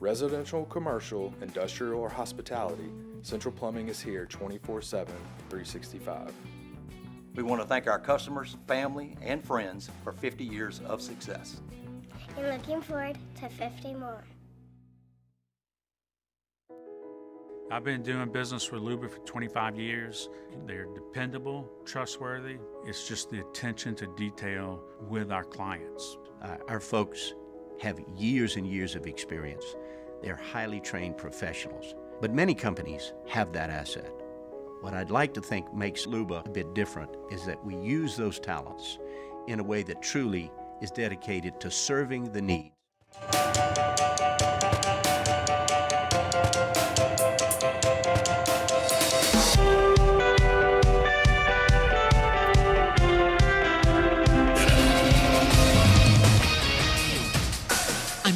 Residential, commercial, industrial, or hospitality, Central Plumbing is here 24/7, 365. We want to thank our customers, family, and friends for 50 years of success. And looking forward to 50 more. I've been doing business with Luba for 25 years. They're dependable, trustworthy. It's just the attention to detail with our clients. Our folks have years and years of experience. They're highly trained professionals, but many companies have that asset. What I'd like to think makes Luba a bit different is that we use those talents in a way that truly is dedicated to serving the needs.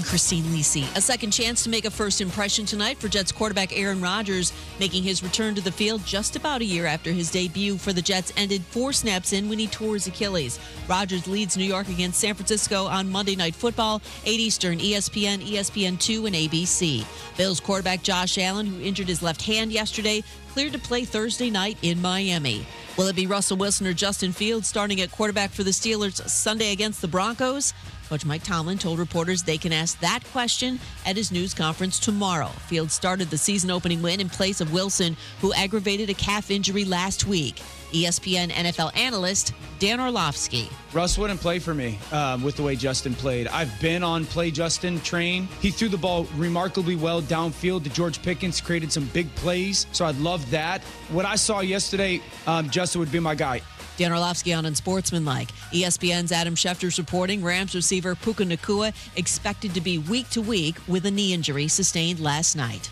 Christine Lisi. A second chance to make a first impression tonight for Jets quarterback Aaron Rodgers, making his return to the field just about a year after his debut for the Jets ended 4 snaps in when he tore his Achilles. Rodgers leads New York against San Francisco on Monday Night Football, 8 Eastern, ESPN, ESPN2, and ABC. Bills quarterback Josh Allen, who injured his left hand yesterday, cleared to play Thursday night in Miami. Will it be Russell Wilson or Justin Fields starting at quarterback for the Steelers Sunday against the Broncos? Coach Mike Tomlin told reporters they can ask that question at his news conference tomorrow. Fields started the season-opening win in place of Wilson, who aggravated a calf injury last week. ESPN NFL analyst Dan Orlovsky. Russ wouldn't play for me with the way Justin played. I've been on Play Justin train. He threw the ball remarkably well downfield to George Pickens, created some big plays, so I'd love that. What I saw yesterday, Justin would be my guy. Dan Orlovsky on Unsportsmanlike. ESPN's Adam Schefter's reporting Rams receiver Puka Nacua expected to be week to week with a knee injury sustained last night.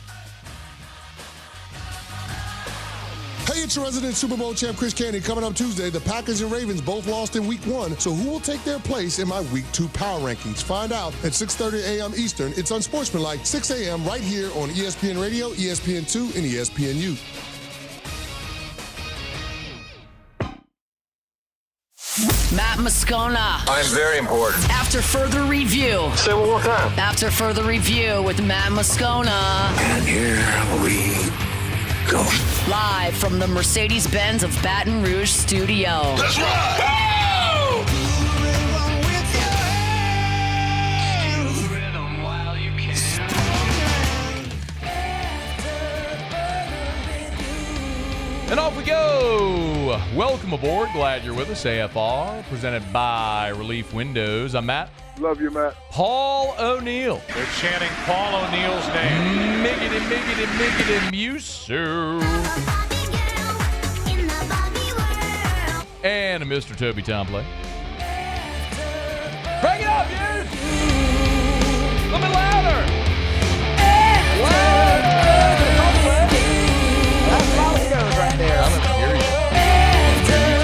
Hey, it's your resident Super Bowl champ Chris Candy. Coming up Tuesday, the Packers and Ravens both lost in Week 1, so who will take their place in my Week 2 power rankings? Find out at 6:30 a.m. Eastern. It's Unsportsmanlike, 6 a.m. right here on ESPN Radio, ESPN2, and ESPNU. Matt Moscona. I'm very important. After further review. Say one more time. After further review with Matt Moscona. And here we go. Live from the Mercedes-Benz of Baton Rouge studio. Let's ride! Oh! And off we go. Welcome aboard. Glad you're with us. AFR, presented by Relief Windows. I'm Matt. Love you, Matt. Paul O'Neill. They're chanting Paul O'Neill's name. Miggity, Musso. And Mr. Toby Tomplay. Bring it up, dude! A little bit louder! That's how it goes right there. I'm talking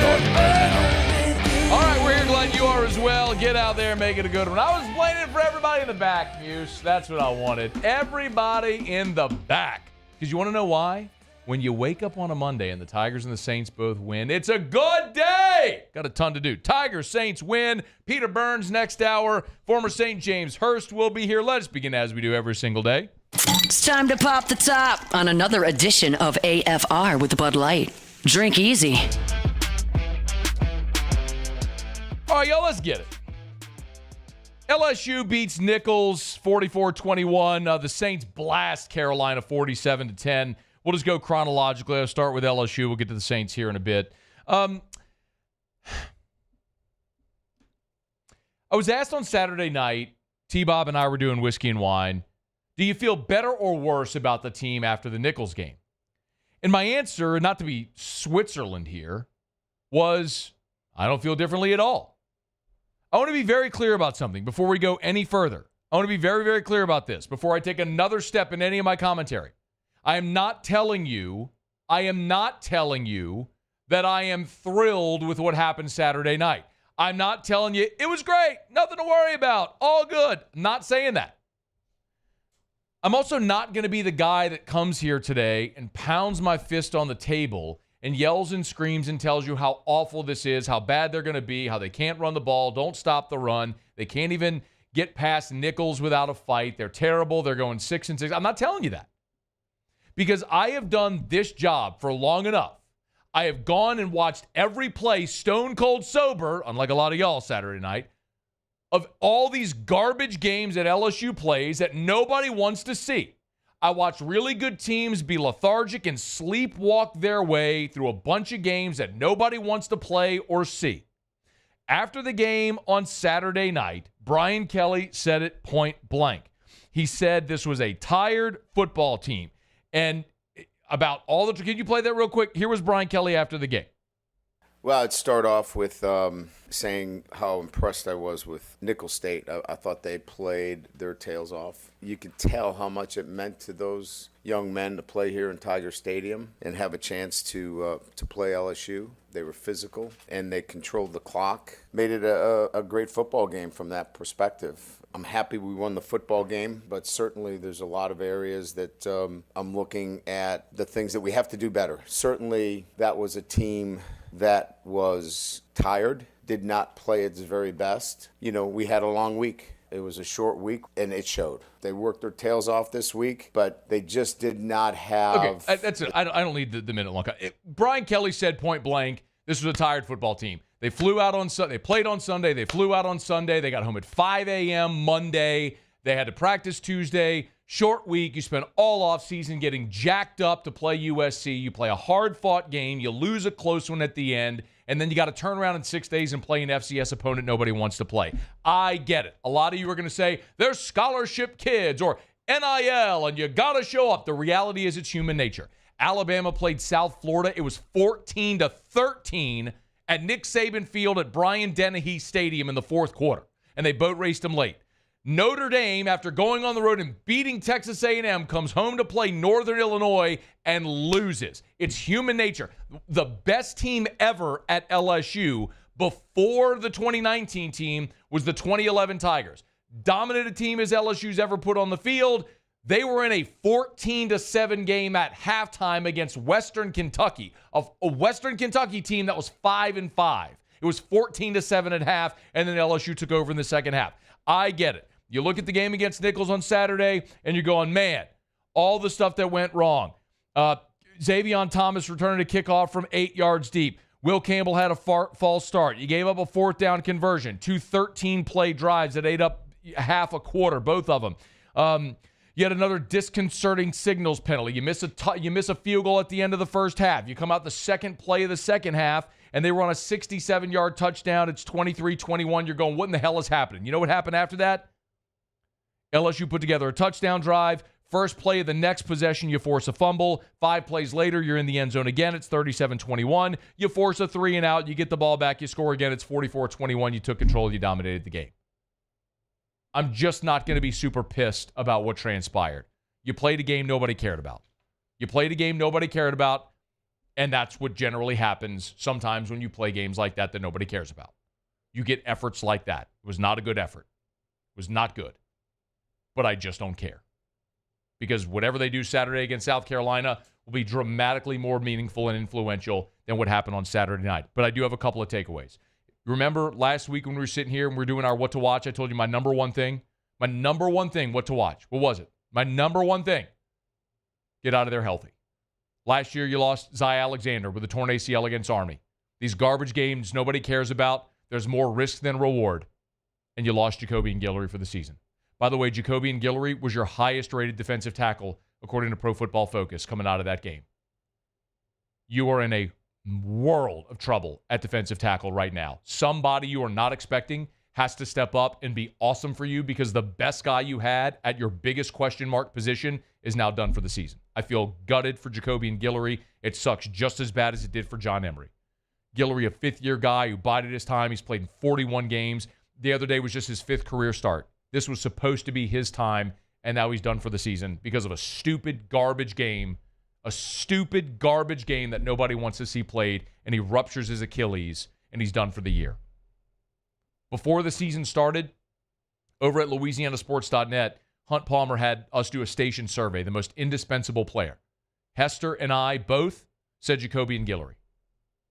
right now. All right, we're here. Glad you are as well. Get out there, make it a good one. I was playing it for everybody in the back, Muse. That's what I wanted. Everybody in the back. Because you want to know why? When you wake up on a Monday and the Tigers and the Saints both win, it's a good day. Got a ton to do. Tigers, Saints win. Peter Burns next hour. Former Saint James Hurst will be here. Let's begin as we do every single day. It's time to pop the top on another edition of AFR with Bud Light. Drink easy. All right, y'all, let's get it. LSU beats Nicholls 44-21. The Saints blast Carolina 47-10. We'll just go chronologically. I'll start with LSU. We'll get to the Saints here in a bit. I was asked on Saturday night, T-Bob and I were doing whiskey and wine, do you feel better or worse about the team after the Nicholls game? And my answer, not to be Switzerland here, was I don't feel differently at all. I want to be very clear about something before we go any further. I want to be very, very clear about this before I take another step in any of my commentary. I am not telling you that I am thrilled with what happened Saturday night. I'm not telling you it was great, nothing to worry about, all good. I'm not saying that. I'm also not going to be the guy that comes here today and pounds my fist on the table and yells and screams and tells you how awful this is, how bad they're going to be, how they can't run the ball, don't stop the run. They can't even get past Nicholls without a fight. They're terrible. They're going 6-6. I'm not telling you that. Because I have done this job for long enough. I have gone and watched every play stone cold sober, unlike a lot of y'all Saturday night, of all these garbage games that LSU plays that nobody wants to see. I watch really good teams be lethargic and sleepwalk their way through a bunch of games that nobody wants to play or see. After the game on Saturday night, Brian Kelly said it point blank. He said this was a tired football team. And about all the... Can you play that real quick? Here was Brian Kelly after the game. Well, I'd start off with saying how impressed I was with Nicholls State. I thought they played their tails off. You could tell how much it meant to those young men to play here in Tiger Stadium and have a chance to play LSU. They were physical, and they controlled the clock. Made it a great football game from that perspective. I'm happy we won the football game, but certainly there's a lot of areas that I'm looking at the things that we have to do better. Certainly that was a team that was tired, did not play its very best. You know, we had a long week. It was a short week, and it showed. They worked their tails off this week, but they just did not have... Okay, that's it. I don't need the minute long. Brian Kelly said point blank, this was a tired football team. They flew out on Sunday. They played on Sunday. They flew out on Sunday. They got home at 5 a.m. Monday. They had to practice Tuesday. Short week. You spend all off season getting jacked up to play USC. You play a hard-fought game. You lose a close one at the end. And then you got to turn around in 6 days and play an FCS opponent nobody wants to play. I get it. A lot of you are going to say, they're scholarship kids or NIL, and you got to show up. The reality is it's human nature. Alabama played South Florida. It was 14-13 at Nick Saban Field at Bryant Dennehy Stadium in the fourth quarter. And they boat raced them late. Notre Dame, after going on the road and beating Texas A&M, comes home to play Northern Illinois and loses. It's human nature. The best team ever at LSU before the 2019 team was the 2011 Tigers. Dominant a team as LSU's ever put on the field. They were in a 14-7 game at halftime against Western Kentucky, a Western Kentucky team that was 5-5. It was 14-7 at half, and then LSU took over in the second half. I get it. You look at the game against Nicholls on Saturday, and you're going, man, all the stuff that went wrong. Xavion Thomas returning a kickoff from 8 yards deep. Will Campbell had a false start. You gave up a fourth down conversion. 2 13-play drives that ate up half a quarter, both of them. You had another disconcerting signals penalty. You miss a field goal at the end of the first half. You come out the second play of the second half, and they were on a 67-yard touchdown. It's 23-21. You're going, what in the hell is happening? You know what happened after that? LSU put together a touchdown drive. First play of the next possession, you force a fumble. 5 plays later, you're in the end zone again. It's 37-21. You force a 3 and out. You get the ball back. You score again. It's 44-21. You took control. You dominated the game. I'm just not going to be super pissed about what transpired. You played a game nobody cared about. And that's what generally happens sometimes when you play games like that nobody cares about. You get efforts like that. It was not a good effort. It was not good. But I just don't care. Because whatever they do Saturday against South Carolina will be dramatically more meaningful and influential than what happened on Saturday night. But I do have a couple of takeaways. Remember last week when we were sitting here and we were doing our what to watch, I told you my number one thing, what to watch. What was it? My number one thing, get out of there healthy. Last year you lost Zy Alexander with a torn ACL against Army. These garbage games nobody cares about. There's more risk than reward. And you lost Jacobian Guillory for the season. By the way, Jacobian Guillory was your highest rated defensive tackle according to Pro Football Focus coming out of that game. You are in a world of trouble at defensive tackle right now. Somebody you are not expecting has to step up and be awesome for you because the best guy you had at your biggest question mark position is now done for the season. I feel gutted for Jacobian Guillory. It sucks just as bad as it did for John Emery. Guillory, a fifth-year guy who bided his time. He's played in 41 games. The other day was just his 5th career start. This was supposed to be his time, and now he's done for the season because of a stupid garbage game that nobody wants to see played, and he ruptures his Achilles, and he's done for the year. Before the season started, over at LouisianaSports.net, Hunt Palmer had us do a station survey, the most indispensable player. Hester and I both said Jacobian Guillory.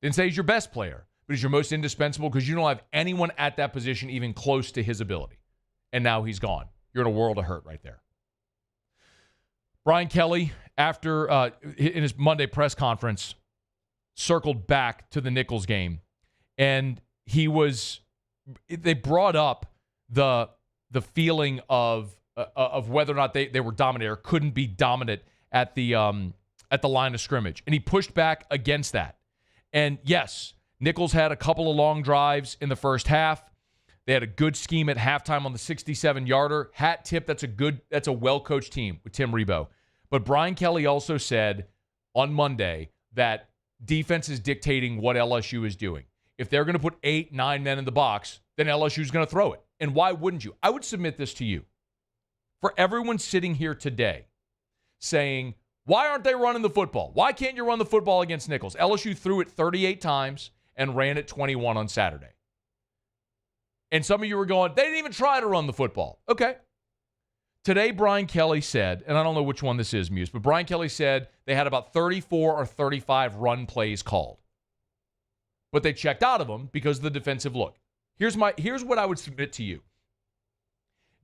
Didn't say he's your best player, but he's your most indispensable because you don't have anyone at that position even close to his ability. and now he's gone. You're in a world of hurt right there. Brian Kelly, after in his Monday press conference, circled back to the Nicholls game, and they brought up the feeling of whether or not they were dominant or couldn't be dominant at the line of scrimmage, and he pushed back against that. And yes, Nicholls had a couple of long drives in the first half. They had a good scheme at halftime on the 67-yarder. Hat tip, that's a well-coached team with Tim Rebowe. But Brian Kelly also said on Monday that defense is dictating what LSU is doing. If they're going to put 8, 9 men in the box, then LSU is going to throw it. And why wouldn't you? I would submit this to you. For everyone sitting here today saying, why aren't they running the football? Why can't you run the football against Nicholls? LSU threw it 38 times and ran it 21 on Saturday. And some of you were going, they didn't even try to run the football. Okay. Today, Brian Kelly said, and I don't know which one this is, Muse, but Brian Kelly said they had about 34 or 35 run plays called. But they checked out of them because of the defensive look. Here's what I would submit to you.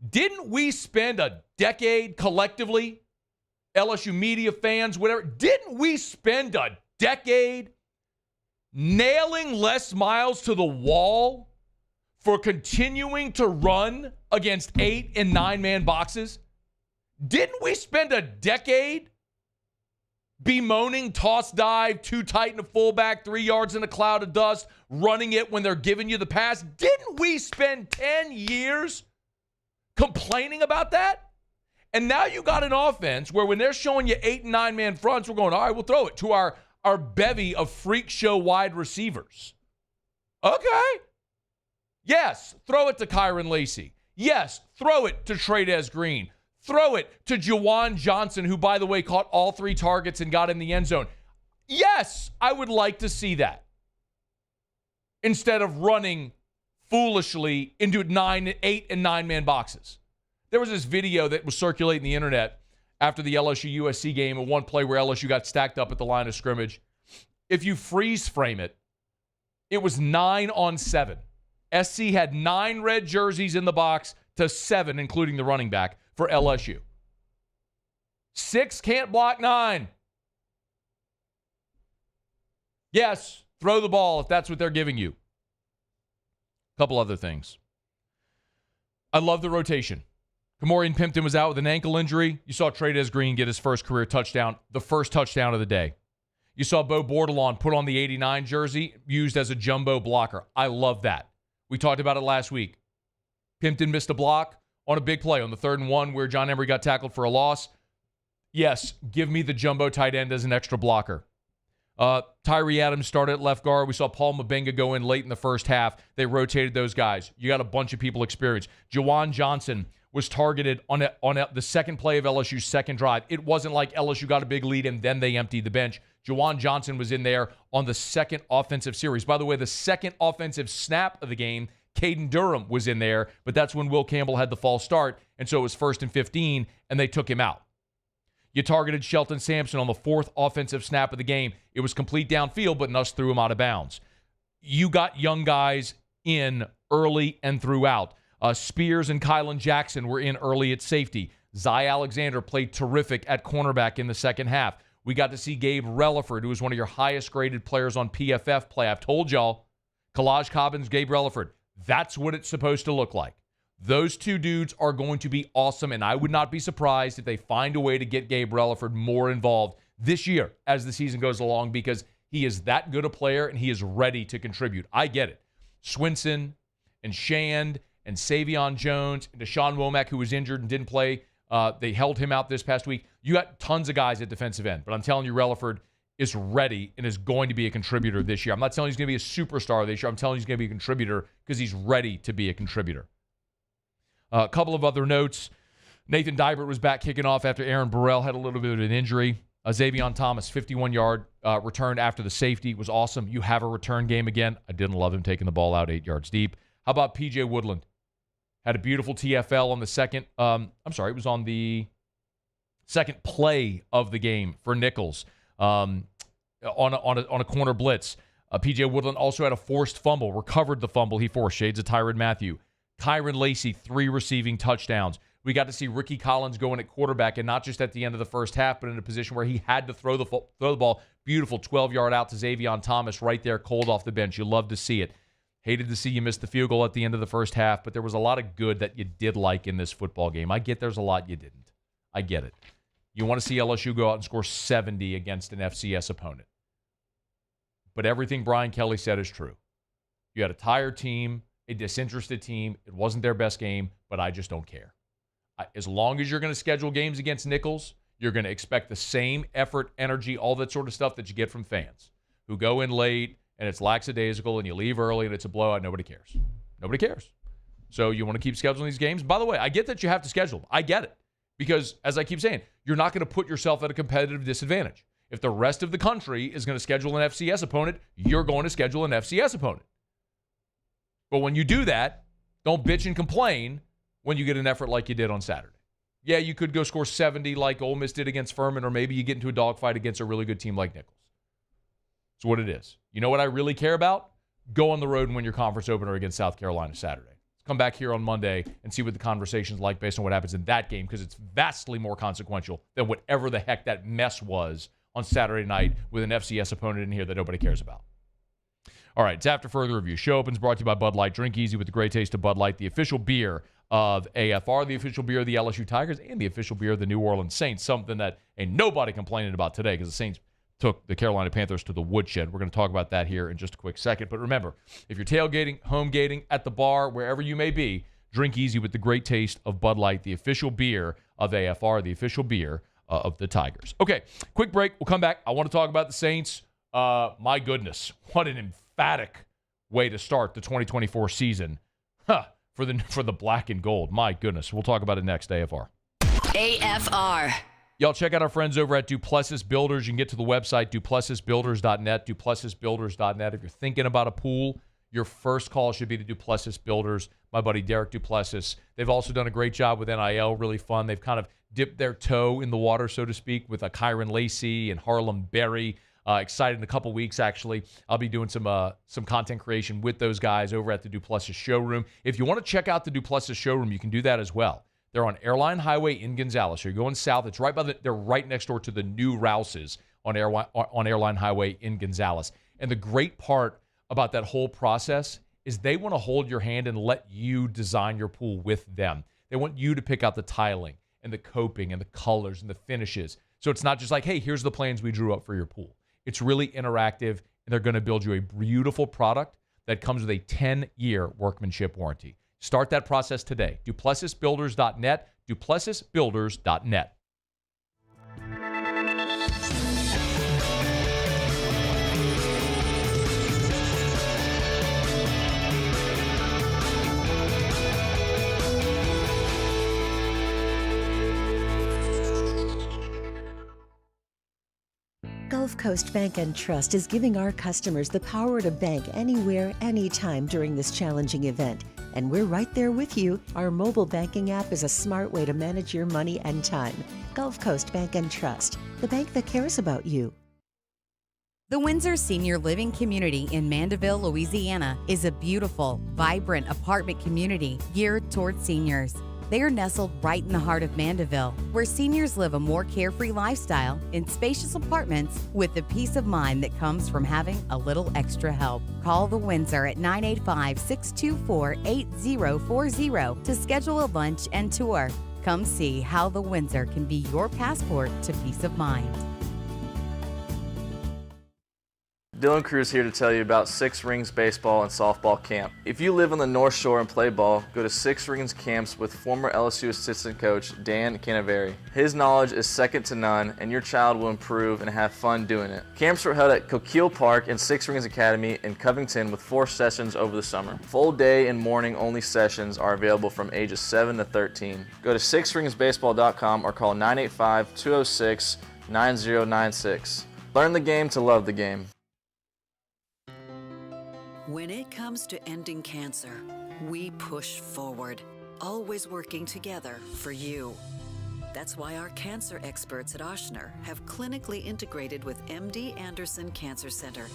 Didn't we spend a decade collectively, LSU media fans, whatever, didn't we spend a decade nailing Les Miles to the wall for continuing to run against 8 and 9-man boxes? Didn't we spend a decade bemoaning toss dive, too tight in a fullback, 3 yards in a cloud of dust, running it when they're giving you the pass? Didn't we spend 10 years complaining about that? And now you got an offense where when they're showing you 8 and 9-man fronts, we're going, all right, we'll throw it to our bevy of freak show wide receivers. Okay. Yes, throw it to Kyron Lacey. Yes, throw it to Tradez Green. Throw it to Juwan Johnson, who, by the way, caught all 3 targets and got in the end zone. Yes, I would like to see that. Instead of running foolishly into 8 and 9-man boxes. There was this video that was circulating the internet after the LSU-USC game, and one play where LSU got stacked up at the line of scrimmage. If you freeze frame it, it was 9 on 7. SC had 9 red jerseys in the box to 7, including the running back, for LSU. 6 can't block 9. Yes, throw the ball if that's what they're giving you. A couple other things. I love the rotation. Kamorian Pimpton was out with an ankle injury. You saw Tradez Green get his first career touchdown, the first touchdown of the day. You saw Bo Bordelon put on the 89 jersey, used as a jumbo blocker. I love that. We talked about it last week. Pimpton missed a block on a big play on the 3rd and 1 where John Emery got tackled for a loss. Yes, give me the jumbo tight end as an extra blocker. Tyree Adams started at left guard. We saw Paul Mabenga go in late in the first half. They rotated those guys. You got a bunch of people experienced. Juwan Johnson was targeted on the second play of LSU's second drive. It wasn't like LSU got a big lead and then they emptied the bench. Juwan Johnson was in there on the second offensive series. By the way, the second offensive snap of the game, Caden Durham was in there, but that's when Will Campbell had the false start, and so it was 1st and 15, and they took him out. You targeted Shelton Sampson on the 4th offensive snap of the game. It was complete downfield, but Nuss threw him out of bounds. You got young guys in early and throughout. Spears and Kylan Jackson were in early at safety. Zy Alexander played terrific at cornerback in the second half. We got to see Gabe Relaford, who was one of your highest-graded players on PFF play. I've told y'all, Kalaj Cobbins, Gabe Relaford, that's what it's supposed to look like. Those 2 dudes are going to be awesome, and I would not be surprised if they find a way to get Gabe Relaford more involved this year as the season goes along, because he is that good a player and he is ready to contribute. I get it. Swinson and Shand and Savion Jones and Deshaun Womack, who was injured and didn't play, they held him out this past week. You got tons of guys at defensive end, but I'm telling you, Relaford is ready and is going to be a contributor this year. I'm not telling you he's going to be a superstar this year. I'm telling you he's going to be a contributor because he's ready to be a contributor. A couple of other notes. Nathan Dybert was back kicking off after Aaron Burrell had a little bit of an injury. Xavion Thomas, 51-yard return after the safety, was awesome. You have a return game again. I didn't love him taking the ball out 8 yards deep. How about P.J. Woodland? Had a beautiful TFL on the second. It was on the second play of the game for Nicholls on a corner blitz. P.J. Woodland also had a forced fumble, recovered the fumble he forced. Shades of Tyrann Mathieu. Kyron Lacey, 3 receiving touchdowns. We got to see Ricky Collins going at quarterback, and not just at the end of the first half, but in a position where he had to throw the ball. Beautiful 12-yard out to Xavion Thomas right there, cold off the bench. You love to see it. Hated to see you miss the field goal at the end of the first half, but there was a lot of good that you did like in this football game. I get there's a lot you didn't. I get it. You want to see LSU go out and score 70 against an FCS opponent. But everything Brian Kelly said is true. You had a tired team, a disinterested team. It wasn't their best game, but I just don't care. As long as you're going to schedule games against Nicholls, you're going to expect the same effort, energy, all that sort of stuff that you get from fans who go in late and it's lackadaisical and you leave early and it's a blowout. Nobody cares. Nobody cares. So you want to keep scheduling these games. By the way, I get that you have to schedule them. I get it. Because, as I keep saying, you're not going to put yourself at a competitive disadvantage. If the rest of the country is going to schedule an FCS opponent, you're going to schedule an FCS opponent. But when you do that, don't bitch and complain when you get an effort like you did on Saturday. Yeah, you could go score 70 like Ole Miss did against Furman, or maybe you get into a dogfight against a really good team like Nicholls. It's what it is. You know what I really care about? Go on the road and win your conference opener against South Carolina Saturday. Come back here on Monday and see what the conversation's like based on what happens in that game, because it's vastly more consequential than whatever the heck that mess was on Saturday night with an FCS opponent in here that nobody cares about. All right, it's After Further Review. Show opens brought to you by Bud Light. Drink easy with the great taste of Bud Light, the official beer of AFR, the official beer of the LSU Tigers, and the official beer of the New Orleans Saints, something that ain't nobody complaining about today because the Saints took the Carolina Panthers to the woodshed. We're going to talk about that here in just a quick second. But remember, if you're tailgating, home gating, at the bar, wherever you may be, drink easy with the great taste of Bud Light, the official beer of AFR, the official beer of the Tigers. Okay, quick break. We'll come back. I want to talk about the Saints. My goodness, what an emphatic way to start the 2024 season for the black and gold. My goodness. We'll talk about it next, AFR. AFR. Y'all check out our friends over at Duplessis Builders. You can get to the website, duplessisbuilders.net, duplessisbuilders.net. If you're thinking about a pool, your first call should be to Duplessis Builders, my buddy Derek Duplessis. They've also done a great job with NIL, really fun. They've kind of dipped their toe in the water, so to speak, with Kyron Lacey and Harlem Berry. Excited in a couple weeks, actually. I'll be doing some content creation with those guys over at the Duplessis showroom. If you want to check out the Duplessis showroom, you can do that as well. They're on Airline Highway in Gonzales. So you're going south. It's right they're right next door to the new Rouses on Airline Highway in Gonzales. And the great part about that whole process is they want to hold your hand and let you design your pool with them. They want you to pick out the tiling and the coping and the colors and the finishes. So it's not just like, hey, here's the plans we drew up for your pool. It's really interactive, and they're going to build you a beautiful product that comes with a 10-year workmanship warranty. Start that process today. DuplessisBuilders.net, DuplessisBuilders.net. Gulf Coast Bank and Trust is giving our customers the power to bank anywhere, anytime during this challenging event. And we're right there with you. Our mobile banking app is a smart way to manage your money and time. Gulf Coast Bank and Trust, the bank that cares about you. The Windsor Senior Living Community in Mandeville, Louisiana is a beautiful, vibrant apartment community geared towards seniors. They are nestled right in the heart of Mandeville, where seniors live a more carefree lifestyle in spacious apartments with the peace of mind that comes from having a little extra help. Call the Windsor at 985-624-8040 to schedule a lunch and tour. Come see how the Windsor can be your passport to peace of mind. Dylan Cruz here to tell you about Six Rings Baseball and Softball Camp. If you live on the North Shore and play ball, go to Six Rings Camps with former LSU assistant coach Dan Canaveri. His knowledge is second to none, and your child will improve and have fun doing it. Camps are held at Coquille Park and Six Rings Academy in Covington with 4 sessions over the summer. Full day and morning only sessions are available from ages 7 to 13. Go to sixringsbaseball.com or call 985-206-9096. Learn the game to love the game. When it comes to ending cancer, we push forward, always working together for you. That's why our cancer experts at Ochsner have clinically integrated with MD Anderson Cancer Center.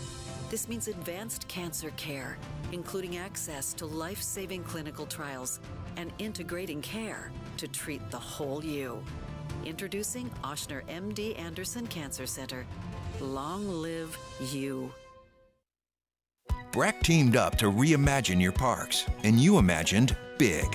This means advanced cancer care, including access to life-saving clinical trials and integrating care to treat the whole you. Introducing Ochsner MD Anderson Cancer Center. Long live you. Breck teamed up to reimagine your parks, and you imagined big.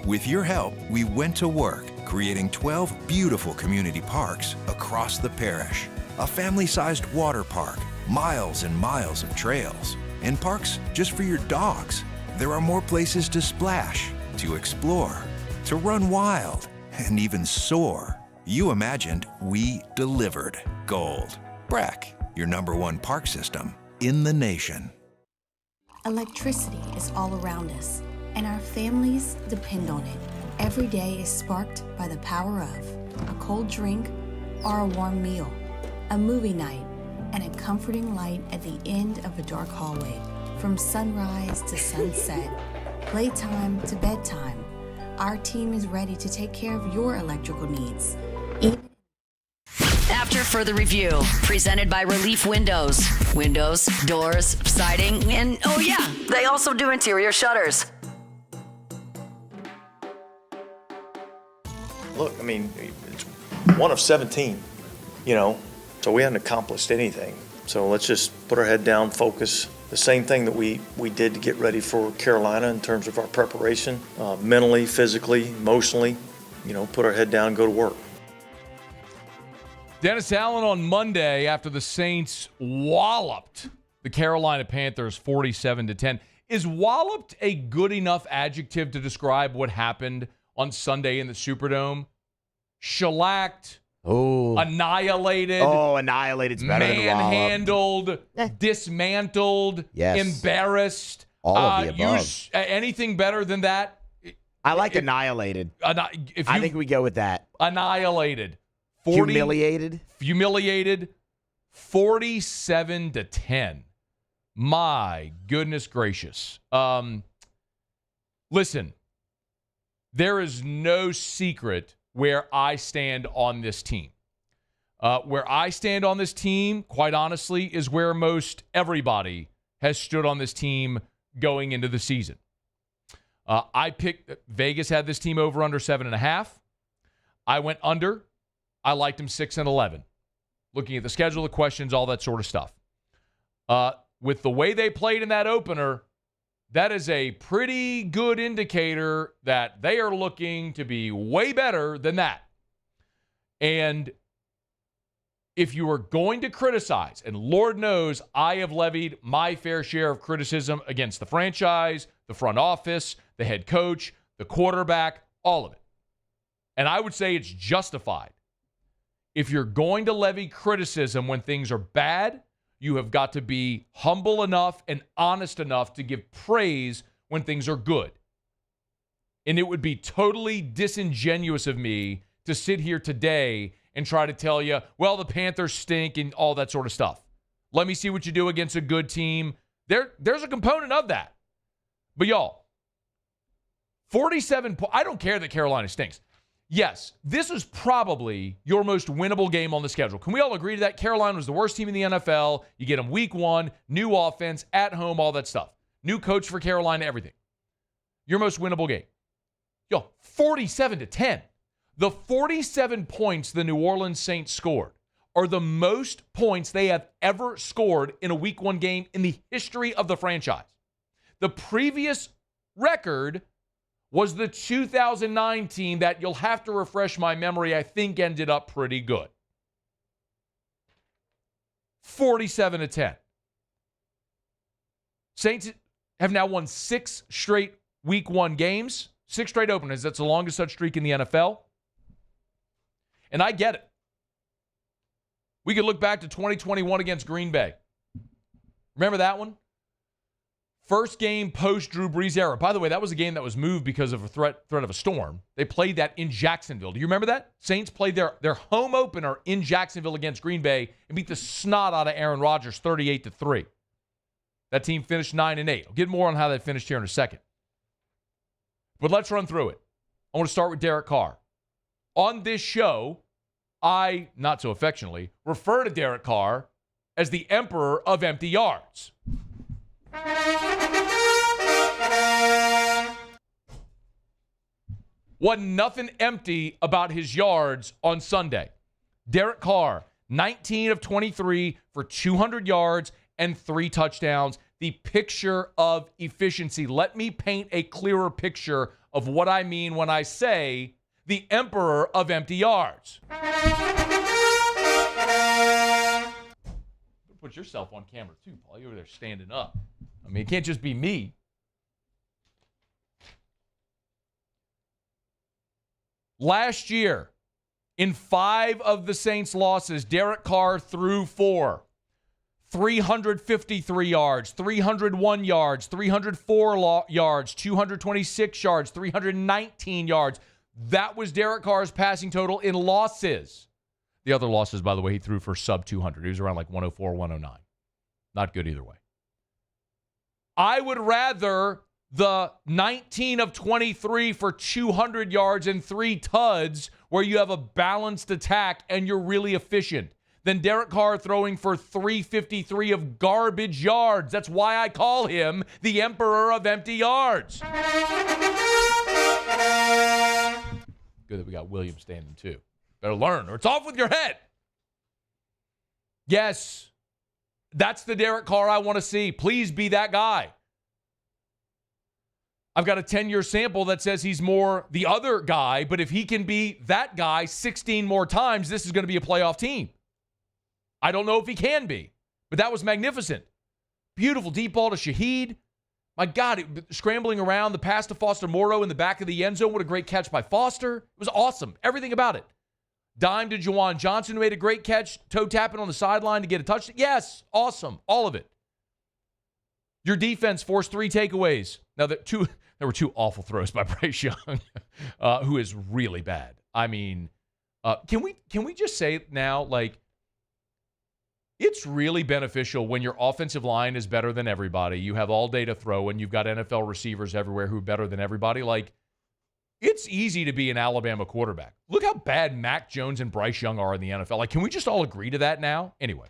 With your help, we went to work, creating 12 beautiful community parks across the parish. A family-sized water park, miles and miles of trails, and parks just for your dogs. There are more places to splash, to explore, to run wild, and even soar. You imagined, we delivered. Gold. Breck, your #1 park system in the nation. Electricity is all around us, and our families depend on it. Every day is sparked by the power of a cold drink or a warm meal, a movie night, and a comforting light at the end of a dark hallway. From sunrise to sunset, playtime to bedtime, our team is ready to take care of your electrical needs. After further review, presented by Relief Windows. Windows, doors, siding, and oh yeah, they also do interior shutters. Look, I mean, it's one of 17, so we haven't accomplished anything. So let's just put our head down, focus. The same thing that we did to get ready for Carolina in terms of our preparation, mentally, physically, emotionally, put our head down and go to work. Dennis Allen on Monday after the Saints walloped the Carolina Panthers 47-10. Is walloped a good enough adjective to describe what happened on Sunday in the Superdome? Shellacked, annihilated. Oh, annihilate. It's better than walloped. Manhandled, dismantled, embarrassed. All of the above. Anything better than that? I like annihilated. I think we go with that. Annihilated. Humiliated, 47-10. My goodness gracious. Listen, there is no secret where I stand on this team. Where I stand on this team, quite honestly, is where most everybody has stood on this team going into the season. I picked Vegas had this team over under 7.5. I went under. I liked him 6-11. Looking at the schedule, the questions, all that sort of stuff. With the way they played in that opener, that is a pretty good indicator that they are looking to be way better than that. And if you are going to criticize, and Lord knows I have levied my fair share of criticism against the franchise, the front office, the head coach, the quarterback, all of it. And I would say it's justified. If you're going to levy criticism when things are bad, you have got to be humble enough and honest enough to give praise when things are good. And it would be totally disingenuous of me to sit here today and try to tell you, well, the Panthers stink and all that sort of stuff. Let me see what you do against a good team. There's a component of that. But y'all, 47 points. I don't care that Carolina stinks. Yes, this is probably your most winnable game on the schedule. Can we all agree to that? Carolina was the worst team in the NFL. You get them week 1, new offense, at home, all that stuff. New coach for Carolina, everything. Your most winnable game. Yo, 47-10. The 47 points the New Orleans Saints scored are the most points they have ever scored in a week 1 game in the history of the franchise. The previous record was the 2009 team that, you'll have to refresh my memory, I think ended up pretty good. 47-10. Saints have now won 6 straight week 1 games, 6 straight openers. That's the longest such streak in the NFL. And I get it. We could look back to 2021 against Green Bay. Remember that one? First game post-Drew Brees era. By the way, that was a game that was moved because of a threat of a storm. They played that in Jacksonville. Do you remember that? Saints played their home opener in Jacksonville against Green Bay and beat the snot out of Aaron Rodgers 38-3. That team finished 9-8. I'll get more on how they finished here in a second. But let's run through it. I want to start with Derek Carr. On this show, I, not so affectionately, refer to Derek Carr as the emperor of empty yards. Wasn't nothing empty about his yards on Sunday. Derek Carr, 19 of 23 for 200 yards and 3 touchdowns. The picture of efficiency. Let me paint a clearer picture of what I mean when I say the emperor of empty yards. Put yourself on camera too, Paul. You were there standing up. I mean, it can't just be me. Last year, in 5 of the Saints' losses, Derek Carr threw for 353 yards, 301 yards, 304 yards, 226 yards, 319 yards. That was Derek Carr's passing total in losses. The other losses, by the way, he threw for sub 200. He was around like 104, 109. Not good either way. I would rather the 19 of 23 for 200 yards and 3 tuds where you have a balanced attack and you're really efficient than Derek Carr throwing for 353 of garbage yards. That's why I call him the emperor of empty yards. Good that we got William standing too. Better learn or it's off with your head. Yes, that's the Derek Carr I want to see. Please be that guy. I've got a 10-year sample that says he's more the other guy, but if he can be that guy 16 more times, this is going to be a playoff team. I don't know if he can be, but that was magnificent. Beautiful deep ball to Shaheed. My God, scrambling around, the pass to Foster Moreau in the back of the end zone. What a great catch by Foster. It was awesome. Everything about it. Dime to Juwan Johnson, who made a great catch, toe tapping on the sideline to get a touchdown. Yes, awesome. All of it. Your defense forced 3 takeaways. Now, there were 2 awful throws by Bryce Young, who is really bad. I mean, can we just say now, like, it's really beneficial when your offensive line is better than everybody. You have all day to throw, and you've got NFL receivers everywhere who are better than everybody. Like, it's easy to be an Alabama quarterback. Look how bad Mac Jones and Bryce Young are in the NFL. Like, can we just all agree to that now? Anyway.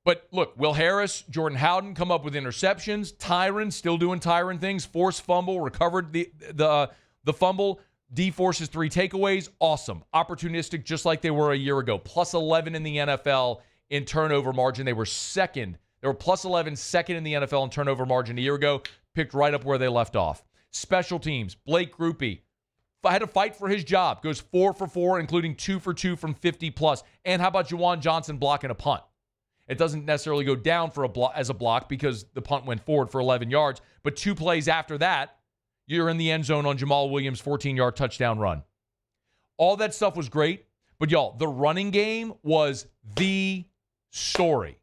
But look, Will Harris, Jordan Howden come up with interceptions. Tyron still doing Tyron things. Forced fumble, recovered the fumble. D forces 3 takeaways. Awesome. Opportunistic, just like they were a year ago. Plus 11 in the NFL in turnover margin. They were second. They were plus 11, second in the NFL in turnover margin a year ago. Picked right up where they left off. Special teams. Blake Grupe had to fight for his job. Goes 4 for 4, including 2 for 2 from 50 plus. And how about Juwan Johnson blocking a punt? It doesn't necessarily go down for as a block because the punt went forward for 11 yards. But 2 plays after that, you're in the end zone on Jamal Williams' 14-yard touchdown run. All that stuff was great. But, y'all, the running game was the story.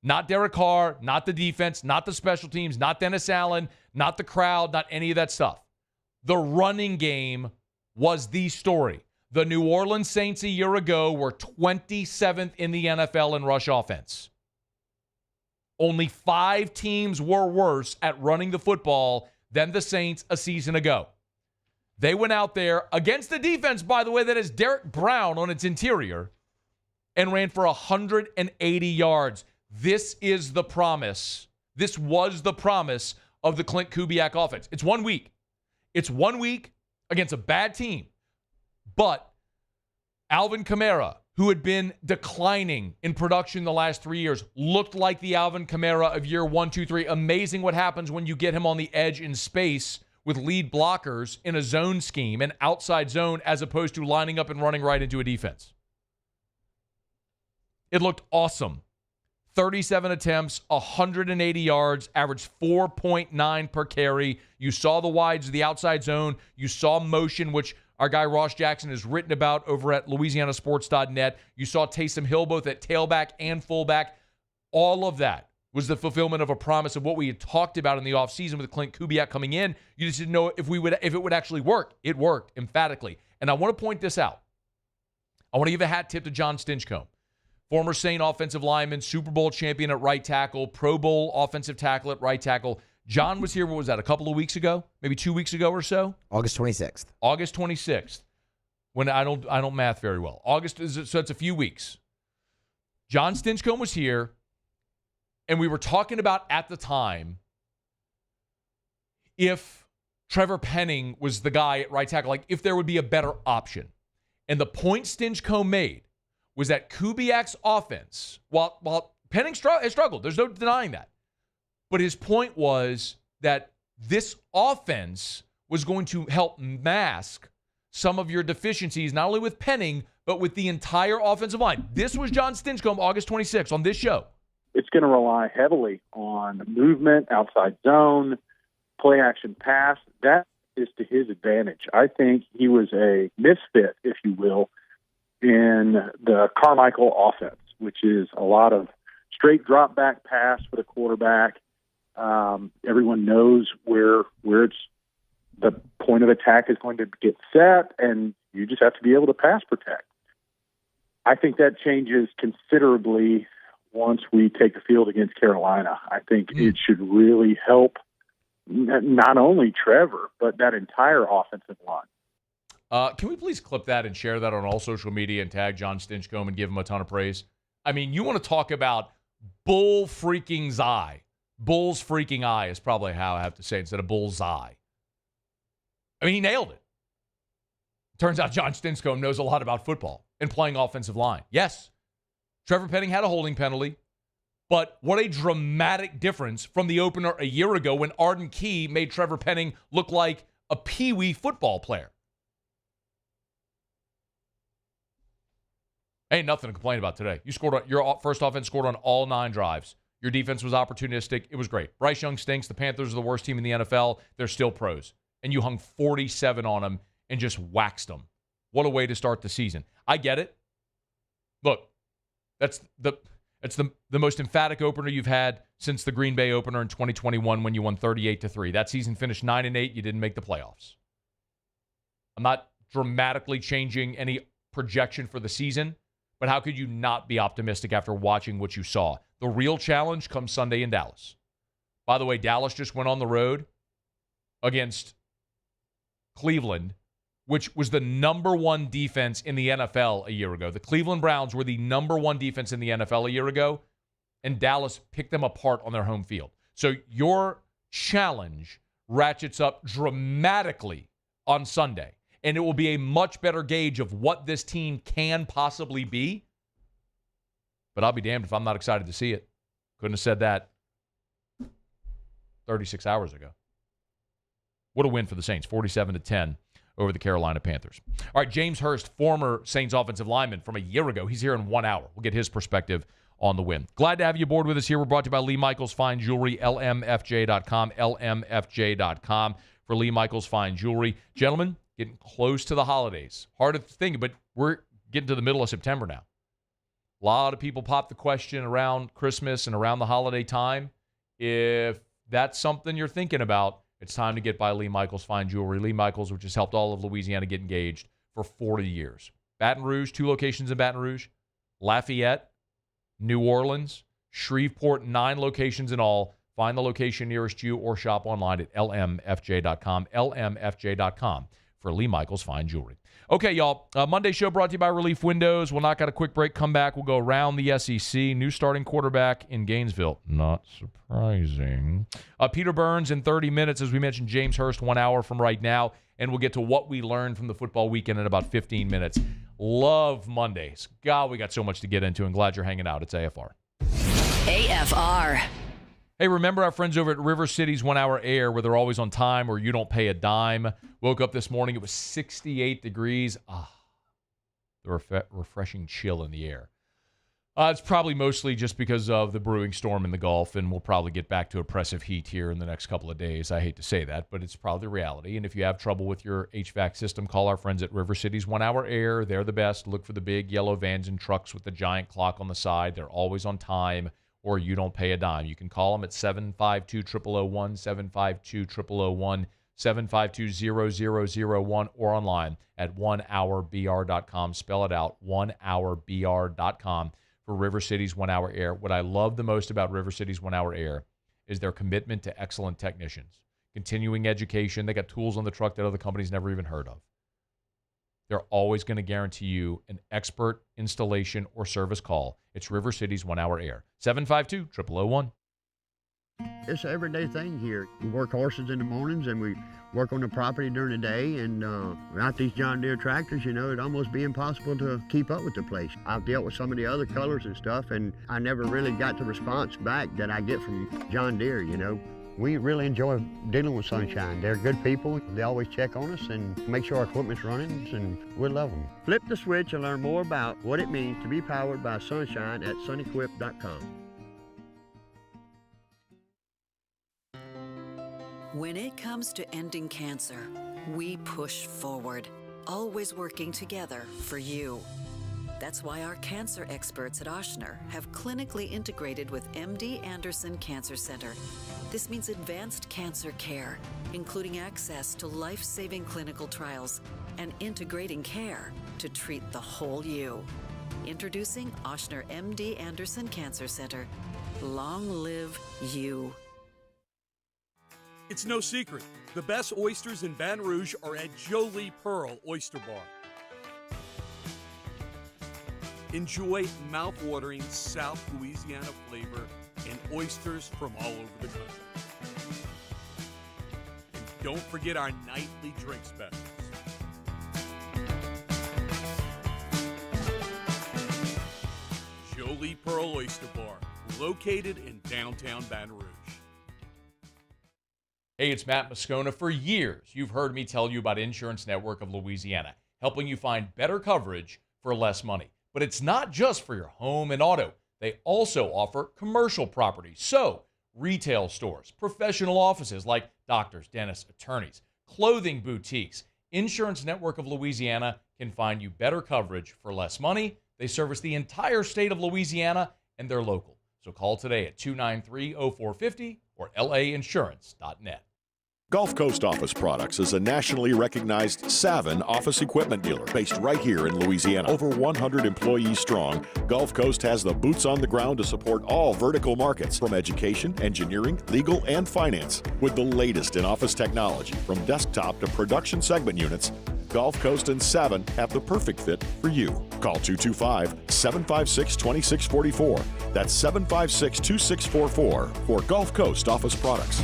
Not Derek Carr, not the defense, not the special teams, not Dennis Allen, not the crowd, not any of that stuff. The running game was the story. The New Orleans Saints a year ago were 27th in the NFL in rush offense. Only 5 teams were worse at running the football than the Saints a season ago. They went out there against the defense, by the way, that is Derek Brown on its interior, and ran for 180 yards. This is the promise. This was the promise of the Clint Kubiak offense. It's 1 week. It's 1 week against a bad team. But Alvin Kamara, who had been declining in production the last 3 years, looked like the Alvin Kamara of year 1, 2, 3. Amazing what happens when you get him on the edge in space with lead blockers in a zone scheme, an outside zone, as opposed to lining up and running right into a defense. It looked awesome. 37 attempts, 180 yards, averaged 4.9 per carry. You saw the wides of the outside zone. You saw motion, which our guy Ross Jackson has written about over at LouisianaSports.net. You saw Taysom Hill both at tailback and fullback. All of that was the fulfillment of a promise of what we had talked about in the offseason with Clint Kubiak coming in. You just didn't know if it would actually work. It worked, emphatically. And I want to point this out. I want to give a hat tip to John Stinchcomb. Former Saint offensive lineman, Super Bowl champion at right tackle, Pro Bowl offensive tackle at right tackle. John was here, what was that, a couple of weeks ago? Maybe 2 weeks ago or so? August 26th. August 26th. When I don't math very well. So it's a few weeks. John Stinchcomb was here, and we were talking about at the time if Trevor Penning was the guy at right tackle, like if there would be a better option. And the point Stinchcomb made was that Kubiak's offense, while Penning has struggled, there's no denying that. But his point was that this offense was going to help mask some of your deficiencies, not only with Penning, but with the entire offensive line. This was John Stinchcomb, August 26th, on this show. It's going to rely heavily on movement, outside zone, play action pass. That is to his advantage. I think he was a misfit, if you will, in the Carmichael offense, which is a lot of straight drop back pass for the quarterback. Everyone knows where it's the point of attack is going to get set, and you just have to be able to pass protect. I think that changes considerably once we take the field against Carolina. I think it should really help not only Trevor, but that entire offensive line. Can we please clip that and share that on all social media and tag John Stinchcomb and give him a ton of praise? I mean, you want to talk about bull freaking eye. Bull's freaking eye is probably how I have to say it instead of bull's eye. I mean, he nailed it. Turns out John Stinchcomb knows a lot about football and playing offensive line. Yes, Trevor Penning had a holding penalty, but what a dramatic difference from the opener a year ago when Arden Key made Trevor Penning look like a peewee football player. Ain't nothing to complain about today. Your first offense scored on all 9 drives. Your defense was opportunistic. It was great. Bryce Young stinks. The Panthers are the worst team in the NFL. They're still pros. And you hung 47 on them and just waxed them. What a way to start the season. I get it. Look, that's the most emphatic opener you've had since the Green Bay opener in 2021 when you won 38-3. That season finished 9-8. You didn't make the playoffs. I'm not dramatically changing any projection for the season, but how could you not be optimistic after watching what you saw? The real challenge comes Sunday in Dallas. By the way, Dallas just went on the road against Cleveland, which was the number 1 defense in the NFL a year ago. The Cleveland Browns were the number 1 defense in the NFL a year ago, and Dallas picked them apart on their home field. So your challenge ratchets up dramatically on Sunday, and it will be a much better gauge of what this team can possibly be. But I'll be damned if I'm not excited to see it. Couldn't have said that 36 hours ago. What a win for the Saints, 47-10 over the Carolina Panthers. All right, James Hurst, former Saints offensive lineman from a year ago. He's here in 1 hour. We'll get his perspective on the win. Glad to have you aboard with us here. We're brought to you by Lee Michaels Fine Jewelry, lmfj.com, lmfj.com for Lee Michaels Fine Jewelry. Gentlemen, getting close to the holidays. Hard to think, but we're getting to the middle of September now. A lot of people pop the question around Christmas and around the holiday time. If that's something you're thinking about, it's time to get by Lee Michaels Fine Jewelry. Lee Michaels, which has helped all of Louisiana get engaged for 40 years. Baton Rouge, 2 locations in Baton Rouge. Lafayette, New Orleans, Shreveport, 9 locations in all. Find the location nearest you or shop online at lmfj.com, lmfj.com for Lee Michaels Fine Jewelry. Okay, y'all. Monday show brought to you by Relief Windows. We'll knock out a quick break, come back. We'll go around the SEC. New starting quarterback in Gainesville. Not surprising. Peter Burns in 30 minutes. As we mentioned, James Hurst 1 hour from right now. And we'll get to what we learned from the football weekend in about 15 minutes. Love Mondays. God, we got so much to get into, and glad you're hanging out. It's AFR. AFR. Hey, remember our friends over at River City's 1 hour air where they're always on time or you don't pay a dime? Woke up this morning, it was 68 degrees. The refreshing chill in the air. It's probably mostly just because of the brewing storm in the Gulf, and we'll probably get back to oppressive heat here in the next couple of days. I hate to say that, but it's probably the reality. And if you have trouble with your HVAC system, call our friends at River City's 1 hour air. They're the best. Look for the big yellow vans and trucks with the giant clock on the side. They're always on time, or you don't pay a dime. You can call them at 752-0001, 752-0001, 752-0001, or online at onehourbr.com. Spell it out, onehourbr.com for River City's 1 hour air. What I love the most about River City's 1 hour air is their commitment to excellent technicians. Continuing education, they got tools on the truck that other companies never even heard of. They're always going to guarantee you an expert installation or service call. It's River City's 1 Hour Air. 752-0001. It's an everyday thing here. We work horses in the mornings and we work on the property during the day, and without these John Deere tractors, it'd almost be impossible to keep up with the place. I've dealt with some of the other colors and stuff, and I never really got the response back that I get from John Deere, We really enjoy dealing with Sunshine. They're good people. They always check on us and make sure our equipment's running, and we love them. Flip the switch and learn more about what it means to be powered by Sunshine at sunequip.com. When it comes to ending cancer, we push forward, always working together for you. That's why our cancer experts at Ochsner have clinically integrated with MD Anderson Cancer Center. This means advanced cancer care, including access to life-saving clinical trials and integrating care to treat the whole you. Introducing Ochsner MD Anderson Cancer Center. Long live you. It's no secret. The best oysters in Baton Rouge are at Jolie Pearl Oyster Bar. Enjoy mouth-watering South Louisiana flavor and oysters from all over the country. And don't forget our nightly drink specials. Jolie Pearl Oyster Bar, located in downtown Baton Rouge. Hey, it's Matt Moscona. For years, you've heard me tell you about Insurance Network of Louisiana, helping you find better coverage for less money. But it's not just for your home and auto. They also offer commercial properties. So, retail stores, professional offices like doctors, dentists, attorneys, clothing boutiques. Insurance Network of Louisiana can find you better coverage for less money. They service the entire state of Louisiana, and they're local. So call today at 293-0450 or lainsurance.net. Gulf Coast Office Products is a nationally recognized Savin office equipment dealer based right here in Louisiana. Over 100 employees strong, Gulf Coast has the boots on the ground to support all vertical markets, from education, engineering, legal, and finance. With the latest in office technology, from desktop to production segment units, Gulf Coast and Savin have the perfect fit for you. Call 225-756-2644. That's 756-2644 for Gulf Coast Office Products.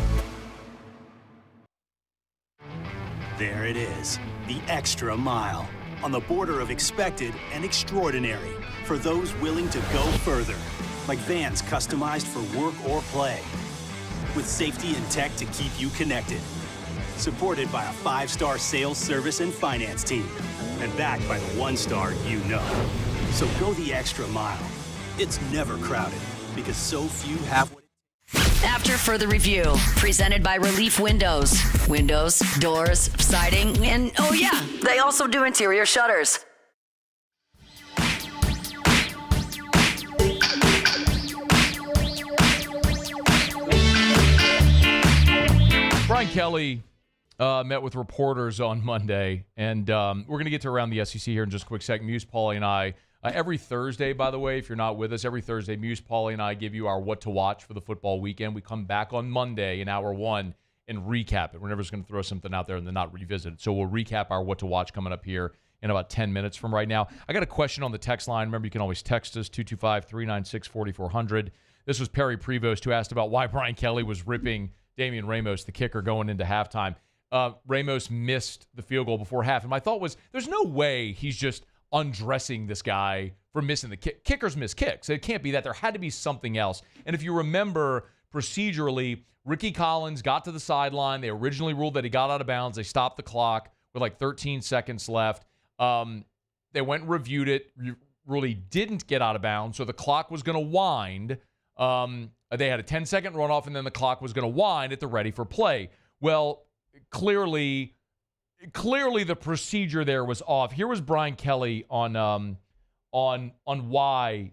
There it is, the extra mile, on the border of expected and extraordinary, for those willing to go further, like vans customized for work or play, with safety and tech to keep you connected, supported by a 5-star sales, service, and finance team, and backed by the 1-star you know. So go the extra mile. It's never crowded, because so few have what. After further review, presented by Relief Windows. Windows, doors, siding, and oh yeah, they also do interior shutters. Brian Kelly met with reporters on Monday, and we're going to get to around the SEC here in just a quick second. Muse, Paulie, and I. Every Thursday, by the way, if you're not with us, every Thursday, Muse, Paulie, and I give you our what to watch for the football weekend. We come back on Monday in hour one and recap it. We're never just going to throw something out there and then not revisit it. So we'll recap our what to watch coming up here in about 10 minutes from right now. I got a question on the text line. Remember, you can always text us, 225-396-4400. This was Perry Prevost, who asked about why Brian Kelly was ripping Damian Ramos, the kicker, going into halftime. Ramos missed the field goal before half, and my thought was, there's no way he's just undressing this guy for missing the kick. Kickers miss kicks. It can't be that. There had to be something else. And if you remember, procedurally, Ricky Collins got to the sideline. They originally ruled that he got out of bounds. They stopped the clock with like 13 seconds left. They went and reviewed it. Really didn't get out of bounds, so the clock was going to wind. They had a 10-second runoff, and then the clock was going to wind at the ready for play. Well, clearly the procedure there was off. Here was Brian Kelly on why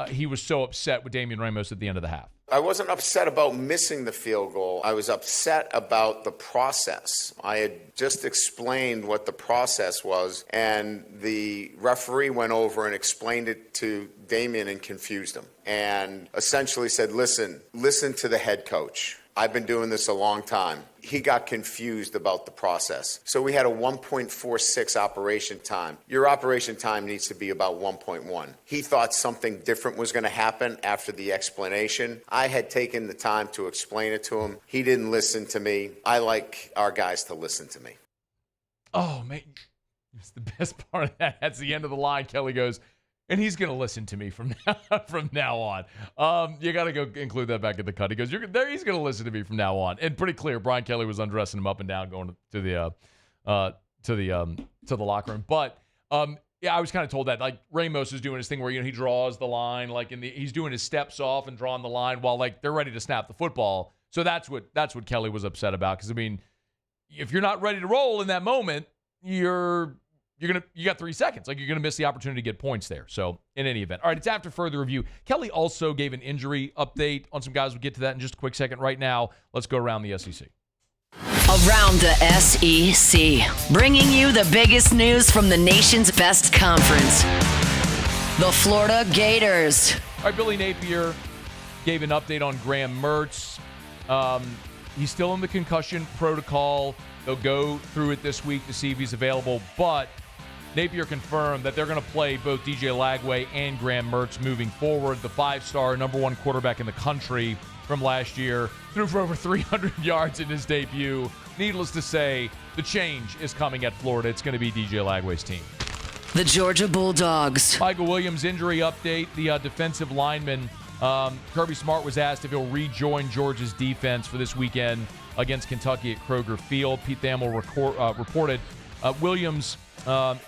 he was so upset with Damian Ramos at the end of the half. I wasn't upset about missing the field goal. I was upset about the process. I had just explained what the process was, and the referee went over and explained it to Damien and confused him, and essentially said, listen to the head coach. I've been doing this a long time. He got confused about the process. So we had a 1.46 operation time. Your operation time needs to be about 1.1. He thought something different was going to happen after the explanation. I had taken the time to explain it to him. He didn't listen to me. I like our guys to listen to me. Oh, man. It's the best part of that. That's the end of the line. Kelly goes, and he's going to listen to me from now on. You got to go include that back in the cut. He goes, he's going to listen to me from now on. And pretty clear, Brian Kelly was undressing him up and down, going to the locker room. But yeah, I was kind of told that like Ramos is doing his thing where he draws the line, like he's doing his steps off and drawing the line while like they're ready to snap the football. So that's what Kelly was upset about. Because I mean, if you're not ready to roll in that moment, you got 3 seconds. Like, you're going to miss the opportunity to get points there. So, in any event. All right, it's after further review. Kelly also gave an injury update on some guys. We'll get to that in just a quick second. Right now, let's go around the SEC. Around the SEC, bringing you the biggest news from the nation's best conference, the Florida Gators. All right, Billy Napier gave an update on Graham Mertz. He's still in the concussion protocol. They'll go through it this week to see if he's available, but Napier confirmed that they're going to play both DJ Lagway and Graham Mertz moving forward. The 5-star number 1 quarterback in the country from last year threw for over 300 yards in his debut. Needless to say, the change is coming at Florida. It's going to be DJ Lagway's team. The Georgia Bulldogs. Michael Williams injury update. The defensive lineman, Kirby Smart, was asked if he'll rejoin Georgia's defense for this weekend against Kentucky at Kroger Field. Pete Thamel reported Williams,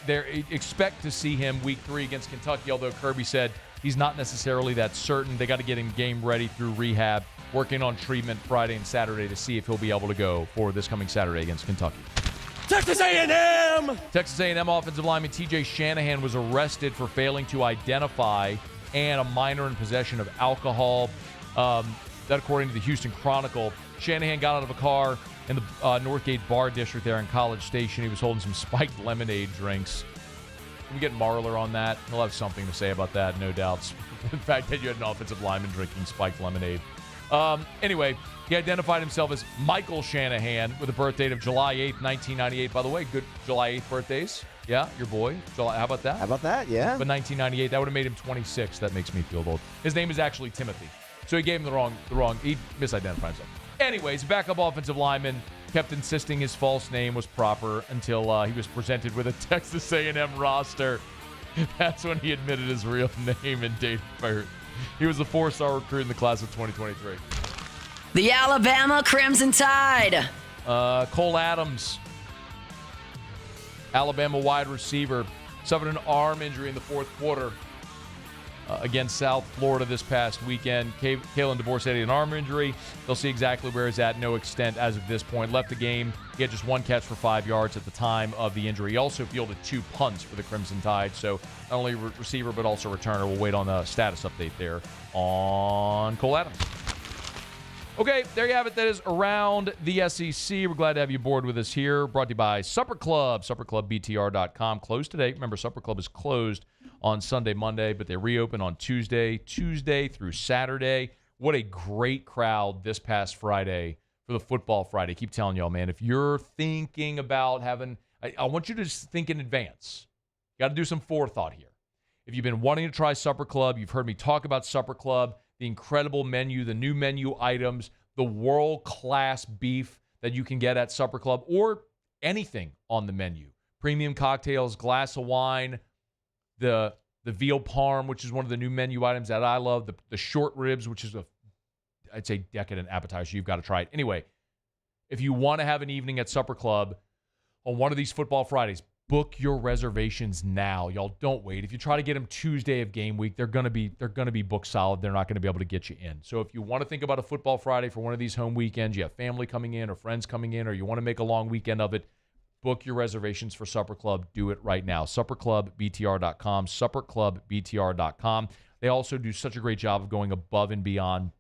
they expect to see him week 3 against Kentucky, although Kirby said he's not necessarily that certain. They got to get him game ready through rehab, working on treatment Friday and Saturday to see if he'll be able to go for this coming Saturday against Kentucky. Texas A&M! Texas A&M offensive lineman TJ Shanahan was arrested for failing to identify and a minor in possession of alcohol. That according to the Houston Chronicle. Shanahan got out of a car in the Northgate Bar District there in College Station. He was holding some spiked lemonade drinks. Can we get Marler on that? He'll have something to say about that, no doubts. The fact that you had an offensive lineman drinking spiked lemonade. Anyway, he identified himself as Michael Shanahan with a birth date of July 8th, 1998. By the way, good July 8th birthdays. Yeah, your boy. July, how about that? How about that? Yeah. But 1998, that would have made him 26. That makes me feel old. His name is actually Timothy. So he gave him the wrong. He misidentified himself. Anyways, backup offensive lineman kept insisting his false name was proper until he was presented with a Texas A&M roster. That's when he admitted his real name and date of birth. He was a 4-star recruit in the class of 2023. The Alabama Crimson Tide. Cole Adams, Alabama wide receiver, suffered an arm injury in the fourth quarter against South Florida this past weekend. Kalen DeBoer said he had an arm injury. They'll see exactly where he's at. No extent as of this point. Left the game. He had just 1 catch for 5 yards at the time of the injury. He also fielded 2 punts for the Crimson Tide. So not only receiver but also returner. We'll wait on the status update there on Cole Adams. Okay, there you have it. That is Around the SEC. We're glad to have you aboard with us here. Brought to you by Supper Club, supperclubbtr.com. Closed today. Remember, Supper Club is closed on Sunday, Monday, but they reopen on Tuesday through Saturday. What a great crowd this past Friday for the Football Friday. Keep telling y'all, man, if you're thinking about having, I want you to just think in advance. You got to do some forethought here. If you've been wanting to try Supper Club, you've heard me talk about Supper Club, the incredible menu, the new menu items, the world-class beef that you can get at Supper Club, or anything on the menu. Premium cocktails, glass of wine, the veal parm, which is one of the new menu items that I love, the short ribs, which is I'd say decadent appetizer. You've got to try it. Anyway, if you want to have an evening at Supper Club on one of these Football Fridays, book your reservations now. Y'all don't wait. If you try to get them Tuesday of game week, they're gonna be booked solid. They're not going to be able to get you in. So if you want to think about a Football Friday for one of these home weekends, you have family coming in or friends coming in, or you want to make a long weekend of it, book your reservations for Supper Club. Do it right now. SupperClubBTR.com. SupperClubBTR.com. They also do such a great job of going above and beyond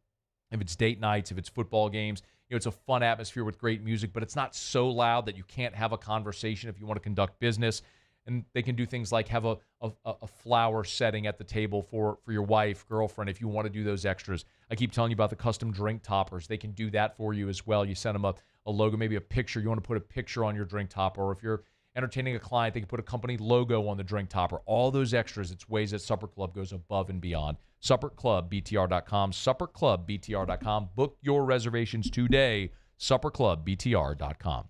if it's date nights, if it's football games. It's a fun atmosphere with great music, but it's not so loud that you can't have a conversation if you want to conduct business. And they can do things like have a flower setting at the table for your wife, girlfriend, if you want to do those extras. I keep telling you about the custom drink toppers. They can do that for you as well. You send them a logo, maybe a picture. You want to put a picture on your drink topper, or if you're entertaining a client, they can put a company logo on the drink topper. All those extras, it's ways that Supper Club goes above and beyond. SupperClubBTR.com, SupperClubBTR.com. Book your reservations today, SupperClubBTR.com.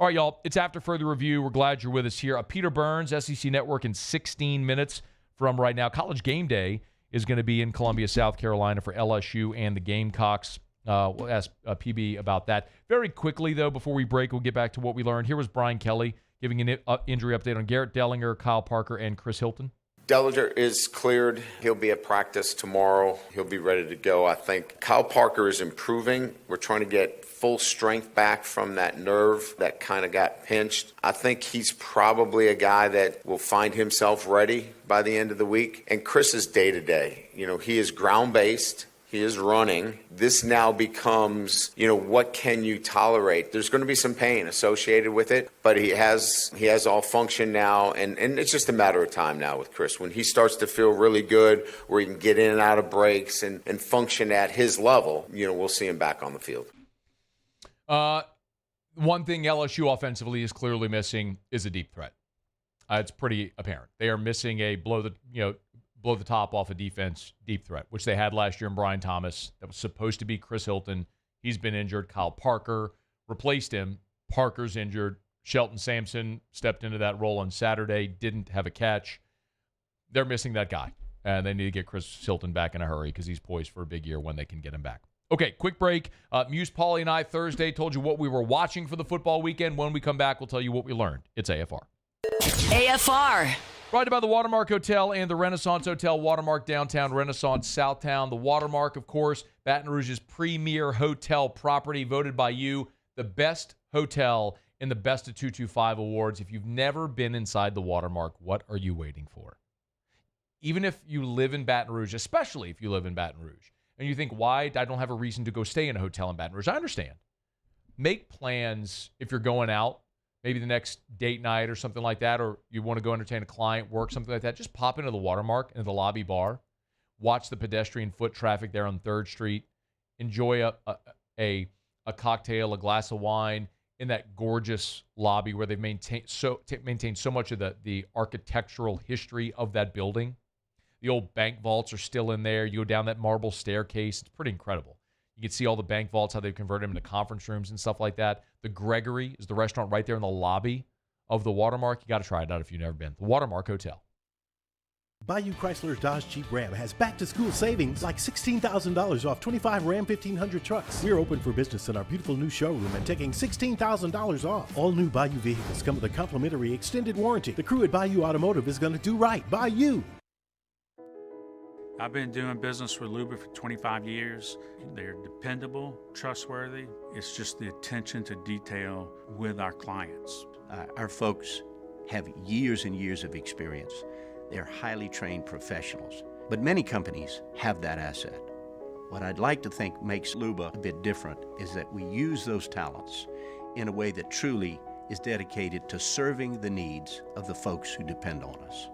All right, y'all, it's After Further Review. We're glad you're with us here. Peter Burns, SEC Network, in 16 minutes from right now. College Game Day is going to be in Columbia, South Carolina for LSU and the Gamecocks. We'll ask PB about that. Very quickly, though, before we break, we'll get back to what we learned. Here was Brian Kelly giving an injury update on Garrett Dellinger, Kyle Parker, and Chris Hilton. Dellinger is cleared. He'll be at practice tomorrow. He'll be ready to go. I think Kyle Parker is improving. We're trying to get full strength back from that nerve that kind of got pinched. I think he's probably a guy that will find himself ready by the end of the week. And Chris is day-to-day. He is ground-based. He is running. This now becomes, what can you tolerate? There's going to be some pain associated with it, but he has all function now, and it's just a matter of time now with Chris. When he starts to feel really good, where he can get in and out of breaks and function at his level, we'll see him back on the field. One thing LSU offensively is clearly missing is a deep threat. It's pretty apparent. They are missing a blow the top off a defense deep threat, which they had last year in Brian Thomas. That was supposed to be Chris Hilton. He's been injured. Kyle Parker replaced him. Parker's injured. Shelton Sampson stepped into that role on Saturday, didn't have a catch. They're missing that guy, and they need to get Chris Hilton back in a hurry because he's poised for a big year when they can get him back. Okay, quick break. Muse, Paulie, and I Thursday told you what we were watching for the football weekend. When we come back, we'll tell you what we learned. It's AFR. AFR. Brought to you by the Watermark Hotel and the Renaissance Hotel, Watermark Downtown, Renaissance Southtown. The Watermark, of course, Baton Rouge's premier hotel property, voted by you the best hotel in the Best of 225 awards. If you've never been inside the Watermark, what are you waiting for? Even if you live in Baton Rouge, especially if you live in Baton Rouge, and you think, why? I don't have a reason to go stay in a hotel in Baton Rouge. I understand. Make plans if you're going out. Maybe the next date night or something like that, or you want to go entertain a client, work, something like that. Just pop into the Watermark, into the lobby bar, watch the pedestrian foot traffic there on 3rd Street, enjoy a cocktail, a glass of wine in that gorgeous lobby where they've maintained so much of the architectural history of that building. The old bank vaults are still in there. You go down that marble staircase. It's pretty incredible. You can see all the bank vaults, how they've converted them into conference rooms and stuff like that. The Gregory is the restaurant right there in the lobby of the Watermark. You got to try it out if you've never been. The Watermark Hotel. Bayou Chrysler Dodge Jeep Ram has back-to-school savings like $16,000 off 25 Ram 1500 trucks. We're open for business in our beautiful new showroom and taking $16,000 off. All new Bayou vehicles come with a complimentary extended warranty. The crew at Bayou Automotive is going to do right by you. I've been doing business with Luba for 25 years. They're dependable, trustworthy. It's just the attention to detail with our clients. Our folks have years and years of experience. They're highly trained professionals, but many companies have that asset. What I'd like to think makes Luba a bit different is that we use those talents in a way that truly is dedicated to serving the needs of the folks who depend on us.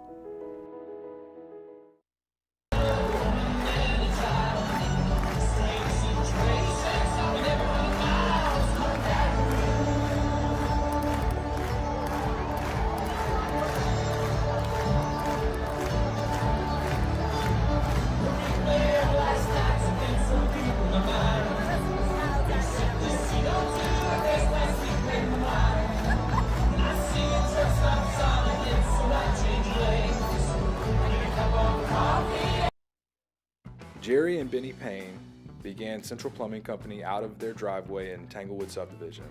Jerry and Benny Payne began Central Plumbing Company out of their driveway in Tanglewood Subdivision.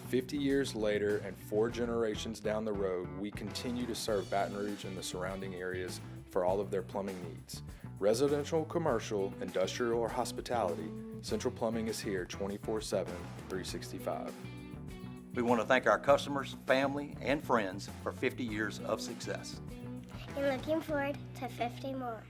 50 years later and 4 generations down the road, we continue to serve Baton Rouge and the surrounding areas for all of their plumbing needs. Residential, commercial, industrial, or hospitality, Central Plumbing is here 24/7, 365. We want to thank our customers, family, and friends for 50 years of success. And looking forward to 50 more.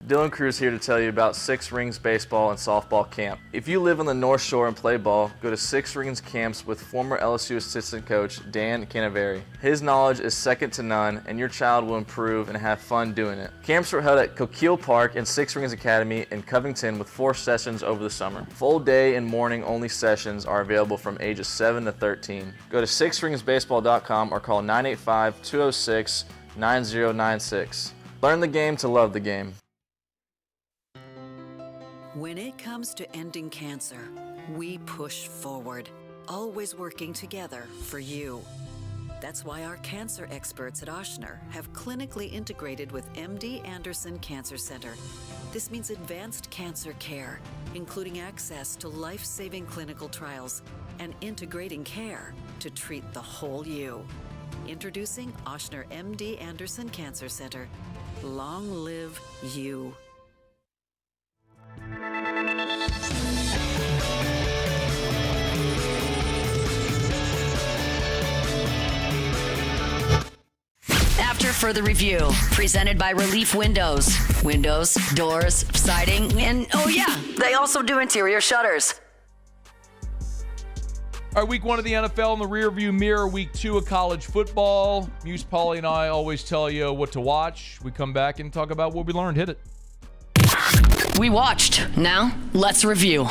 Dylan Cruz here to tell you about Six Rings Baseball and Softball Camp. If you live on the North Shore and play ball, go to Six Rings Camps with former LSU assistant coach Dan Canaveri. His knowledge is second to none, and your child will improve and have fun doing it. Camps were held at Coquille Park and Six Rings Academy in Covington with 4 sessions over the summer. Full day and morning only sessions are available from ages 7 to 13. Go to sixringsbaseball.com or call 985-206-9096. Learn the game to love the game. When it comes to ending cancer, we push forward, always working together for you. That's why our cancer experts at Ochsner have clinically integrated with MD Anderson Cancer Center. This means advanced cancer care, including access to life-saving clinical trials and integrating care to treat the whole you. Introducing Ochsner MD Anderson Cancer Center. Long live you. After further review, presented by Relief Windows. Windows, doors, siding, and oh yeah, they also do interior shutters. All right, week 1 of the NFL in the rearview mirror, week 2 of college football. Muse, Paulie, and I always tell you what to watch. We come back and talk about what we learned. Hit it. We watched. Now, let's review. All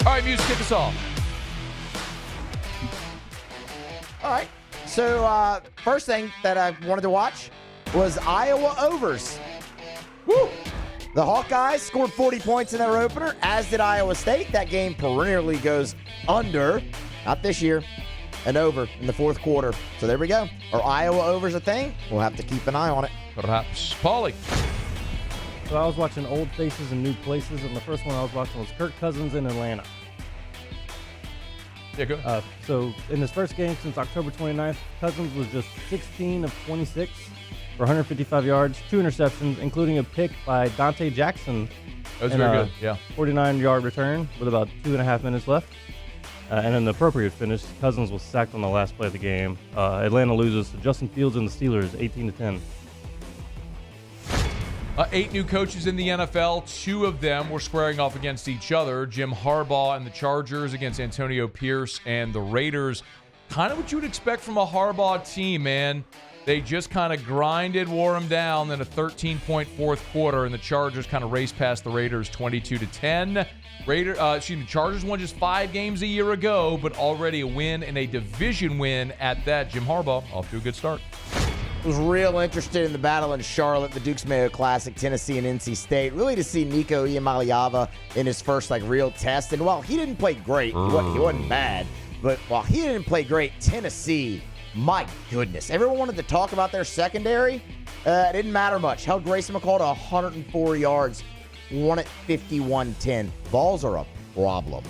right, Muse, kick us off. All right. So, first thing that I wanted to watch was Iowa overs. Woo! The Hawkeyes scored 40 points in their opener, as did Iowa State. That game perennially goes under, not this year, and over in the fourth quarter. So there we go. Are Iowa overs a thing? We'll have to keep an eye on it. Perhaps. Paulie. So I was watching Old Faces and New Places, and the first one I was watching was Kirk Cousins in Atlanta. Yeah, go. So in his first game since October 29th, Cousins was just 16 of 26 for 155 yards, 2 interceptions, including a pick by Dante Jackson. That was very good, yeah. 49-yard return with about 2.5 minutes left. And an appropriate finish. Cousins was sacked on the last play of the game. Atlanta loses to Justin Fields and the Steelers 18-10. 8 new coaches in the NFL. 2 of them were squaring off against each other. Jim Harbaugh and the Chargers against Antonio Pierce and the Raiders. Kind of what you would expect from a Harbaugh team, man. They just kind of grinded, wore them down, then a 13-point fourth quarter, and the Chargers kind of raced past the Raiders 22-10. Chargers won just 5 games a year ago, but already a win and a division win at that. Jim Harbaugh off to a good start. Was real interested in the battle in Charlotte, the Dukes Mayo Classic, Tennessee and NC State. Really to see Nico Iamaleava in his first real test. And while he didn't play great, he wasn't bad. But while he didn't play great, Tennessee, my goodness. Everyone wanted to talk about their secondary. It didn't matter much. Held Grayson McCall to 104 yards. Won it 51-10. Balls are a problem.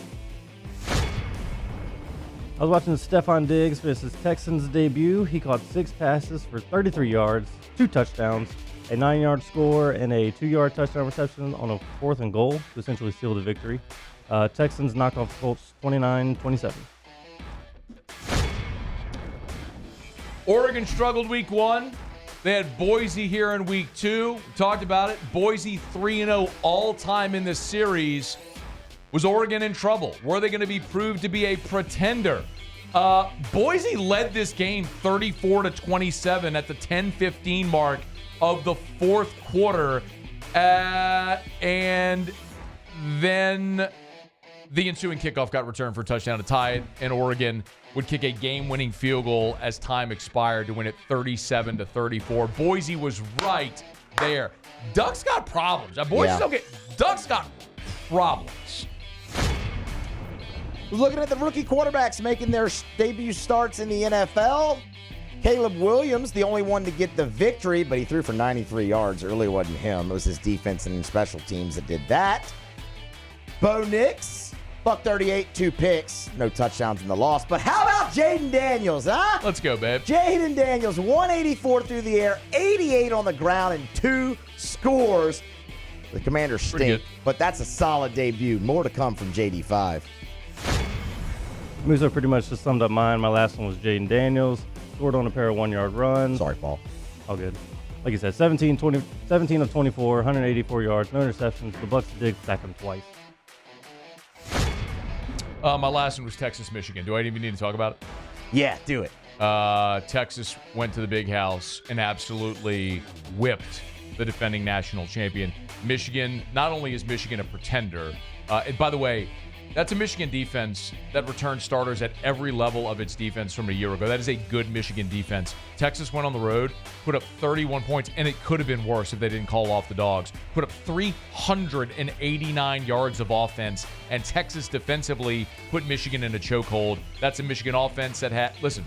I was watching Stephon Diggs versus Texans debut. He caught 6 passes for 33 yards, 2 touchdowns, a 9-yard score, and a 2-yard touchdown reception on a 4th and goal to essentially seal the victory. Texans knocked off the Colts 29-27. Oregon struggled week 1. They had Boise here in week 2. We talked about it. Boise 3-0 all-time in this series. Was Oregon in trouble? Were they going to be proved to be a pretender? Boise led this game 34-27 at the 10:15 mark of the fourth quarter. And then the ensuing kickoff got returned for a touchdown to tie it, and Oregon would kick a game-winning field goal as time expired to win it 37-34. Boise was right there. Ducks got problems. Boise's okay. Ducks got problems. Looking at the rookie quarterbacks making their debut starts in the NFL. Caleb Williams, the only one to get the victory, but he threw for 93 yards. It really wasn't him. It was his defense and special teams that did that. Bo Nix, $138, 2 picks. No touchdowns in the loss. But how about Jaden Daniels, huh? Let's go, babe. Jaden Daniels, 184 through the air, 88 on the ground, and 2 scores. The Commanders stink, but that's a solid debut. More to come from JD5. Musa pretty much just summed up mine. My last one was Jaden Daniels. Scored on a pair of 1-yard runs. Sorry, Paul. All good. Like you said, 17 of 24, 184 yards, no interceptions. The Bucs did sack him twice. My last one was Texas, Michigan. Do I even need to talk about it? Yeah, do it. Texas went to the Big House and absolutely whipped the defending national champion. Michigan, not only is Michigan a pretender, and by the way, that's a Michigan defense that returned starters at every level of its defense from a year ago. That is a good Michigan defense. Texas went on the road, put up 31 points, and it could have been worse if they didn't call off the dogs. Put up 389 yards of offense, and Texas defensively put Michigan in a chokehold. That's a Michigan offense that had, listen,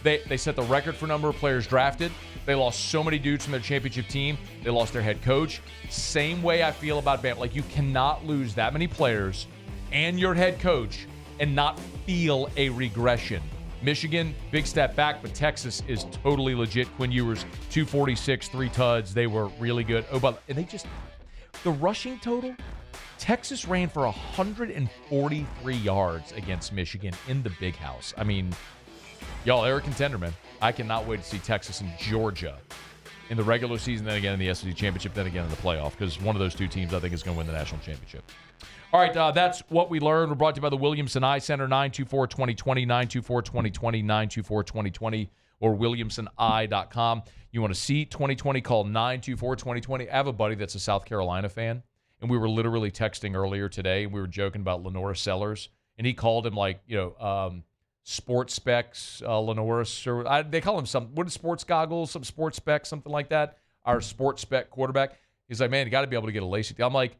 they set the record for number of players drafted. They lost so many dudes from their championship team. They lost their head coach. Same way I feel about Bama. Like, you cannot lose that many players and your head coach and not feel a regression. Michigan, big step back, but Texas is totally legit. Quinn Ewers, 246, 3 tuds. They were really good. Oh, but and they just, the rushing total, Texas ran for 143 yards against Michigan in the Big House. I mean, y'all, they're a contender, man. I cannot wait to see Texas and Georgia in the regular season, then again in the SEC championship, then again in the playoff, because one of those two teams, I think, is going to win the national championship. All right, that's what we learned. We're brought to you by the Williamson Eye Center, 924-2020, 924-2020, 924-2020, or williamsoneye.com. You want to see 2020, call 924-2020. I have a buddy that's a South Carolina fan, and we were literally texting earlier today, and we were joking about Lenora Sellers, and he called him Sports Specs, Lenoris, or they call him what is sports goggles, some sports specs, something like that. Our sports spec quarterback. He's like, man, you got to be able to get a LASIK deal. I'm like,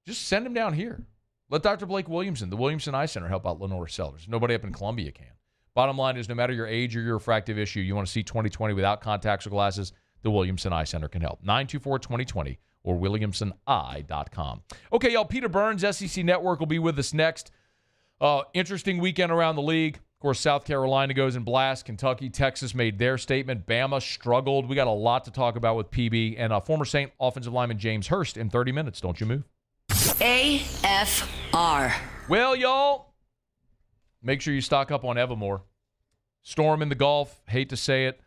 just send him down here. Let Dr. Blake Williamson, the Williamson Eye Center, help out Lenora Sellers. Nobody up in Columbia can. Bottom line is, no matter your age or your refractive issue, you want to see 2020 without contacts or glasses, the Williamson Eye Center can help. 924-2020 or williamsoneye.com. Okay, y'all, Peter Burns, SEC Network, will be with us next. Interesting weekend around the league. Of course, South Carolina goes and blasts Kentucky. Texas made their statement. Bama struggled. We got a lot to talk about with PB and former Saint offensive lineman James Hurst in 30 minutes. Don't you move. AFR. Well, y'all, make sure you stock up on Evermore. Storm in the Gulf. Hate to say it.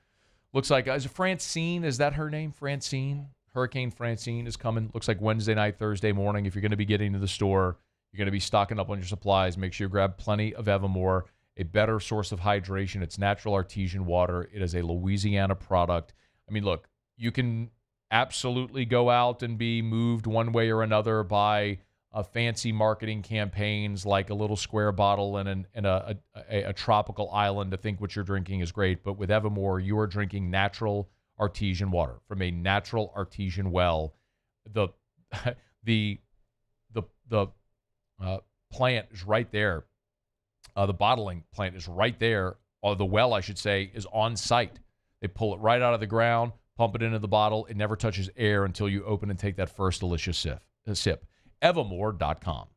Looks like, is it Francine? Is that her name? Francine? Hurricane Francine is coming. Looks like Wednesday night, Thursday morning. If you're going to be getting to the store, you're going to be stocking up on your supplies. Make sure you grab plenty of Evermore. A better source of hydration. It's natural artesian water. It is a Louisiana product. I mean, look, you can absolutely go out and be moved one way or another by fancy marketing campaigns like a little square bottle and a tropical island to think what you're drinking is great. But with Evermore, you are drinking natural artesian water from a natural artesian well. The plant is right there. The bottling plant is right there, or the well, I should say, is on site. They pull it right out of the ground, pump it into the bottle. It never touches air until you open and take that first delicious sip. Evermore.com.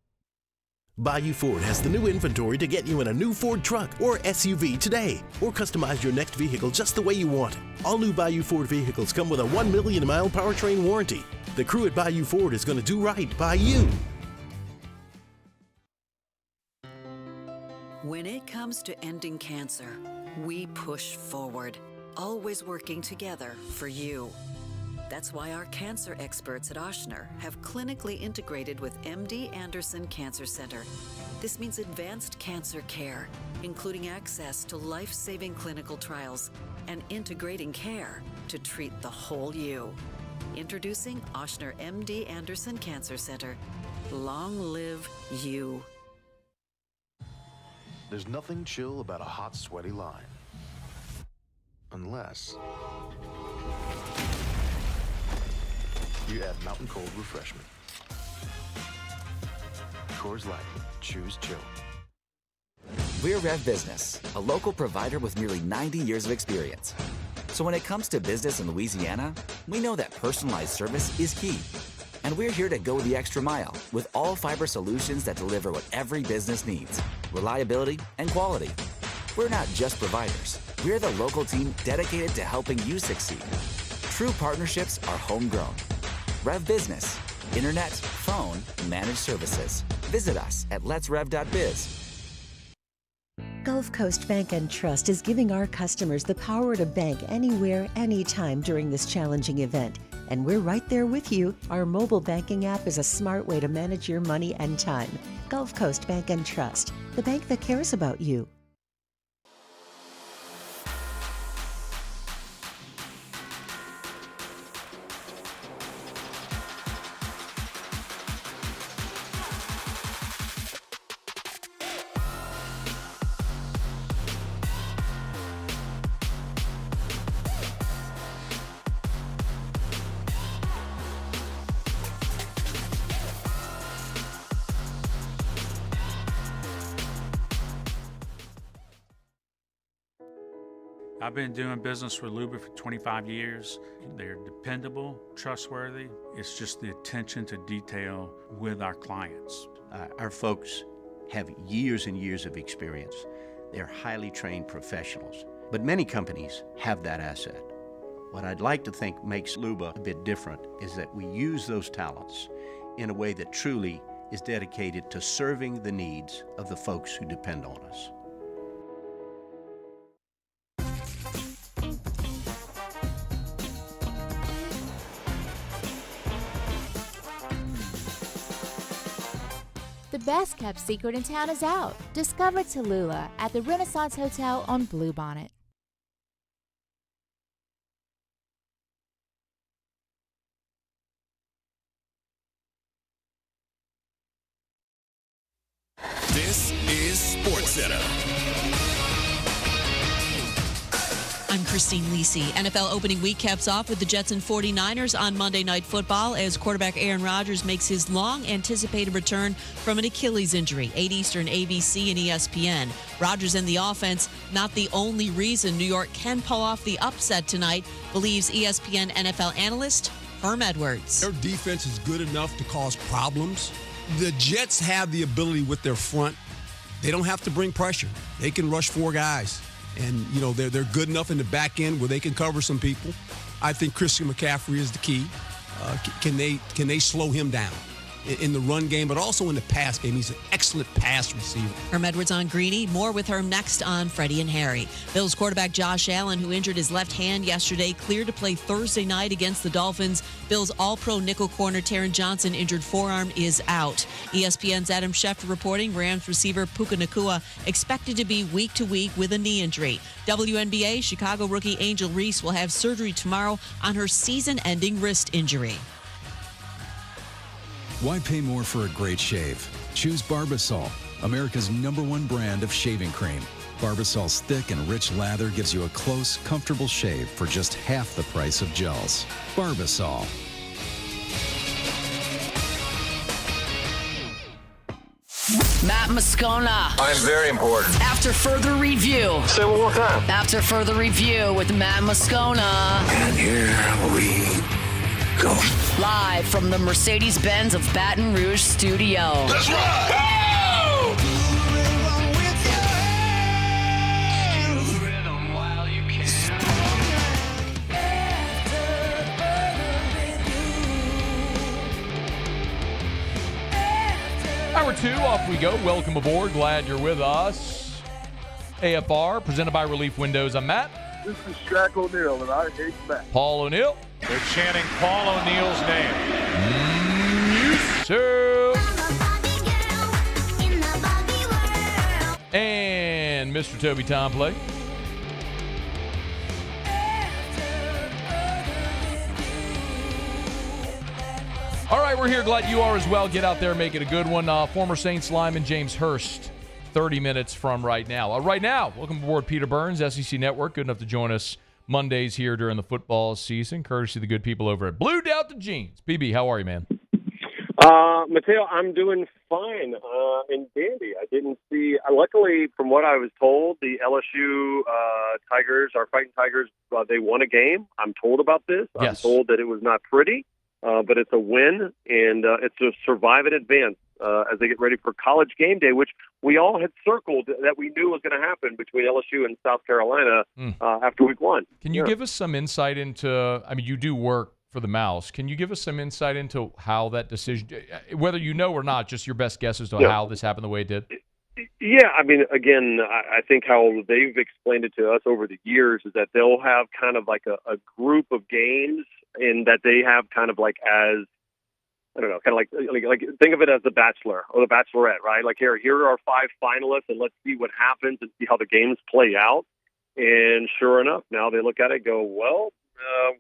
Bayou Ford has the new inventory to get you in a new Ford truck or SUV today, or customize your next vehicle just the way you want it. All new Bayou Ford vehicles come with a 1 million mile powertrain warranty. The crew at Bayou Ford is going to do right by you. When it comes to ending cancer, we push forward, always working together for you. That's why our cancer experts at Ochsner have clinically integrated with MD Anderson Cancer Center. This means advanced cancer care, including access to life-saving clinical trials and integrating care to treat the whole you. Introducing Ochsner MD Anderson Cancer Center. Long live you. There's nothing chill about a hot, sweaty line. Unless you add Mountain Cold Refreshment. Coors Light. Choose chill. We're Rev Business, a local provider with nearly 90 years of experience. So when it comes to business in Louisiana, we know that personalized service is key. And we're here to go the extra mile with all fiber solutions that deliver what every business needs: reliability and quality. We're not just providers. We're the local team dedicated to helping you succeed. True partnerships are homegrown. Rev Business, internet, phone, managed services. Visit us at letsrev.biz. Gulf Coast Bank and Trust is giving our customers the power to bank anywhere, anytime during this challenging event. And we're right there with you. Our mobile banking app is a smart way to manage your money and time. Gulf Coast Bank and Trust, the bank that cares about you. I've been doing business with Luba for 25 years. They're dependable, trustworthy. It's just the attention to detail with our clients. Our folks have years and years of experience. They're highly trained professionals. But many companies have that asset. What I'd like to think makes Luba a bit different is that we use those talents in a way that truly is dedicated to serving the needs of the folks who depend on us. The best kept secret in town is out. Discover Tallulah at the Renaissance Hotel on Bluebonnet. This is SportsCenter. I'm Christine Lisi. NFL opening week caps off with the Jets and 49ers on Monday Night Football as quarterback Aaron Rodgers makes his long-anticipated return from an Achilles injury. 8 Eastern, ABC, and ESPN. Rodgers and the offense, not the only reason New York can pull off the upset tonight, believes ESPN NFL analyst Herm Edwards. Their defense is good enough to cause problems. The Jets have the ability with their front. They don't have to bring pressure. They can rush 4 guys. And, you know, they're good enough in the back end where they can cover some people. I think Christian McCaffrey is the key. Can they slow him down in the run game, but also in the pass game? He's an excellent pass receiver. Herm Edwards on Greeny. More with Herm next on Freddie and Harry. Bills quarterback Josh Allen, who injured his left hand yesterday, cleared to play Thursday night against the Dolphins. Bills all-pro nickel corner Taron Johnson, injured forearm, is out. ESPN's Adam Schefter reporting Rams receiver Puka Nacua expected to be week to week with a knee injury. WNBA Chicago rookie Angel Reese will have surgery tomorrow on her season-ending wrist injury. Why pay more for a great shave? Choose Barbasol, America's #1 brand of shaving cream. Barbasol's thick and rich lather gives you a close, comfortable shave for just half the price of gels. Barbasol. Matt Moscona. I'm very important. After further review. Say it one more time. After further review with Matt Moscona. And here we go. Live from the Mercedes-Benz of Baton Rouge studio. Let's rock! Go! Hour 2, off we go. Welcome aboard. Glad you're with us. AFR, presented by Relief Windows. I'm Matt. This is Shaq O'Neal, and I hate Matt. Paul O'Neal. They're chanting Paul O'Neal's name. Yes, sir. And Mr. Toby Tomplay. All right, we're here. Glad you are as well. Get out there, make it a good one. Former Saints lineman James Hurst, 30 minutes from right now. Right now, welcome aboard Peter Burns, SEC Network. Good enough to join us Mondays here during the football season, courtesy of the good people over at Blue Delta Jeans. PB, how are you, man? Mateo, I'm doing fine and dandy. I didn't see, luckily, from what I was told, the LSU Tigers, our Fighting Tigers, they won a game. I'm told about this. Yes. I'm told that it was not pretty, but it's a win, and it's a survive and advance as they get ready for college game day, which we all had circled that we knew was going to happen between LSU and South Carolina after week 1. Can you give us some insight into, I mean, you do work for the Mouse. Can you give us some insight into how that decision, whether you know or not, just your best guess as to how this happened the way it did? Yeah, I mean, again, I think how they've explained it to us over the years is that they'll have kind of like a group of games, and that they have kind of like as, I don't know, kind of like think of it as The Bachelor or The Bachelorette, right? Like here are our 5 finalists, and let's see what happens and see how the games play out. And sure enough, now they look at it and go, well,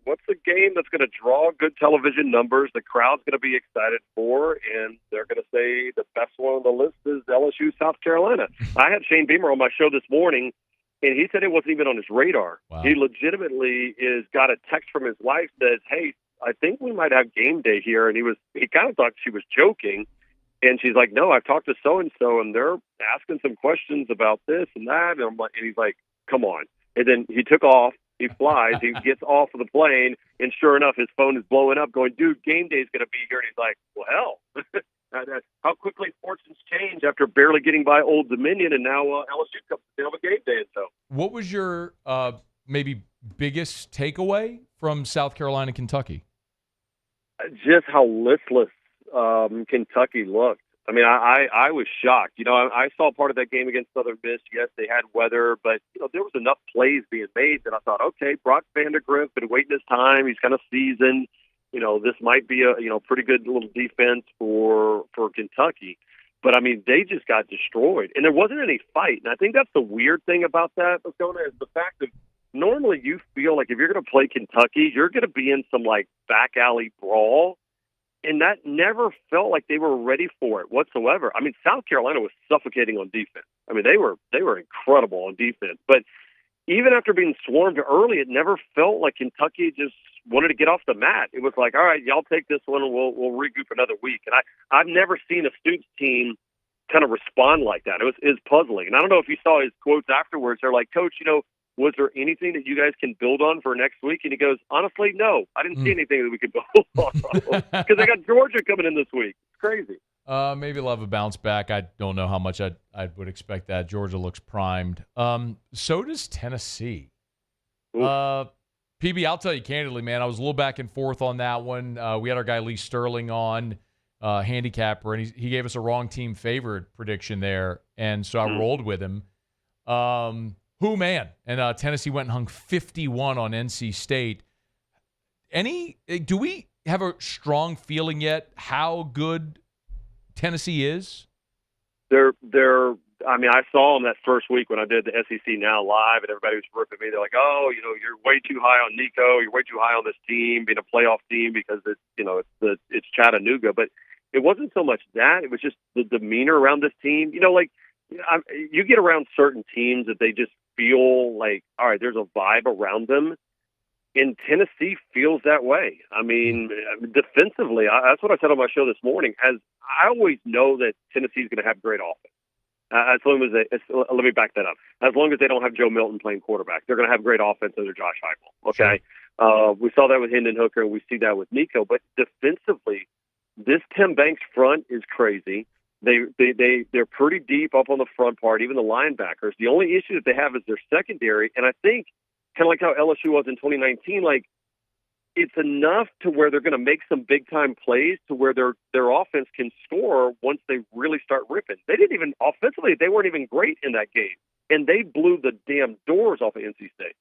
what's the game that's going to draw good television numbers, the crowd's going to be excited for, and they're going to say the best one on the list is LSU South Carolina. I had Shane Beamer on my show this morning, and he said it wasn't even on his radar. Wow. He legitimately got a text from his wife that, hey, I think we might have game day here, and he kind of thought she was joking, and she's like, no, I've talked to so-and-so, and they're asking some questions about this and that, and he's like, come on. And then he took off. He flies. He gets off of the plane, and sure enough, his phone is blowing up going, dude, game day is going to be here. And he's like, well, hell. How quickly fortunes change after barely getting by Old Dominion, and now LSU comes to have a game day. And so, what was your maybe biggest takeaway from South Carolina, Kentucky? Just how listless Kentucky looked. I mean, I was shocked. You know, I saw part of that game against Southern Miss. Yes, they had weather, but, you know, there was enough plays being made that I thought, okay, Brock Vandegrift been waiting his time. He's kind of seasoned. You know, this might be a, pretty good little defense for Kentucky. But, I mean, they just got destroyed. And there wasn't any fight. And I think that's the weird thing about that, Moscona, is the fact that normally you feel like if you're going to play Kentucky, you're going to be in some, like, back alley brawl. And that never felt like they were ready for it whatsoever. I mean, South Carolina was suffocating on defense. I mean, they were incredible on defense. But even after being swarmed early, it never felt like Kentucky just wanted to get off the mat. It was like, all right, y'all take this one, and we'll regroup another week. And I've never seen a Stoops team kind of respond like that. It was puzzling. And I don't know if you saw his quotes afterwards. They're like, Coach, was there anything that you guys can build on for next week? And he goes, honestly, no. I didn't see anything that we could build on because they got Georgia coming in this week. It's crazy. Maybe they'll have a bounce back. I don't know how much I would expect that. Georgia looks primed. So does Tennessee. PB, I'll tell you candidly, man, I was a little back and forth on that one. We had our guy Lee Sterling on, handicapper, and he gave us a wrong team favorite prediction there, and so I rolled with him. Man. And Tennessee went and hung 51 on NC State. Do we have a strong feeling yet how good Tennessee is? I mean, I saw them that first week when I did the SEC Now Live, and everybody was ripping me. They're like, oh, you're way too high on Nico. You're way too high on this team, being a playoff team because it's Chattanooga. But it wasn't so much that. It was just the demeanor around this team. You get around certain teams that they just feel like, all right, there's a vibe around them. And Tennessee feels that way. I mean, defensively, that's what I said on my show this morning. As I always know that Tennessee's going to have great offense. As long as let me back that up. As long as they don't have Joe Milton playing quarterback, they're going to have great offense under Josh Heupel. Okay, sure. We saw that with Hendon Hooker, and we see that with Nico. But defensively, this Tim Banks front is crazy. They're pretty deep up on the front part, even the linebackers. The only issue that they have is their secondary, and I think kind of like how LSU was in 2019, like it's enough to where they're going to make some big time plays to where their offense can score once they really start ripping. They didn't even offensively, they weren't even great in that game, and they blew the damn doors off of NC State.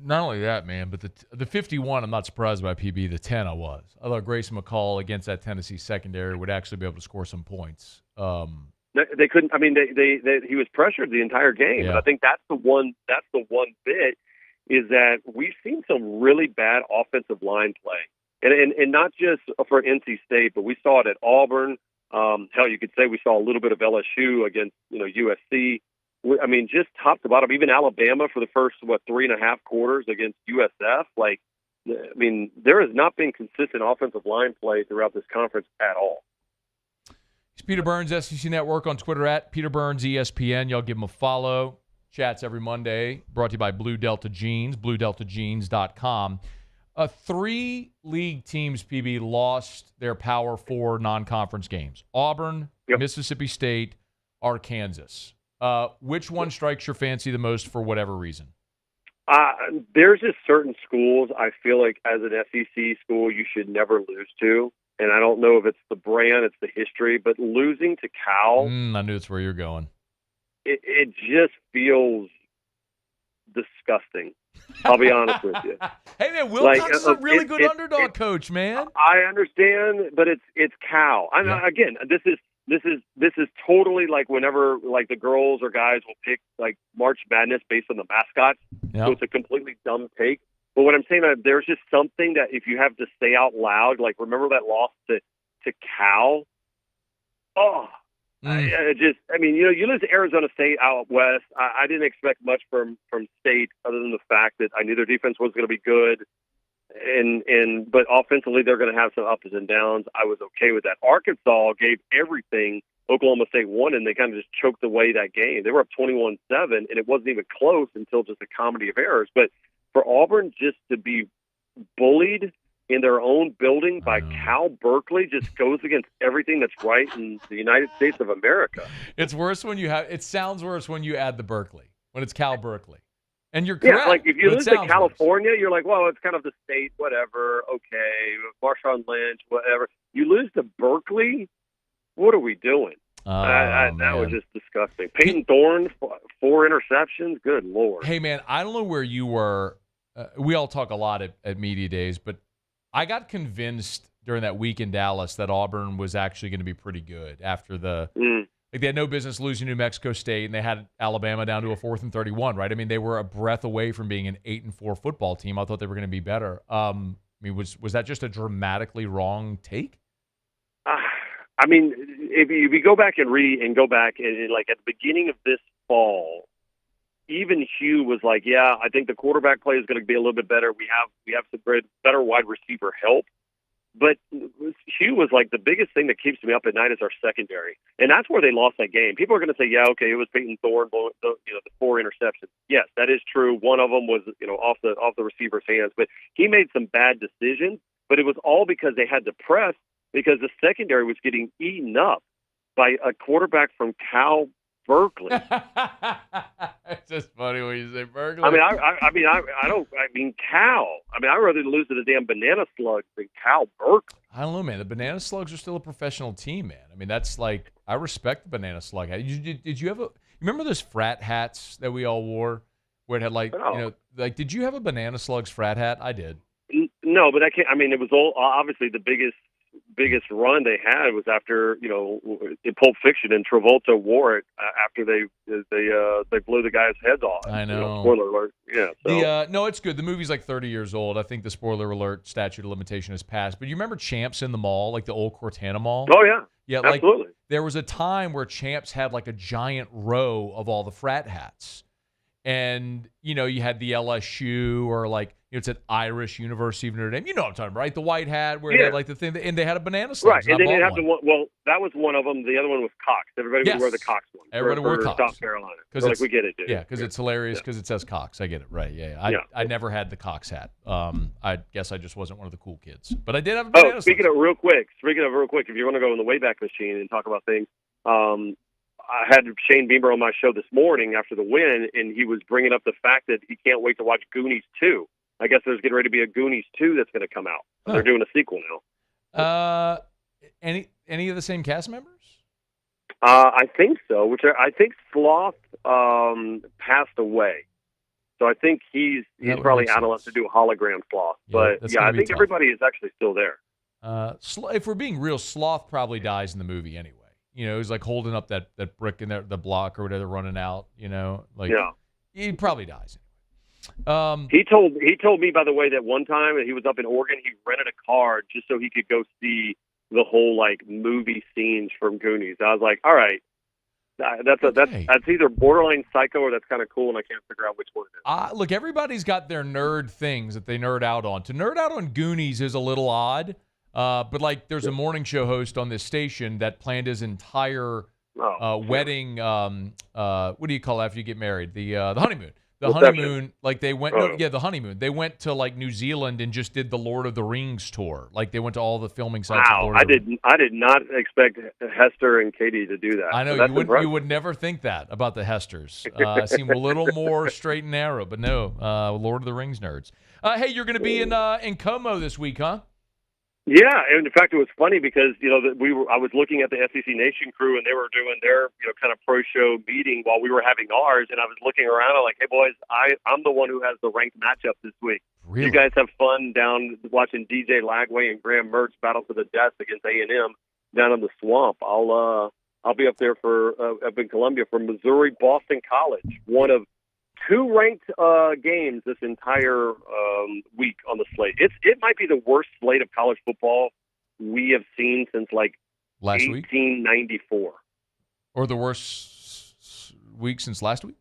Not only that, man, but the 51, I'm not surprised by PB. The 10, I was. I thought Grayson McCall against that Tennessee secondary would actually be able to score some points. They couldn't. I mean, he was pressured the entire game. Yeah. And I think that's the one bit is that we've seen some really bad offensive line play, and not just for NC State, but we saw it at Auburn. Hell, you could say we saw a little bit of LSU against USC. I mean, just top to bottom, even Alabama for the first, 3.5 quarters against USF. Like, I mean, there has not been consistent offensive line play throughout this conference at all. It's Peter Burns, SEC Network on Twitter at Peter Burns ESPN. Y'all give him a follow. Chats every Monday. Brought to you by Blue Delta Jeans, BlueDeltaJeans.com. 3 league teams, PB, lost their Power 4 non-conference games. Auburn, Mississippi State, Arkansas. Which one strikes your fancy the most for whatever reason? There's just certain schools I feel like as an SEC school you should never lose to. and I don't know if it's the brand, it's the history, but losing to Cal, I knew it's where you're going. It just feels disgusting. I'll be honest with you. Hey man, Wilcox is a really good underdog coach, man. I understand, but it's Cal. Again, this is totally like whenever like the girls or guys will pick like March Madness based on the mascots. Yep. So it's a completely dumb take. But what I'm saying, there's just something that if you have to say out loud, like remember that loss to Cal. You lose to Arizona State out west. I didn't expect much from State other than the fact that I knew their defense was going to be good, but offensively they're going to have some ups and downs. I was okay with that. Arkansas gave everything. Oklahoma State won, and they kind of just choked away that game. They were up 21-7, and it wasn't even close until just a comedy of errors. But for Auburn just to be bullied in their own building by Cal Berkeley just goes against everything that's right in the United States of America. It's worse when it sounds worse when you add the Berkeley, when it's Cal Berkeley. And you're correct. Yeah, like if you lose to California, worse. You're like, well, it's kind of the state, whatever, okay, Marshawn Lynch, whatever. You lose to Berkeley, what are we doing? That was just disgusting. Peyton Thorne, 4 interceptions, good Lord. Hey, man, I don't know where you were. We all talk a lot at media days, but I got convinced during that week in Dallas that Auburn was actually going to be pretty good after they had no business losing to New Mexico State, and they had Alabama down to a 4th and 31, right? I mean, they were a breath away from being an 8-4 football team. I thought they were going to be better. Was that just a dramatically wrong take? If you go back and like at the beginning of this fall, even Hugh was like, yeah, I think the quarterback play is going to be a little bit better. We have some better wide receiver help. But Hugh was like, the biggest thing that keeps me up at night is our secondary. And that's where they lost that game. People are going to say, yeah, okay, it was Peyton Thorne, the 4 interceptions. Yes, that is true. One of them was, off the receiver's hands. But he made some bad decisions. But it was all because they had to press because the secondary was getting eaten up by a quarterback from Cal Berkeley. It's just funny when you say Berkeley. Cal. I'd rather lose to the damn Banana Slugs than Cal Berkeley. I don't know, man. The Banana Slugs are still a professional team, man. I mean, that's like, I respect the Banana Slug. Did you remember those frat hats that we all wore where it had did you have a Banana Slugs frat hat? I did. No, but it was all obviously the biggest run they had was after in Pulp Fiction, and Travolta wore it after they blew the guys' heads off. I know. Spoiler alert. Yeah. So. No, it's good. The movie's like 30 years old. I think the spoiler alert statute of limitation has passed. But you remember Champs in the mall, like the old Cortana Mall? Oh yeah. Yeah, absolutely. Like there was a time where Champs had like a giant row of all the frat hats. And, you had the LSU or it's at Irish University of Notre Dame. You know what I'm talking about, right? The white hat where they had like the thing, and they had a Banana Slugs. Right, and then you have that was one of them. The other one was Cox. Everybody would wear the Cox one. Everybody wore Cox. South Carolina. Because we get it, dude. Yeah, because it's hilarious because it says Cox. I get it, right. Yeah. I never had the Cox hat. I guess I just wasn't one of the cool kids. But I did have a Banana Slugs. Speaking of real quick, if you want to go in the Wayback Machine and talk about things, I had Shane Beamer on my show this morning after the win, and he was bringing up the fact that he can't wait to watch Goonies 2. I guess there's getting ready to be a Goonies 2 that's going to come out. Huh. They're doing a sequel now. Any of the same cast members? I think so. I think Sloth passed away, so I think he's probably out enough to do a hologram Sloth. But I think everybody is actually still there. If we're being real, Sloth probably dies in the movie anyway. He's like holding up that brick in there, the block or whatever, running out. He probably dies. He told me, by the way, that one time that he was up in Oregon, he rented a car just so he could go see the whole movie scenes from Goonies. I was like, all right, that's either borderline psycho or that's kind of cool, and I can't figure out which one it is. Look, everybody's got their nerd things that they nerd out on. To nerd out on Goonies is a little odd. But there's a morning show host on this station that planned his entire wedding. What do you call it after you get married? The honeymoon. The honeymoon. They went. The honeymoon. They went to New Zealand and just did the Lord of the Rings tour. They went to all the filming sites. Wow, I did not expect Hester and Katie to do that. I know you would never think that about the Hesters. Seem a little more straight and narrow, but no, Lord of the Rings nerds. Hey, you're going to be in Como this week, huh? Yeah, and in fact, it was funny because I was looking at the SEC Nation crew, and they were doing their kind of pro show meeting while we were having ours, and I was looking around and like, hey boys, I'm the one who has the ranked matchup this week. Really? You guys have fun down watching DJ Lagway and Graham Mertz battle to the death against A&M down in the swamp. I'll be up there up in Columbia for Missouri Boston College, one of 2 ranked games this entire week on the slate. It might be the worst slate of college football we have seen since last 1894. Week? Or the worst week since last week?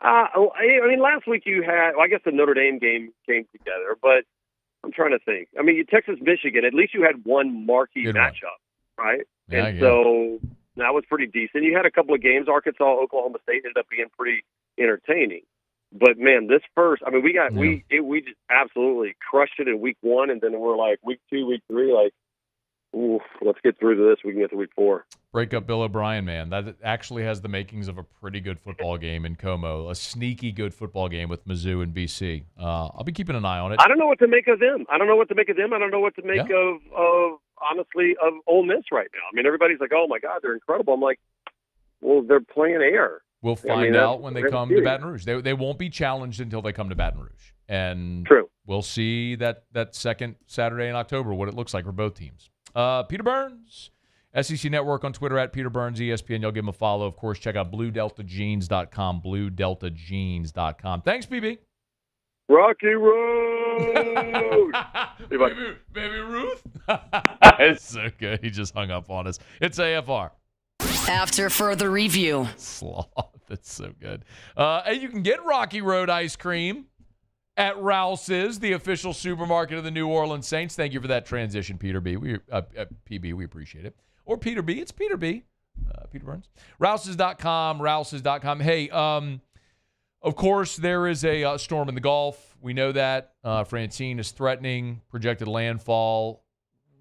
I mean, last week you had, I guess the Notre Dame game came together, but I'm trying to think. I mean, Texas-Michigan, at least you had one marquee matchup, right? Yeah, and so that was pretty decent. You had a couple of games. Arkansas, Oklahoma State ended up being pretty entertaining. But man, this first, I mean, we just absolutely crushed it in week 1, and then we're like week 2, week 3, like, ooh, let's get through to this. We can get to week 4. Break up Bill O'Brien, man. That actually has the makings of a pretty good football game in Como, a sneaky good football game with Mizzou and BC. I'll be keeping an eye on it. I don't know what to make of them. I don't know what to make of honestly, of Ole Miss right now. I mean, everybody's like, oh my God, they're incredible. I'm like, well, they're playing air. We'll find out when they come to Baton Rouge. They won't be challenged until they come to Baton Rouge. And True. We'll see that second Saturday in October, what it looks like for both teams. Peter Burns, SEC Network on Twitter at Peter Burns, ESPN. You'll give him a follow. Of course, check out BlueDeltaJeans.com, BlueDeltaJeans.com. Thanks, PB. Rocky Road. Baby Ruth. It's so good. He just hung up on us. It's AFR. After further review. Sloth. That's so good. And you can get Rocky Road ice cream at Rouse's, the official supermarket of the New Orleans Saints. Thank you for that transition, Peter B. PB, we appreciate it. Or Peter B. It's Peter B. Peter Burns. Rouses.com, Rouses.com. Hey, of course, there is a storm in the Gulf. We know that. Francine is threatening projected landfall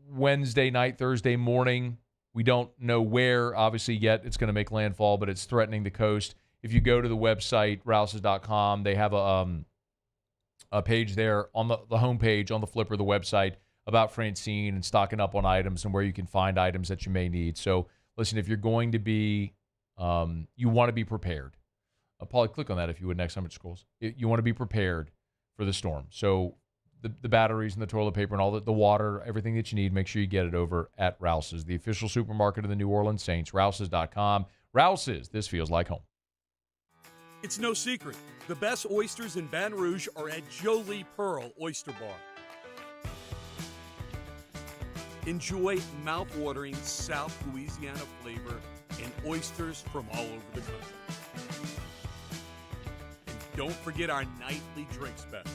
Wednesday night, Thursday morning. We don't know where, obviously, yet it's going to make landfall, but it's threatening the coast. If you go to the website, Rouses.com, they have a page there on the homepage, on the flipper of the website, about Francine and stocking up on items and where you can find items that you may need. So, listen, if you're going to be, you want to be prepared. Paulie, click on that if you would next time it scrolls. You want to be prepared for the storm. So the batteries and the toilet paper and all the water, everything that you need, make sure you get it over at Rouse's, the official supermarket of the New Orleans Saints, Rouse's.com. Rouse's, this feels like home. It's no secret. The best oysters in Baton Rouge are at Jolie Pearl Oyster Bar. Enjoy mouth-watering South Louisiana flavor and oysters from all over the country. And don't forget our nightly drink specials.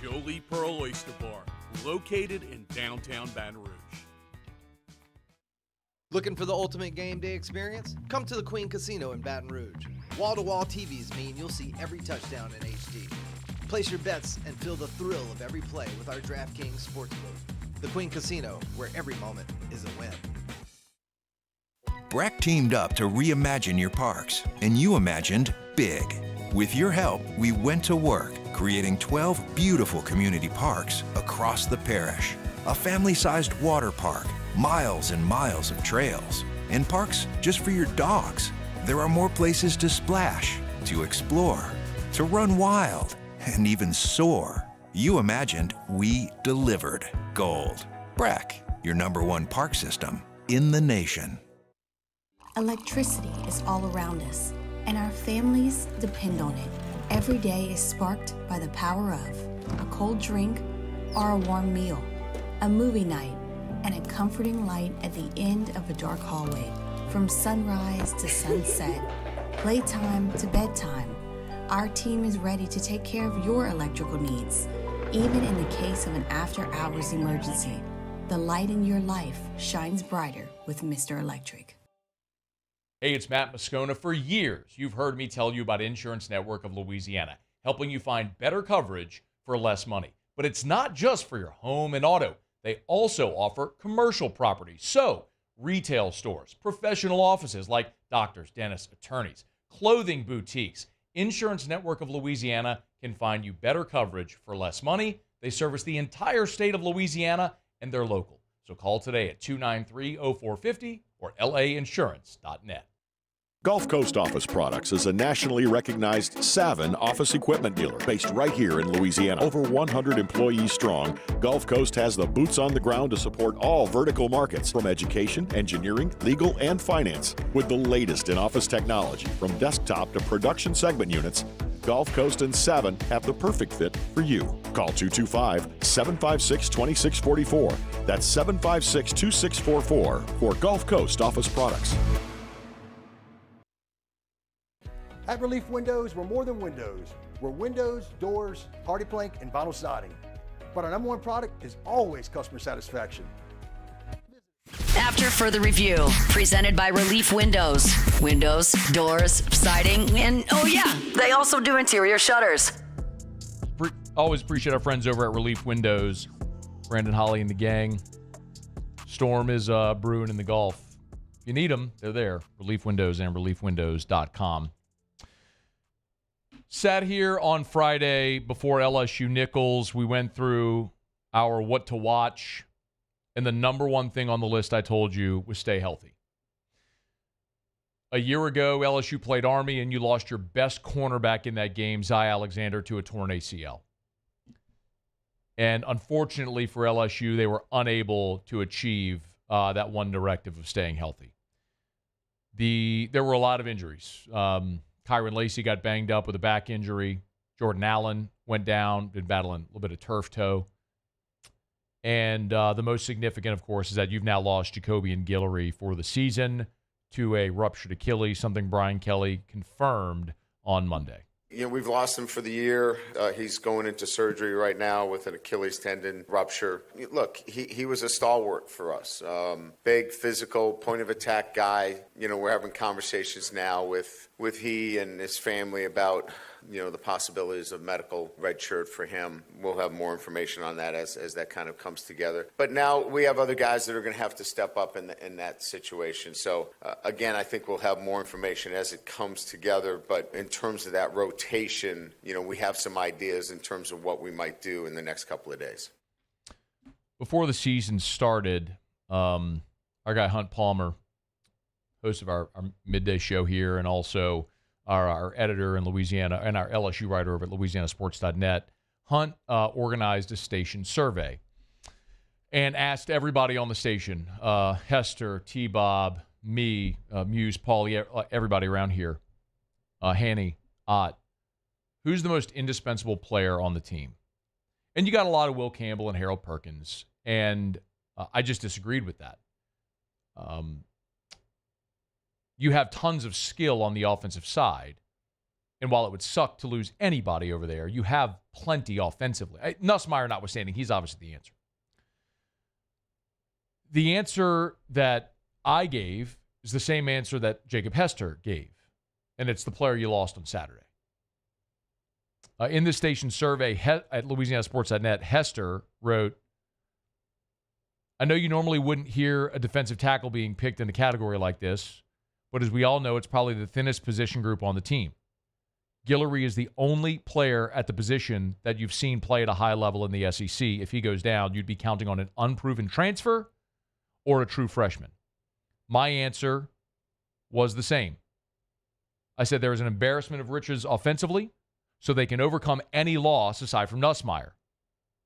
Jolie Pearl Oyster Bar, located in downtown Baton Rouge. Looking for the ultimate game day experience? Come to the Queen Casino in Baton Rouge. Wall-to-wall TVs mean you'll see every touchdown in HD. Place your bets and feel the thrill of every play with our DraftKings Sportsbook. The Queen Casino, where every moment is a win. Breck teamed up to reimagine your parks, and you imagined big. With your help, we went to work, creating 12 beautiful community parks across the parish. A family-sized water park, miles and miles of trails, and parks just for your dogs. There are more places to splash, to explore, to run wild, and even soar. You imagined, we delivered. Gold. Breck, your #1 park system in the nation. Electricity is all around us, and our families depend on it. Every day is sparked by the power of a cold drink or a warm meal, a movie night, and a comforting light at the end of a dark hallway. From sunrise to sunset, playtime to bedtime, our team is ready to take care of your electrical needs. Even in the case of an after-hours emergency, the light in your life shines brighter with Mr. Electric. Hey, it's Matt Moscona. For years, you've heard me tell you about Insurance Network of Louisiana, helping you find better coverage for less money. But it's not just for your home and auto. They also offer commercial property. So, retail stores, professional offices like doctors, dentists, attorneys, clothing boutiques, Insurance Network of Louisiana can find you better coverage for less money. They service the entire state of Louisiana, and they're local. So call today at 293-0450 or lainsurance.net. Gulf Coast Office Products is a nationally recognized Savin office equipment dealer based right here in Louisiana. Over 100 employees strong, Gulf Coast has the boots on the ground to support all vertical markets, from education, engineering, legal, and finance. With the latest in office technology, from desktop to production segment units, Gulf Coast and Savin have the perfect fit for you. Call 225-756-2644. That's 756-2644 for Gulf Coast Office Products. At Relief Windows, we're more than windows. We're windows, doors, hardy plank, and vinyl siding. But our number one product is always customer satisfaction. After further review, presented by Relief Windows. Windows, doors, siding, and oh yeah, they also do interior shutters. Always appreciate our friends over at Relief Windows. Brandon, Holly, and the gang. Storm is brewing in the Gulf. If you need them, they're there. Relief Windows and reliefwindows.com. Sat here on Friday before LSU Nicholls. We went through our what to watch, and the number one thing on the list I told you was stay healthy. A year ago, LSU played Army, and you lost your best cornerback in that game, Zy Alexander, to a torn ACL. And unfortunately for LSU, they were unable to achieve that one directive of staying healthy. There were a lot of injuries. Kyron Lacey got banged up with a back injury. Jordan Allen went down, been battling a little bit of turf toe. And the most significant, of course, is that you've now lost Jacobian Guillory for the season to a ruptured Achilles, something Brian Kelly confirmed on Monday. We've lost him for the year. He's going into surgery right now with an Achilles tendon rupture. Look, he was a stalwart for us. Big, physical, point of attack guy. We're having conversations now with he and his family about, the possibilities of medical red shirt for him. We'll have more information on that as that kind of comes together. But now we have other guys that are going to have to step up in that situation. So, again, I think we'll have more information as it comes together. But in terms of that rotation, we have some ideas in terms of what we might do in the next couple of days. Before the season started, our guy Hunt Palmer, host of our midday show here, and also our editor in Louisiana and our LSU writer over at LouisianaSports.net, Hunt organized a station survey and asked everybody on the station, Hester, T-Bob, me, Muse, Paulie, everybody around here, Hanny, Ott, who's the most indispensable player on the team? And you got a lot of Will Campbell and Harold Perkins, and I just disagreed with that. You have tons of skill on the offensive side, and while it would suck to lose anybody over there, you have plenty offensively. Nussmeier notwithstanding, he's obviously the answer. The answer that I gave is the same answer that Jacob Hester gave, and it's the player you lost on Saturday. In the station survey at LouisianaSports.net, Hester wrote, I know you normally wouldn't hear a defensive tackle being picked in a category like this, but as we all know, it's probably the thinnest position group on the team. Guillory is the only player at the position that you've seen play at a high level in the SEC. If he goes down, you'd be counting on an unproven transfer or a true freshman. My answer was the same. I said there is an embarrassment of riches offensively, so they can overcome any loss aside from Nussmeier.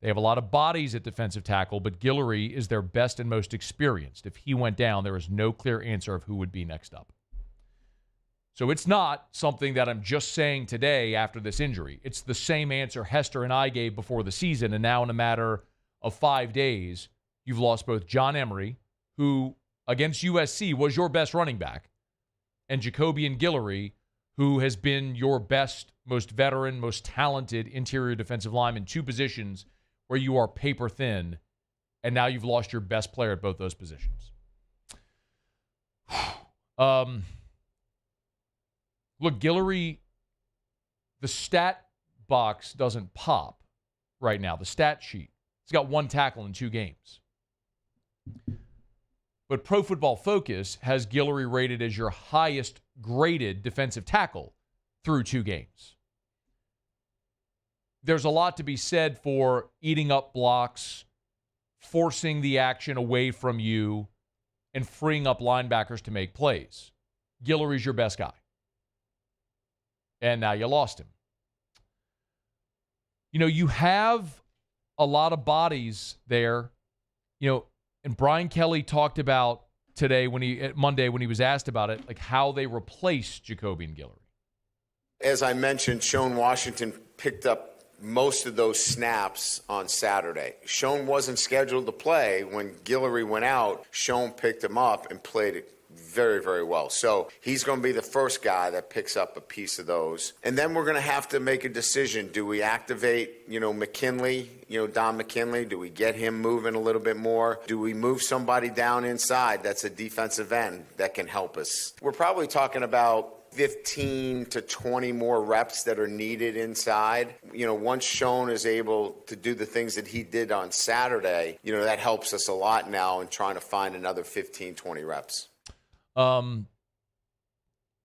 They have a lot of bodies at defensive tackle, but Guillory is their best and most experienced. If he went down, there is no clear answer of who would be next up. So it's not something that I'm just saying today after this injury. It's the same answer Hester and I gave before the season, and now in a matter of 5 days, you've lost both John Emery, who against USC was your best running back, and Jacobian Guillory, who has been your best, most veteran, most talented interior defensive lineman, 2 positions where you are paper thin, and now you've lost your best player at both those positions. Look, Guillory, the stat box doesn't pop right now, the stat sheet. He's got 1 tackle in 2 games. But Pro Football Focus has Guillory rated as your highest graded defensive tackle through 2 games. There's a lot to be said for eating up blocks, forcing the action away from you, and freeing up linebackers to make plays. Guillory's your best guy. And now you lost him. You have a lot of bodies there, and Brian Kelly talked about today Monday when he was asked about it, like how they replaced Jacobian Guillory. As I mentioned, Sean Washington picked up most of those snaps on Saturday. Sean wasn't scheduled to play. When Guillory went out, Sean picked him up and played it very, very well. So he's going to be the first guy that picks up a piece of those. And then we're going to have to make a decision. Do we activate, McKinley, Don McKinley? Do we get him moving a little bit more? Do we move somebody down inside that's a defensive end that can help us? We're probably talking about 15 to 20 more reps that are needed inside. Once Sean is able to do the things that he did on Saturday, that helps us a lot now in trying to find another 15, 20 reps.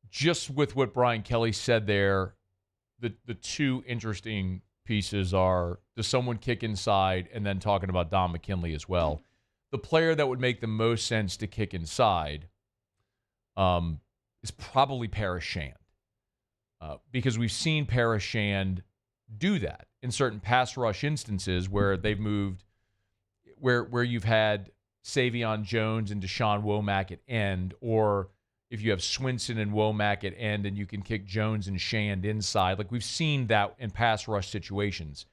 Just with what Brian Kelly said there, the 2 interesting pieces are, does someone kick inside, and then talking about Don McKinley as well. The player that would make the most sense to kick inside is probably Paris Shand. Because we've seen Paris Shand do that in certain pass rush instances where they've moved, where you've had Savion Jones and Deshaun Womack at end, or if you have Swinson and Womack at end and you can kick Jones and Shand inside. Like, we've seen that in pass rush situations.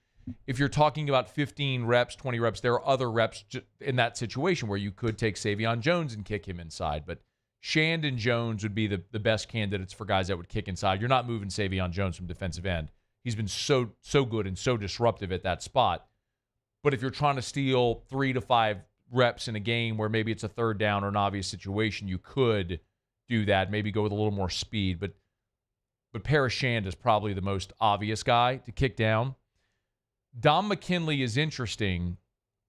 If you're talking about 15 reps, 20 reps, there are other reps in that situation where you could take Savion Jones and kick him inside. But Shand and Jones would be the best candidates for guys that would kick inside. You're not moving Savion Jones from defensive end. He's been so good and so disruptive at that spot. But if you're trying to steal 3 to 5 reps in a game where maybe it's a third down or an obvious situation, you could do that, maybe go with a little more speed. But Paris Shand is probably the most obvious guy to kick down. Don McKinley is interesting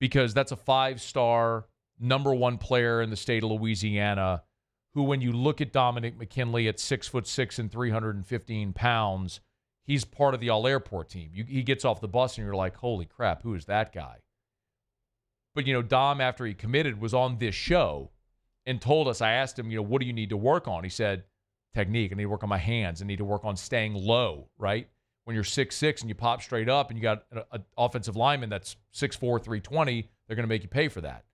because that's a 5-star number 1 player in the state of Louisiana who, when you look at Dominic McKinley at 6'6" and 315 pounds, he's part of the All-Airport team. He gets off the bus and you're like, holy crap, who is that guy? But, Dom, after he committed, was on this show and told us, I asked him, what do you need to work on? He said, technique. I need to work on my hands. I need to work on staying low, right? When you're 6'6" and you pop straight up and you got an offensive lineman that's 6'4", 320, they're going to make you pay for that.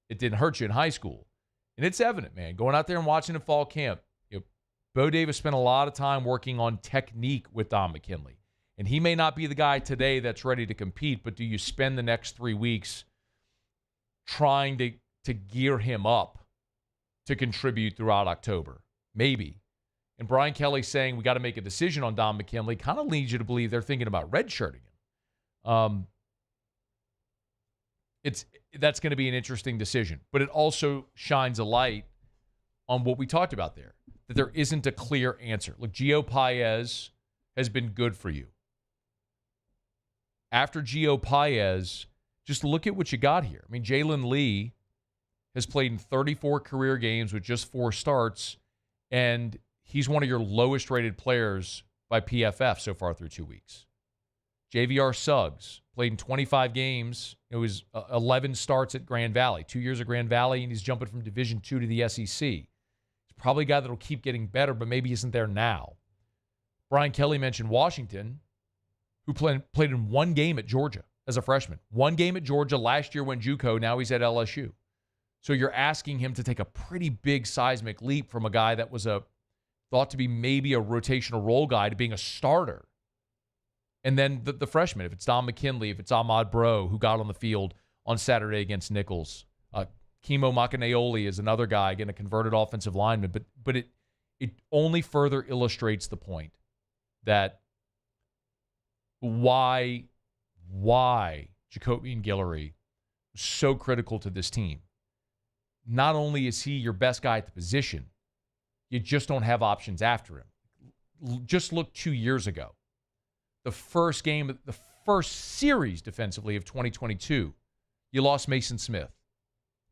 It didn't hurt you in high school. And it's evident, man. Going out there and watching in fall camp, Bo Davis spent a lot of time working on technique with Don McKinley. And he may not be the guy today that's ready to compete, but do you spend the next 3 weeks trying to gear him up to contribute throughout October? Maybe. And Brian Kelly saying we got to make a decision on Don McKinley kind of leads you to believe they're thinking about redshirting him. That's going to be an interesting decision. But it also shines a light on what we talked about there, that there isn't a clear answer. Look, Gio Paez has been good for you. After Gio Paez, just look at what you got here. I mean, Jalen Lee has played in 34 career games with just 4 starts, and he's one of your lowest-rated players by PFF so far through 2 weeks. JVR Suggs played in 25 games. It was 11 starts at Grand Valley, 2 years at Grand Valley, and he's jumping from Division II to the SEC. He's probably a guy that will keep getting better, but maybe isn't there now. Brian Kelly mentioned Washington, who played in 1 game at Georgia as a freshman. 1 game at Georgia. Last year went JUCO. Now he's at LSU. So you're asking him to take a pretty big seismic leap from a guy that was thought to be maybe a rotational role guy to being a starter. And then the freshman, if it's Don McKinley, if it's Ahmad Bro, who got on the field on Saturday against Nicholls. Kimo Makaneoli is another guy, again, a converted offensive lineman. But it only further illustrates the point that why Jacobian Guillory was so critical to this team. Not only is he your best guy at the position, you just don't have options after him. Just look 2 years ago. The first game, the first series defensively of 2022, you lost Mason Smith.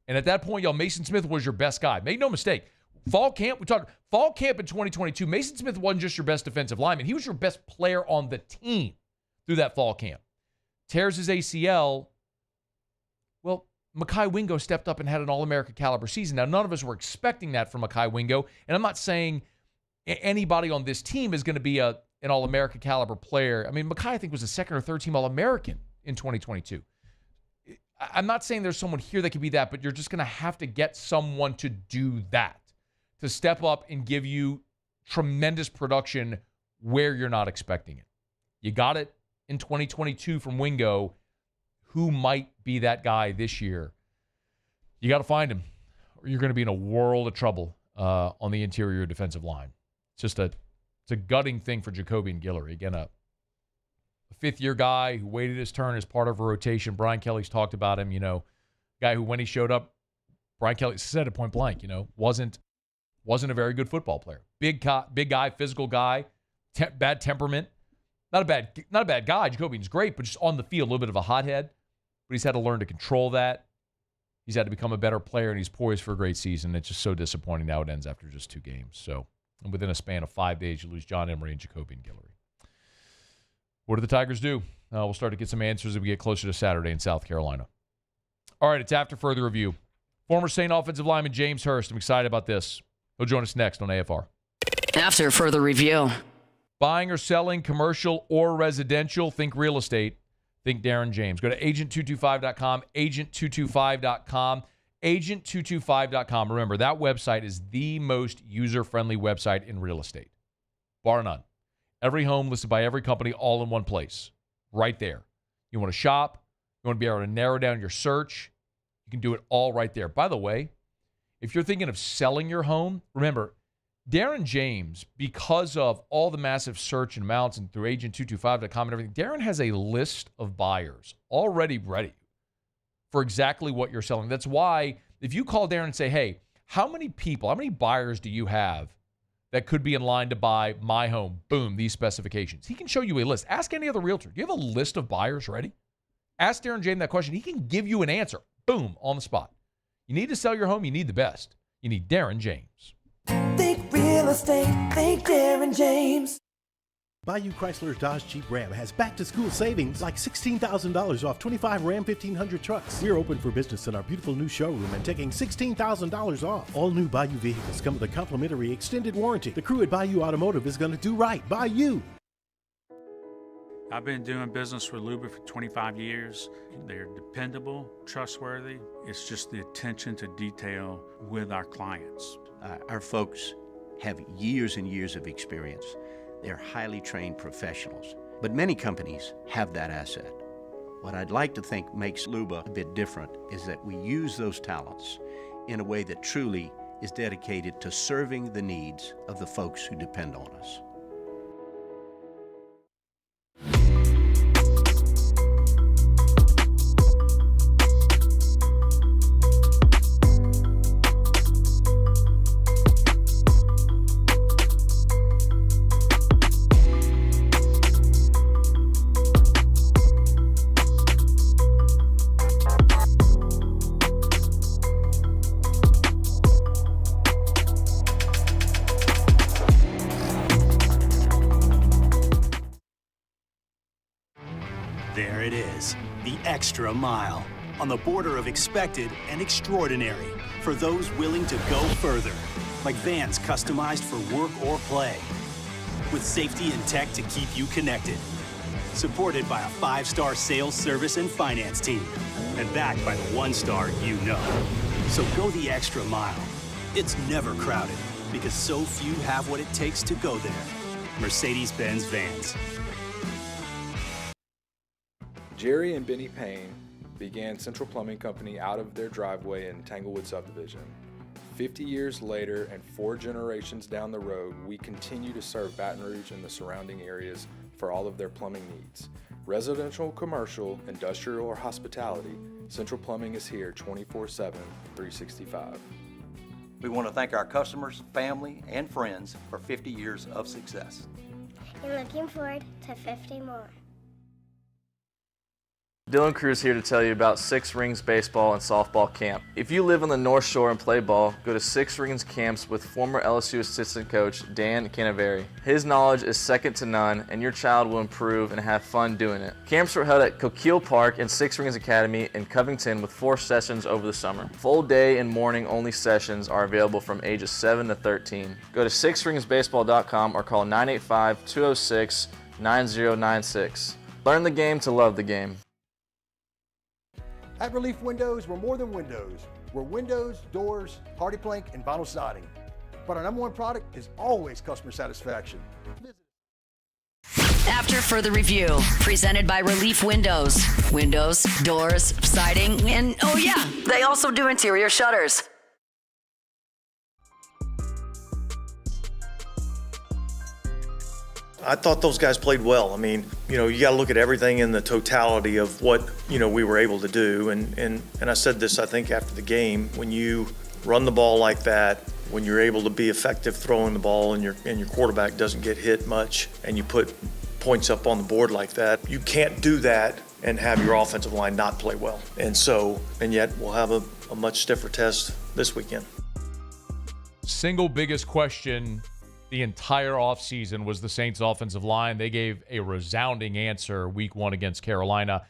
And at that point, Mason Smith was your best guy. Make no mistake, Fall camp, we talked fall camp in 2022. Mason Smith wasn't just your best defensive lineman. He was your best player on the team through that fall camp. Tears his ACL. Well, Mekhi Wingo stepped up and had an All-America caliber season. Now, none of us were expecting that from Mekhi Wingo, and I'm not saying anybody on this team is going to be an All-America caliber player. I mean, Mekhi, I think, was a second or third team All-American in 2022. I'm not saying there's someone here that could be that, but you're just going to have to get someone to do that, to step up and give you tremendous production where you're not expecting it. You got it in 2022 from Wingo. Who might be that guy this year? You got to find him, or you're going to be in a world of trouble on the interior defensive line. It's a gutting thing for Jacobian Guillory. Again, a fifth-year guy who waited his turn as part of a rotation. Brian Kelly's talked about him, guy who, when he showed up, Brian Kelly said it point blank, wasn't a very good football player. Big guy, physical guy, bad temperament. Not a bad guy. Jacobian's great, but just on the field, a little bit of a hothead. But he's had to learn to control that. He's had to become a better player, and he's poised for a great season. It's just so disappointing now it ends after just 2 games. So, and within a span of 5 days, you lose John Emery and Jacobian Guillory. What do the Tigers do? We'll start to get some answers as we get closer to Saturday in South Carolina. All right, it's after further review. Former Saint offensive lineman James Hurst. I'm excited about this. He'll join us next on AFR. After further review. Buying or selling commercial or residential, think real estate, think Darren James. Go to agent225.com, agent225.com, agent225.com. Remember, that website is the most user-friendly website in real estate, bar none. Every home listed by every company all in one place, right there. You want to shop, you want to be able to narrow down your search, you can do it all right there. By the way, if you're thinking of selling your home, remember, Darren James, because of all the massive search and mounts and through agent225.com and everything, Darren has a list of buyers already ready for exactly what you're selling. That's why if you call Darren and say, hey, how many buyers do you have that could be in line to buy my home? Boom, these specifications. He can show you a list. Ask any other realtor. Do you have a list of buyers ready? Ask Darren James that question. He can give you an answer. Boom, on the spot. You need to sell your home. You need the best. You need Darren James. Think real estate, think Darren James. Bayou Chrysler Dodge Jeep Ram has back-to-school savings like $16,000 off 25 Ram 1500 trucks. We're open for business in our beautiful new showroom and taking $16,000 off. All new Bayou vehicles come with a complimentary extended warranty. The crew at Bayou Automotive is going to do right by you. I've been doing business with Luba for 25 years. They're dependable, trustworthy. It's just the attention to detail with our clients. Our folks have years and years of experience. They're highly trained professionals. But many companies have that asset. What I'd like to think makes Luba a bit different is that we use those talents in a way that truly is dedicated to serving the needs of the folks who depend on us. There it is, the extra mile, on the border of expected and extraordinary for those willing to go further, like vans customized for work or play, with safety and tech to keep you connected, supported by a 5-star sales, service, and finance team, and backed by the 1-star you know. So go the extra mile. It's never crowded, because so few have what it takes to go there. Mercedes-Benz Vans. Jerry and Benny Payne began Central Plumbing Company out of their driveway in Tanglewood Subdivision. 50 years later and 4 generations down the road, we continue to serve Baton Rouge and the surrounding areas for all of their plumbing needs. Residential, commercial, industrial, or hospitality, Central Plumbing is here 24/7, 365. We want to thank our customers, family, and friends for 50 years of success. And looking forward to 50 more. Dylan Cruz here to tell you about Six Rings Baseball and Softball Camp. If you live on the North Shore and play ball, go to Six Rings Camps with former LSU assistant coach Dan Canaveri. His knowledge is second to none, and your child will improve and have fun doing it. Camps were held at Coquille Park and Six Rings Academy in Covington with 4 sessions over the summer. Full day and morning only sessions are available from ages 7 to 13. Go to sixringsbaseball.com or call 985-206-9096. Learn the game to love the game. At Relief Windows, we're more than windows. We're windows, doors, hardy plank, and vinyl siding. But our number one product is always customer satisfaction. After further review, presented by Relief Windows. Windows, doors, siding, and oh yeah, they also do interior shutters. I thought those guys played well. I mean, you got to look at everything in the totality of what, we were able to do. And I said this, I think, after the game, when you run the ball like that, when you're able to be effective throwing the ball and your quarterback doesn't get hit much and you put points up on the board like that, you can't do that and have your offensive line not play well. And yet we'll have a much stiffer test this weekend. Single biggest question the entire offseason was the Saints' offensive line. They gave a resounding answer week 1 against Carolina.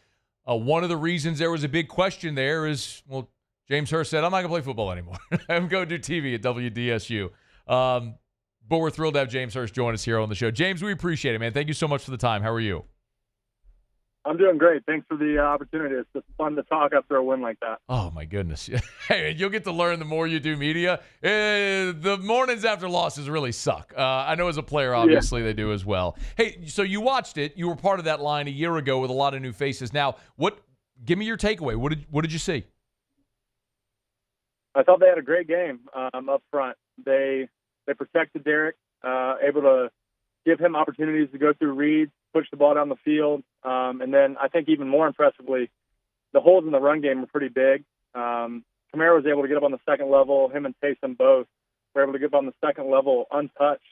One of the reasons there was a big question there is, James Hurst said, I'm not going to play football anymore. I'm going to do TV at WDSU. But we're thrilled to have James Hurst join us here on the show. James, we appreciate it, man. Thank you so much for the time. How are you? I'm doing great. Thanks for the opportunity. It's just fun to talk after a win like that. Oh, my goodness. Hey, you'll get to learn the more you do media. The mornings after losses really suck. I know as a player, obviously, they do as well. Hey, so you watched it. You were part of that line a year ago with a lot of new faces. Now, give me your takeaway. What did you see? I thought they had a great game up front. They protected Derek, able to give him opportunities to go through reads, push the ball down the field. And then I think even more impressively, the holes in the run game were pretty big. Kamara was able to get up on the second level. Him and Taysom both were able to get up on the second level untouched,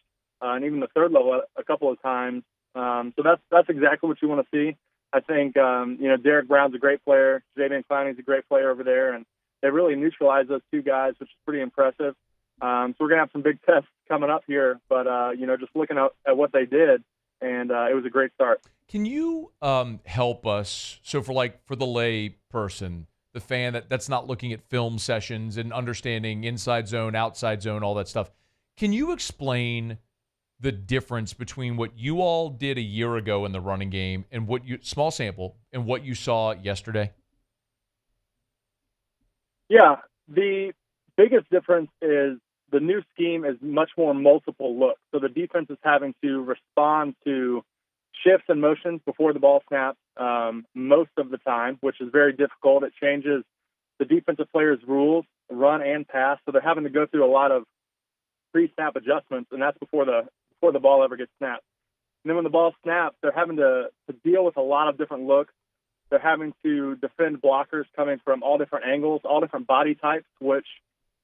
and even the third level a couple of times. So that's exactly what you want to see. I think, Derek Brown's a great player. Jacobian is a great player over there. And they really neutralized those two guys, which is pretty impressive. So we're going to have some big tests coming up here. But, just looking at what they did, and it was a great start. Can you help us? So for the lay person, the fan that's not looking at film sessions and understanding inside zone, outside zone, all that stuff, can you explain the difference between what you all did a year ago in the running game and small sample, and what you saw yesterday? Yeah, the biggest difference is the new scheme is much more multiple looks. So the defense is having to respond to shifts and motions before the ball snaps most of the time, which is very difficult. It changes the defensive players' rules, run and pass. So they're having to go through a lot of pre-snap adjustments, and that's before the ball ever gets snapped. And then when the ball snaps, they're having to deal with a lot of different looks. They're having to defend blockers coming from all different angles, all different body types, which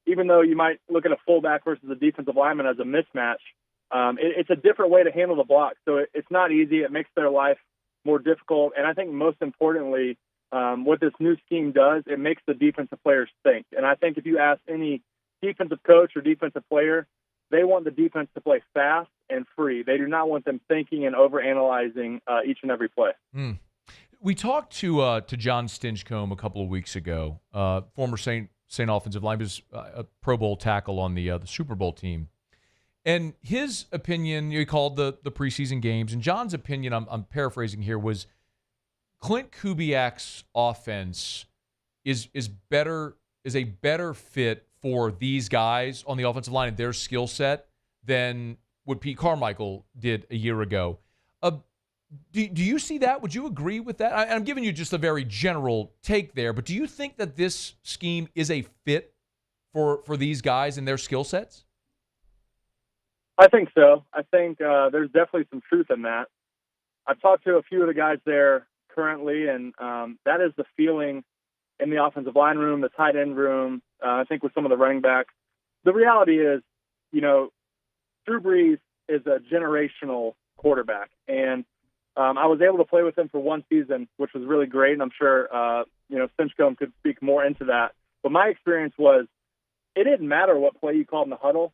even though you might look at a fullback versus a defensive lineman as a mismatch, it's a different way to handle the block. So it's not easy. It makes their life more difficult. And I think most importantly, what this new scheme does, it makes the defensive players think. And I think if you ask any defensive coach or defensive player, they want the defense to play fast and free. They do not want them thinking and overanalyzing each and every play. We talked to John Stinchcomb a couple of weeks ago, former Saint offensive line, was a Pro Bowl tackle on the Super Bowl team. And his opinion, he called the preseason games, and John's opinion, I'm paraphrasing here, was Clint Kubiak's offense is a better fit for these guys on the offensive line and their skill set than what Pete Carmichael did a year ago. Do you see that? Would you agree with that? I'm giving you just a very general take there, but do you think that this scheme is a fit for these guys and their skill sets? I think so. I think there's definitely some truth in that. I've talked to a few of the guys there currently, and that is the feeling in the offensive line room, the tight end room, I think with some of the running backs. The reality is, Drew Brees is a generational quarterback, and I was able to play with him for one season, which was really great, and I'm sure Stinchcomb could speak more into that. But my experience was it didn't matter what play you called in the huddle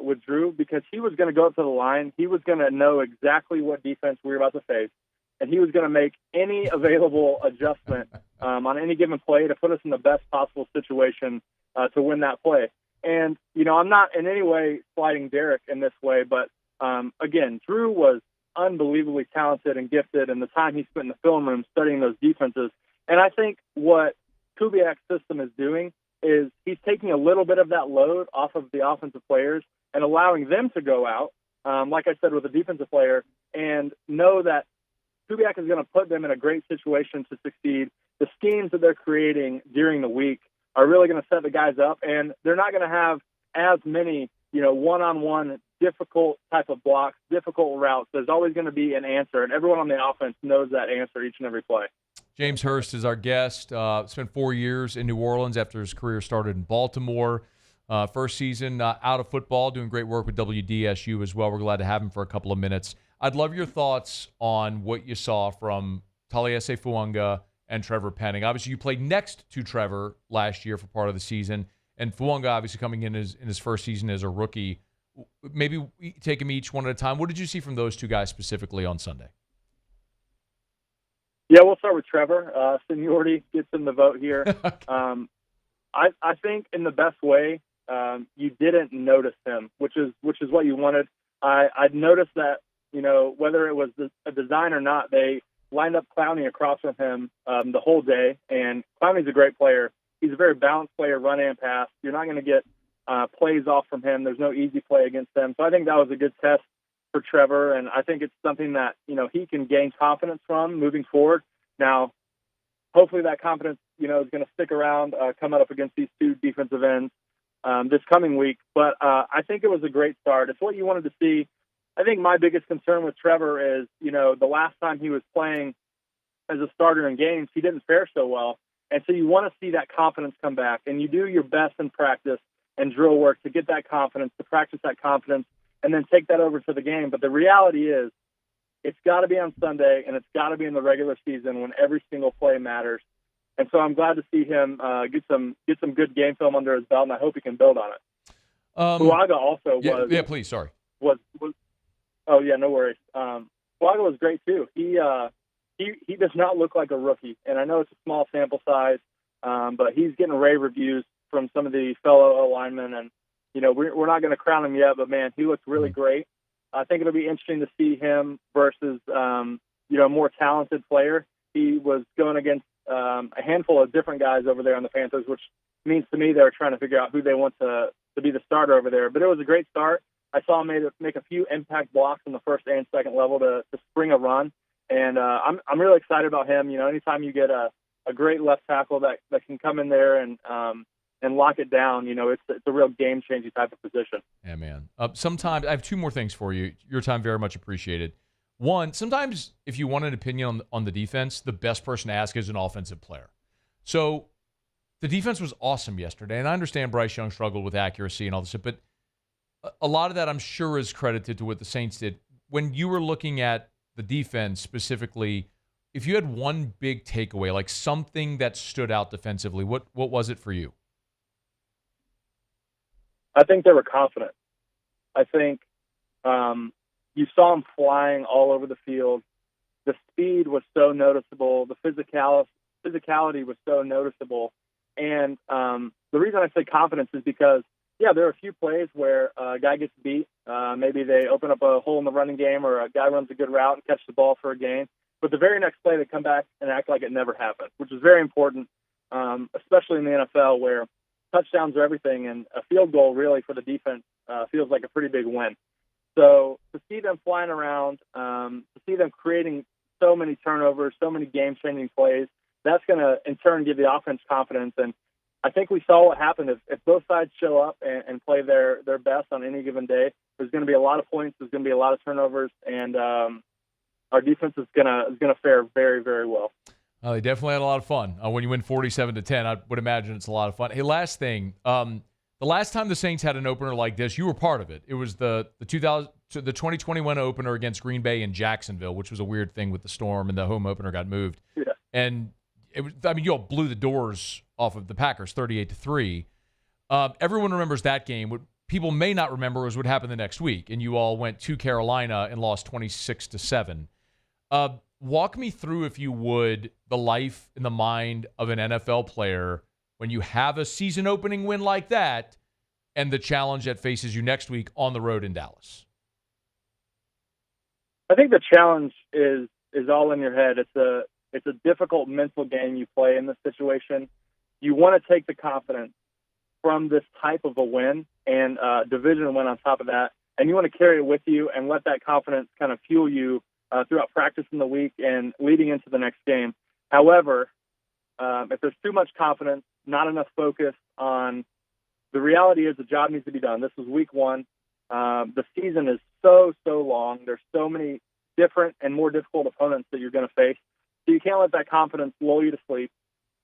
with Drew, because he was going to go up to the line. He was going to know exactly what defense we were about to face, and he was going to make any available adjustment on any given play to put us in the best possible situation to win that play. And, I'm not in any way slighting Derek in this way, but, again, Drew was unbelievably talented and gifted, and the time he spent in the film room studying those defenses. And I think what Kubiak's system is doing is he's taking a little bit of that load off of the offensive players and allowing them to go out, like I said, with a defensive player, and know that Kubiak is going to put them in a great situation to succeed. The schemes that they're creating during the week are really going to set the guys up, and they're not going to have as many, one-on-one difficult type of blocks, difficult routes. There's always going to be an answer, and everyone on the offense knows that answer each and every play. James Hurst is our guest. Spent 4 years in New Orleans after his career started in Baltimore. First season out of football, doing great work with WDSU as well. We're glad to have him for a couple of minutes. I'd love your thoughts on what you saw from Taliesin Fuanga and Trevor Penning. Obviously, you played next to Trevor last year for part of the season, and Fuanga obviously coming in his first season as a rookie. Maybe take them each one at a time. What did you see from those two guys specifically on Sunday? Yeah, we'll start with Trevor. Seniority gets him the vote here. I think in the best way, you didn't notice him, which is what you wanted. I'd noticed that, whether it was a design or not, they lined up Clowney across from him the whole day, and Clowney's a great player. He's a very balanced player, run and pass. You're not going to get plays off from him. There's no easy play against him. So I think that was a good test for Trevor, and I think it's something that, he can gain confidence from moving forward. Now, hopefully that confidence, is going to stick around coming up against these two defensive ends this coming week. But I think it was a great start. It's what you wanted to see. I think my biggest concern with Trevor is, the last time he was playing as a starter in games, he didn't fare so well. And so you want to see that confidence come back, and you do your best in practice and drill work to get that confidence, to practice that confidence, and then take that over to the game. But the reality is it's got to be on Sunday, and it's got to be in the regular season when every single play matters. And so I'm glad to see him get some good game film under his belt, and I hope he can build on it. Fuanga also was. Yeah, please, sorry. Oh, yeah, no worries. Fuanga was great, too. He does not look like a rookie, and I know it's a small sample size, but he's getting rave reviews from some of the fellow linemen, and, we're not going to crown him yet, but, man, he looks really great. I think it'll be interesting to see him versus, a more talented player. He was going against a handful of different guys over there on the Panthers, which means to me they're trying to figure out who they want to be the starter over there. But it was a great start. I saw him make a few impact blocks on the first and second level to spring a run. And I'm really excited about him. Anytime you get a great left tackle that can come in there and lock it down, it's a real game-changing type of position. Yeah, man. Sometimes I have two more things for you. Your time very much appreciated. One, sometimes if you want an opinion on the defense, the best person to ask is an offensive player. So the defense was awesome yesterday, and I understand Bryce Young struggled with accuracy and all this, but a lot of that I'm sure is credited to what the Saints did. When you were looking at the defense specifically, if you had one big takeaway, like something that stood out defensively, what was it for you? I think they were confident. I think you saw them flying all over the field. The speed was so noticeable. The physicality was so noticeable. And the reason I say confidence is because, there are a few plays where a guy gets beat. Maybe they open up a hole in the running game, or a guy runs a good route and catch the ball for a gain. But the very next play, they come back and act like it never happened, which is very important, especially in the NFL where touchdowns are everything, and a field goal really for the defense feels like a pretty big win. So to see them flying around, to see them creating so many turnovers, so many game-changing plays, that's going to, in turn, give the offense confidence. And I think we saw what happened. If both sides show up and play their best on any given day, there's going to be a lot of points, there's going to be a lot of turnovers, and our defense is going to fare very, very well. They definitely had a lot of fun. When you win 47-10, I would imagine it's a lot of fun. Hey, last thing. The last time the Saints had an opener like this, you were part of it. It was the the 2021 opener against Green Bay in Jacksonville, which was a weird thing with the storm, and the home opener got moved. Yeah. And it was, I mean, you all blew the doors off of the Packers, 38-3. Everyone remembers that game. What people may not remember was what happened the next week, and you all went to Carolina and lost 26-7. Walk me through, if you would, the life and the mind of an NFL player when you have a season-opening win like that and the challenge that faces you next week on the road in Dallas. I think the challenge is all in your head. It's a difficult mental game you play in this situation. You want to take the confidence from this type of a win and division win on top of that, and you want to carry it with you and let that confidence kind of fuel you throughout practice in the week and leading into the next game. However, if there's too much confidence, not enough focus on the reality is the job needs to be done. This is week one. The season is so long. There's so many different and more difficult opponents that you're going to face. So you can't let that confidence lull you to sleep.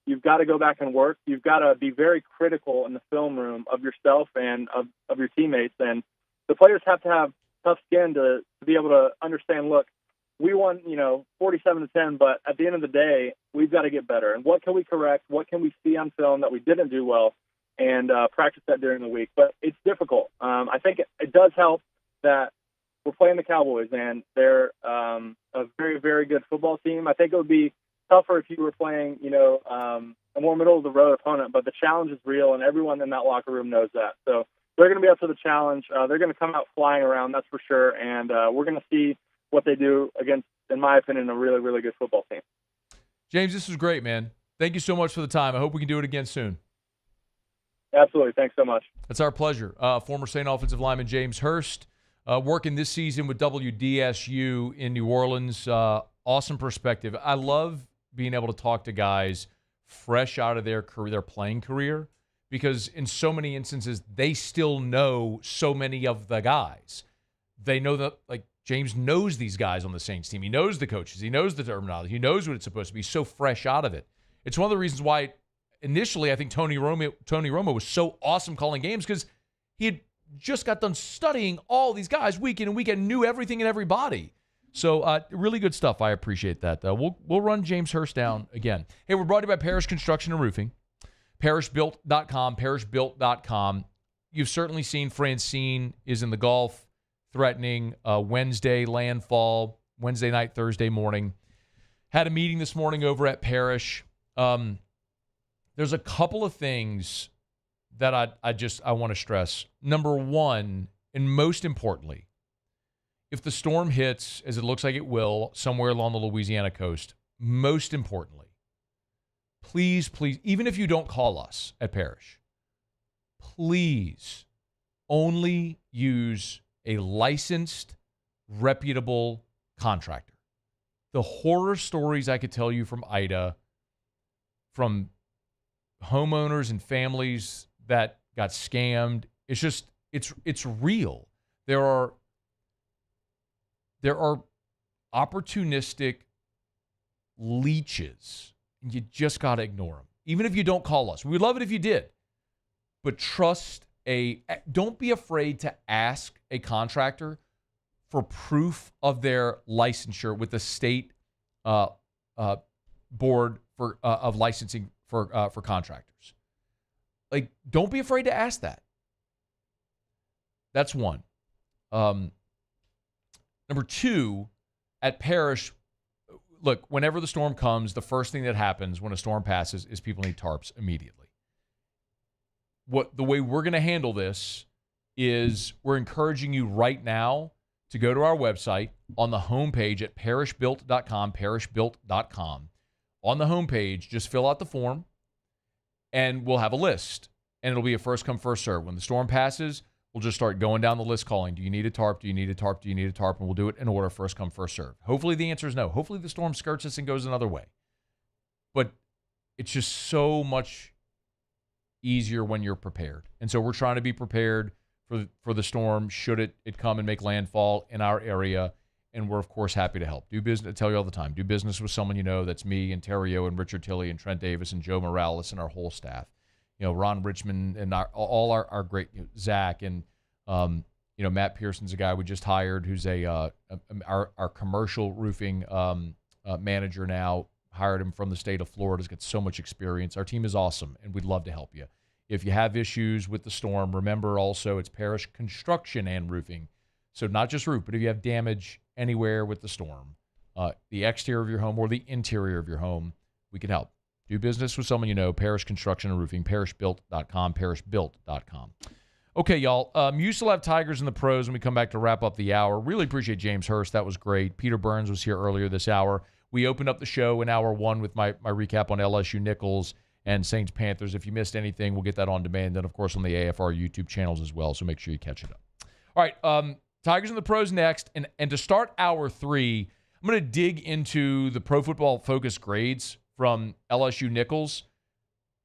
You've got to go back and work. You've got to be very critical in the film room of yourself and of your teammates. And the players have to have tough skin to be able to understand, look, we won, 47-10, but at the end of the day, we've got to get better. And what can we correct? What can we see on film that we didn't do well? And practice that during the week. But it's difficult. I think it does help that we're playing the Cowboys, and they're a very, very good football team. I think it would be tougher if you were playing, a more middle-of-the-road opponent. But the challenge is real, and everyone in that locker room knows that. So they're going to be up to the challenge. They're going to come out flying around, that's for sure. And we're going to see what they do against, in my opinion, a really, really good football team. James, this was great, man. Thank you so much for the time. I hope we can do it again soon. Absolutely. Thanks so much. It's our pleasure. Former Saint offensive lineman James Hurst, working this season with WDSU in New Orleans. Awesome perspective. I love being able to talk to guys fresh out of their career, their playing career, because in so many instances, they still know so many of the guys. They know that, like, James knows these guys on the Saints team. He knows the coaches. He knows the terminology. He knows what it's supposed to be. He's so fresh out of it. It's one of the reasons why initially I think Tony Romo was so awesome calling games, because he had just got done studying all these guys week in and week out, knew everything and everybody. So really good stuff. I appreciate that. We'll run James Hurst down again. Hey, we're brought to you by Parish Construction and Roofing. ParishBuilt.com, ParishBuilt.com. You've certainly seen Francine is in the Gulf, threatening Wednesday landfall, Wednesday night, Thursday morning. Had a meeting this morning over at Parish. There's a couple of things that I want to stress. Number one, and most importantly, if the storm hits, as it looks like it will, somewhere along the Louisiana coast, most importantly, please, even if you don't call us at Parish, please only use a licensed, reputable contractor. The horror stories I could tell you from Ida, from homeowners and families that got scammed, it's real. There are opportunistic leeches, and you just got to ignore them. Even if you don't call us. We'd love it if you did. But don't be afraid to ask a contractor for proof of their licensure with the state board of licensing for contractors. Like, don't be afraid to ask that. That's one. Number two, at Parish, look, whenever the storm comes, the first thing that happens when a storm passes is people need tarps immediately. The way we're going to handle this is we're encouraging you right now to go to our website on the homepage at parishbuilt.com, parishbuilt.com. On the homepage, just fill out the form, and we'll have a list. And it'll be a first come, first serve. When the storm passes, we'll just start going down the list calling. Do you need a tarp? Do you need a tarp? Do you need a tarp? And we'll do it in order, first come, first serve. Hopefully the answer is no. Hopefully the storm skirts us and goes another way. But it's just so much easier when you're prepared. And so we're trying to be prepared for the storm should it come and make landfall in our area. And we're, of course, happy to help. Do business, I tell you all the time, do business with someone you know. That's me and Terrio and Richard Tilley and Trent Davis and Joe Morales and our whole staff. Ron Richmond and all our great, Zach and, Matt Pearson's a guy we just hired who's our commercial roofing manager now. Hired him from the state of Florida. He's got so much experience. Our team is awesome, and we'd love to help you. If you have issues with the storm, remember also it's Parish Construction and Roofing. So not just roof, but if you have damage anywhere with the storm, the exterior of your home or the interior of your home, we can help. Do business with someone you know, Parish Construction and Roofing, parishbuilt.com, parishbuilt.com. Okay, y'all. You still have Tigers in the pros when we come back to wrap up the hour. Really appreciate James Hurst. That was great. Peter Burns was here earlier this hour. We opened up the show in hour one with my recap on LSU Nicholls and Saints Panthers. If you missed anything, we'll get that on demand. And, of course, on the AFR YouTube channels as well, so make sure you catch it up. All right, Tigers in the pros next. And to start hour three, I'm going to dig into the Pro Football Focus grades from LSU Nicholls.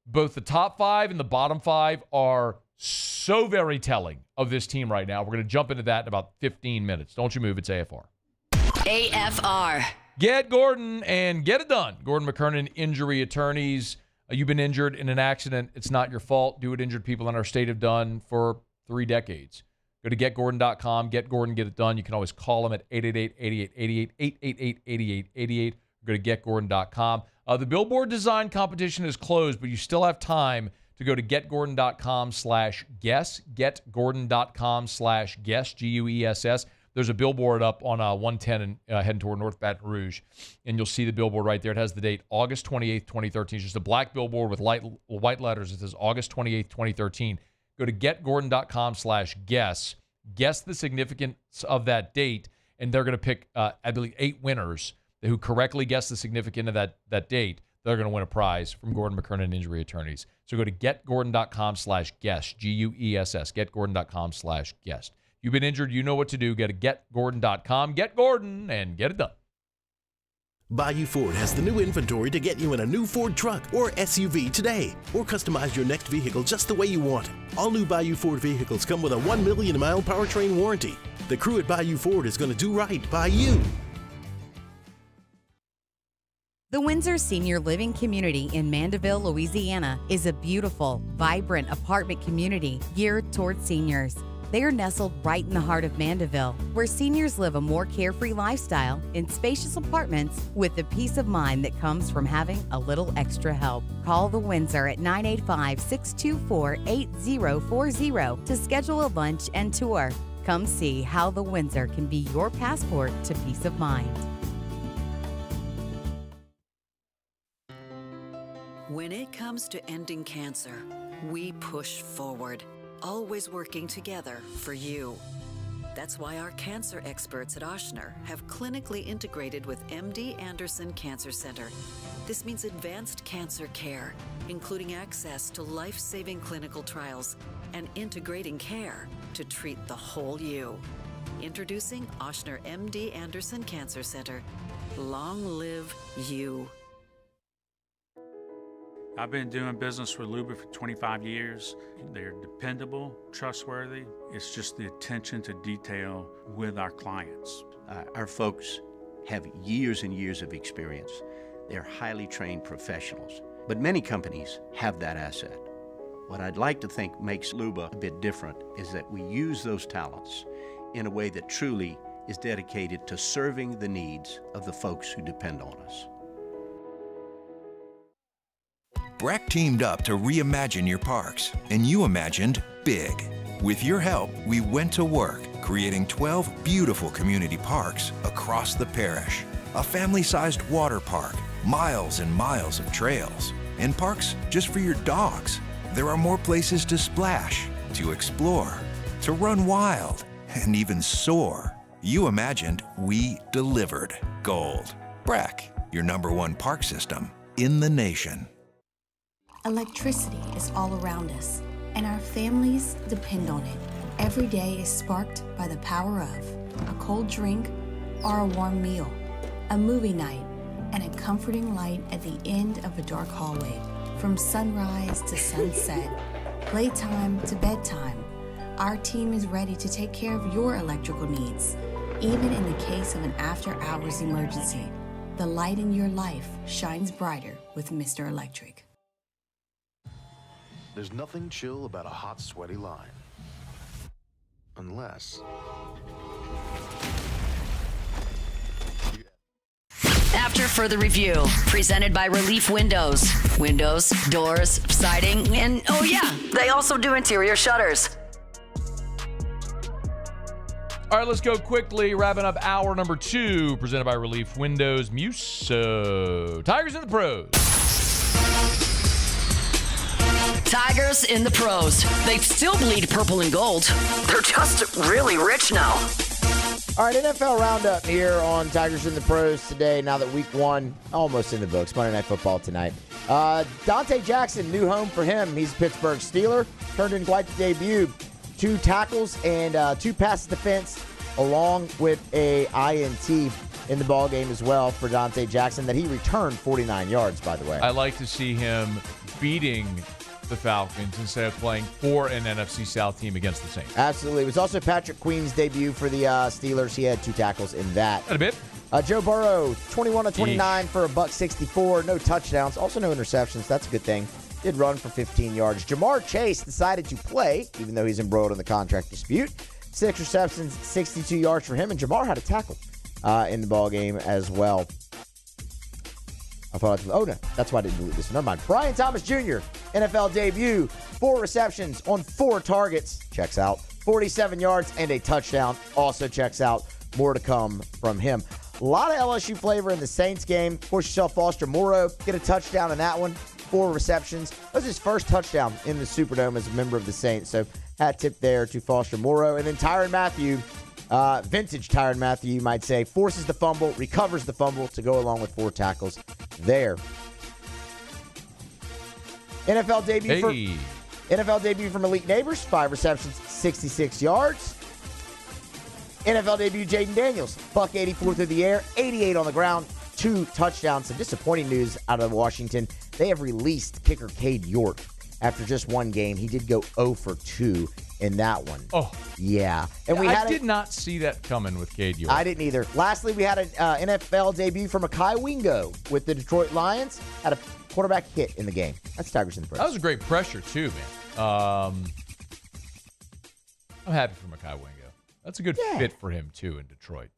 Both the top 5 and the bottom 5 are so very telling of this team right now. We're going to jump into that in about 15 minutes. Don't you move. It's AFR. AFR. Get Gordon and get it done. Gordon McKernan, injury attorneys. You've been injured in an accident. It's not your fault. Do what injured people in our state have done for 3 decades. Go to getgordon.com. Get Gordon, get it done. You can always call him at 888-8888, 888-8888. Go to getgordon.com. The billboard design competition is closed, but you still have time to go to getgordon.com/guess, getgordon.com/guess, Guess. There's a billboard up on 110 and heading toward North Baton Rouge, and you'll see the billboard right there. It has the date August 28th, 2013. It's just a black billboard with white letters. It says August 28th, 2013. Go to getgordon.com/guess. Guess the significance of that date, and they're going to pick, I believe, 8 winners who correctly guess the significance of that date. They're going to win a prize from Gordon McKernan Injury Attorneys. So go to getgordon.com/guess, Guess, getgordon.com/guess. You've been injured, you know what to do. Go to getgordon.com. Get Gordon and get it done. Bayou Ford has the new inventory to get you in a new Ford truck or SUV today, or customize your next vehicle just the way you want it. All new Bayou Ford vehicles come with a 1 million mile powertrain warranty. The crew at Bayou Ford is going to do right by you. The Windsor Senior Living Community in Mandeville, Louisiana is a beautiful, vibrant apartment community geared toward seniors. They are nestled right in the heart of Mandeville, where seniors live a more carefree lifestyle in spacious apartments with the peace of mind that comes from having a little extra help. Call the Windsor at 985-624-8040 to schedule a lunch and tour. Come see how the Windsor can be your passport to peace of mind. When it comes to ending cancer, we push forward, always working together for you. That's why our cancer experts at Ochsner have clinically integrated with MD Anderson Cancer Center. This means advanced cancer care, including access to life-saving clinical trials and integrating care to treat the whole you. Introducing Ochsner MD Anderson Cancer Center. Long live you. I've been doing business with Luba for 25 years. They're dependable, trustworthy. It's just the attention to detail with our clients. Our folks have years and years of experience. They're highly trained professionals, but many companies have that asset. What I'd like to think makes Luba a bit different is that we use those talents in a way that truly is dedicated to serving the needs of the folks who depend on us. BRAC teamed up to reimagine your parks, and you imagined big. With your help, we went to work, creating 12 beautiful community parks across the parish. A family-sized water park, miles and miles of trails, and parks just for your dogs. There are more places to splash, to explore, to run wild, and even soar. You imagined, we delivered. Gold. BRAC, your #1 park system in the nation. Electricity is all around us, and our families depend on it. Every day is sparked by the power of a cold drink or a warm meal, a movie night, and a comforting light at the end of a dark hallway. From sunrise to sunset, playtime to bedtime, our team is ready to take care of your electrical needs. Even in the case of an after-hours emergency, the light in your life shines brighter with Mr. Electric. There's nothing chill about a hot, sweaty line. Unless... After further review, presented by Relief Windows. Windows, doors, siding, and oh yeah, they also do interior shutters. All right, let's go quickly. Wrapping up hour number 2, presented by Relief Windows. Muso. Tigers in the pros. Tigers in the pros. They still bleed purple and gold. They're just really rich now. All right, NFL Roundup here on Tigers in the Pros today, now that week 1 almost in the books. Monday Night Football tonight. Dante Jackson, new home for him. He's a Pittsburgh Steeler. Turned in quite the debut. 2 tackles and 2 passes defense, along with a INT in the ballgame as well for Dante Jackson, that he returned 49 yards, by the way. I like to see him beating the Falcons instead of playing for an NFC South team against the Saints. Absolutely. It was also Patrick Queen's debut for the Steelers. He had 2 tackles in that. A bit. Joe Burrow, 21-29 for a $164. No touchdowns. Also no interceptions. That's a good thing. Did run for 15 yards. Jamar Chase decided to play, even though he's embroiled in the contract dispute. 6 receptions, 62 yards for him. And Jamar had a tackle in the ballgame as well. No, that's why I didn't delete this. Never mind. Brian Thomas Jr., NFL debut, 4 receptions on 4 targets. Checks out. 47 yards and a touchdown. Also checks out. More to come from him. A lot of LSU flavor in the Saints game. Of course, you saw Foster Moreau get a touchdown in that one. 4 receptions. That was his first touchdown in the Superdome as a member of the Saints. So, hat tip there to Foster Moreau. And then Tyrann Mathieu, vintage Tyrann Mathieu, you might say, forces the fumble, recovers the fumble to go along with 4 tackles there. NFL debut from Elite Neighbors, 5 receptions, 66 yards. NFL debut Jaden Daniels, $184 through the air, 88 on the ground, 2 touchdowns. Some disappointing news out of Washington. They have released kicker Cade York after just 1 game. He did go 0 for 2 in that one. Oh. Yeah. And I did not see that coming with Cade York. I didn't either. Lastly, we had an NFL debut from Akai Wingo with the Detroit Lions. Had a quarterback hit in the game. That's Tigers in the Pros. That was a great pressure, too, man. I'm happy for Akai Wingo. That's a good fit for him, too, in Detroit.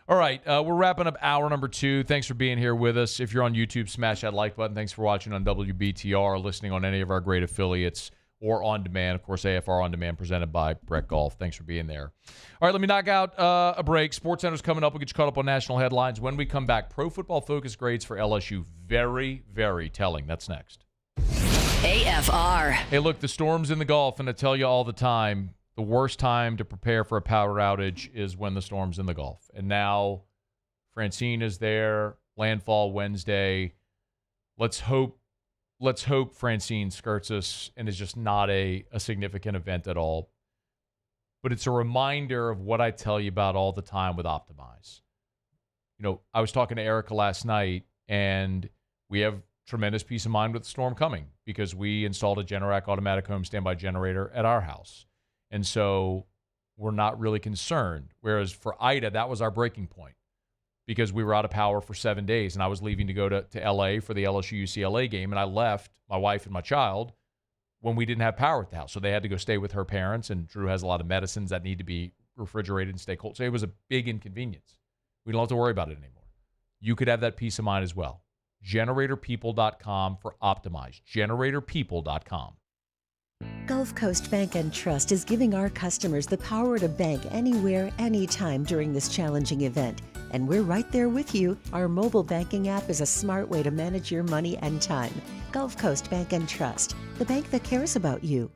All right, we're wrapping up hour number 2. Thanks for being here with us. If you're on YouTube, smash that like button. Thanks for watching on WBTR or listening on any of our great affiliates or on demand. Of course, AFR On Demand presented by Brett Golf. Thanks for being there. All right, let me knock out a break. SportsCenter's coming up. We'll get you caught up on national headlines. When we come back, Pro Football Focus grades for LSU. Very, very telling. That's next. AFR. Hey, look, the storm's in the Gulf, and I tell you all the time, the worst time to prepare for a power outage is when the storm's in the Gulf. And now Francine is there, landfall Wednesday. Let's hope Francine skirts us and is just not a significant event at all. But it's a reminder of what I tell you about all the time with Optimize. You know, I was talking to Erica last night, and we have tremendous peace of mind with the storm coming because we installed a Generac automatic home standby generator at our house. And so we're not really concerned. Whereas for Ida, that was our breaking point because we were out of power for 7 days, and I was leaving to go to L.A. for the LSU-UCLA game, and I left my wife and my child when we didn't have power at the house. So they had to go stay with her parents, and Drew has a lot of medicines that need to be refrigerated and stay cold. So it was a big inconvenience. We don't have to worry about it anymore. You could have that peace of mind as well. GeneratorPeople.com for Optimize. GeneratorPeople.com. Gulf Coast Bank and Trust is giving our customers the power to bank anywhere, anytime during this challenging event. And we're right there with you. Our mobile banking app is a smart way to manage your money and time. Gulf Coast Bank and Trust, the bank that cares about you.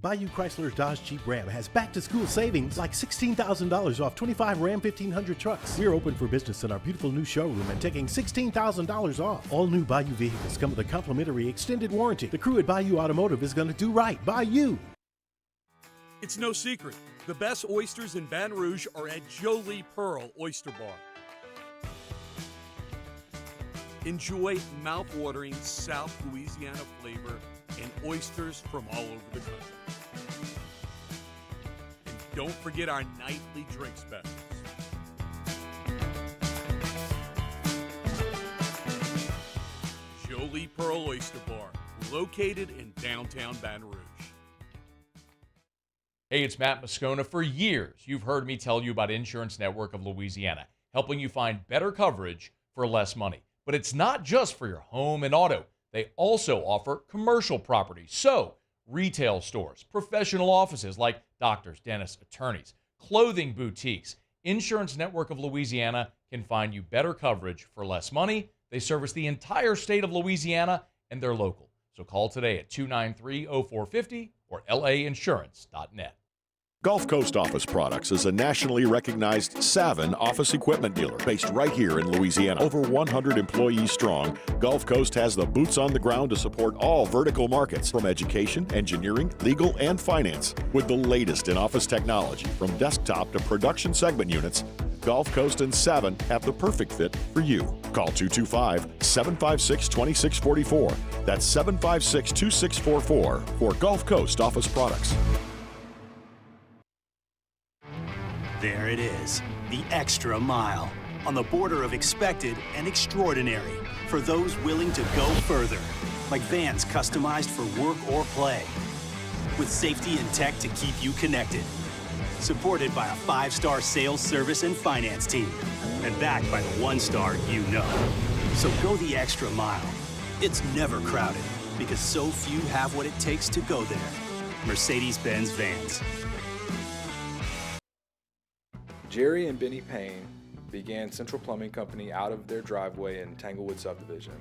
Bayou Chrysler Dodge Jeep Ram has back-to-school savings like $16,000 off 25 Ram 1500 trucks. We're open for business in our beautiful new showroom and taking $16,000 off. All new Bayou vehicles come with a complimentary extended warranty. The crew at Bayou Automotive is going to do right by you. It's no secret. The best oysters in Baton Rouge are at Jolie Pearl Oyster Bar. Enjoy mouth-watering South Louisiana flavor and oysters from all over the country. And don't forget our nightly drink specials. Jolie Pearl Oyster Bar, located in downtown Baton Rouge. Hey, it's Matt Moscona. For years, you've heard me tell you about Insurance Network of Louisiana, helping you find better coverage for less money. But it's not just for your home and auto. They also offer commercial property. So, retail stores, professional offices like doctors, dentists, attorneys, clothing boutiques. Insurance Network of Louisiana can find you better coverage for less money. They service the entire state of Louisiana, and they're local. So call today at 293-0450 or lainsurance.net. Gulf Coast Office Products is a nationally recognized Savin office equipment dealer based right here in Louisiana. Over 100 employees strong, Gulf Coast has the boots on the ground to support all vertical markets, from education, engineering, legal, and finance. With the latest in office technology, from desktop to production segment units, Gulf Coast and Savin have the perfect fit for you. Call 225-756-2644. That's 756-2644 for Gulf Coast Office Products. There it is, the extra mile, on the border of expected and extraordinary, for those willing to go further, like vans customized for work or play, with safety and tech to keep you connected, supported by a 5-star sales, service, and finance team, and backed by the 1-star you know. So go the extra mile. It's never crowded, because so few have what it takes to go there. Mercedes-Benz Vans. Jerry and Benny Payne began Central Plumbing Company out of their driveway in Tanglewood Subdivision.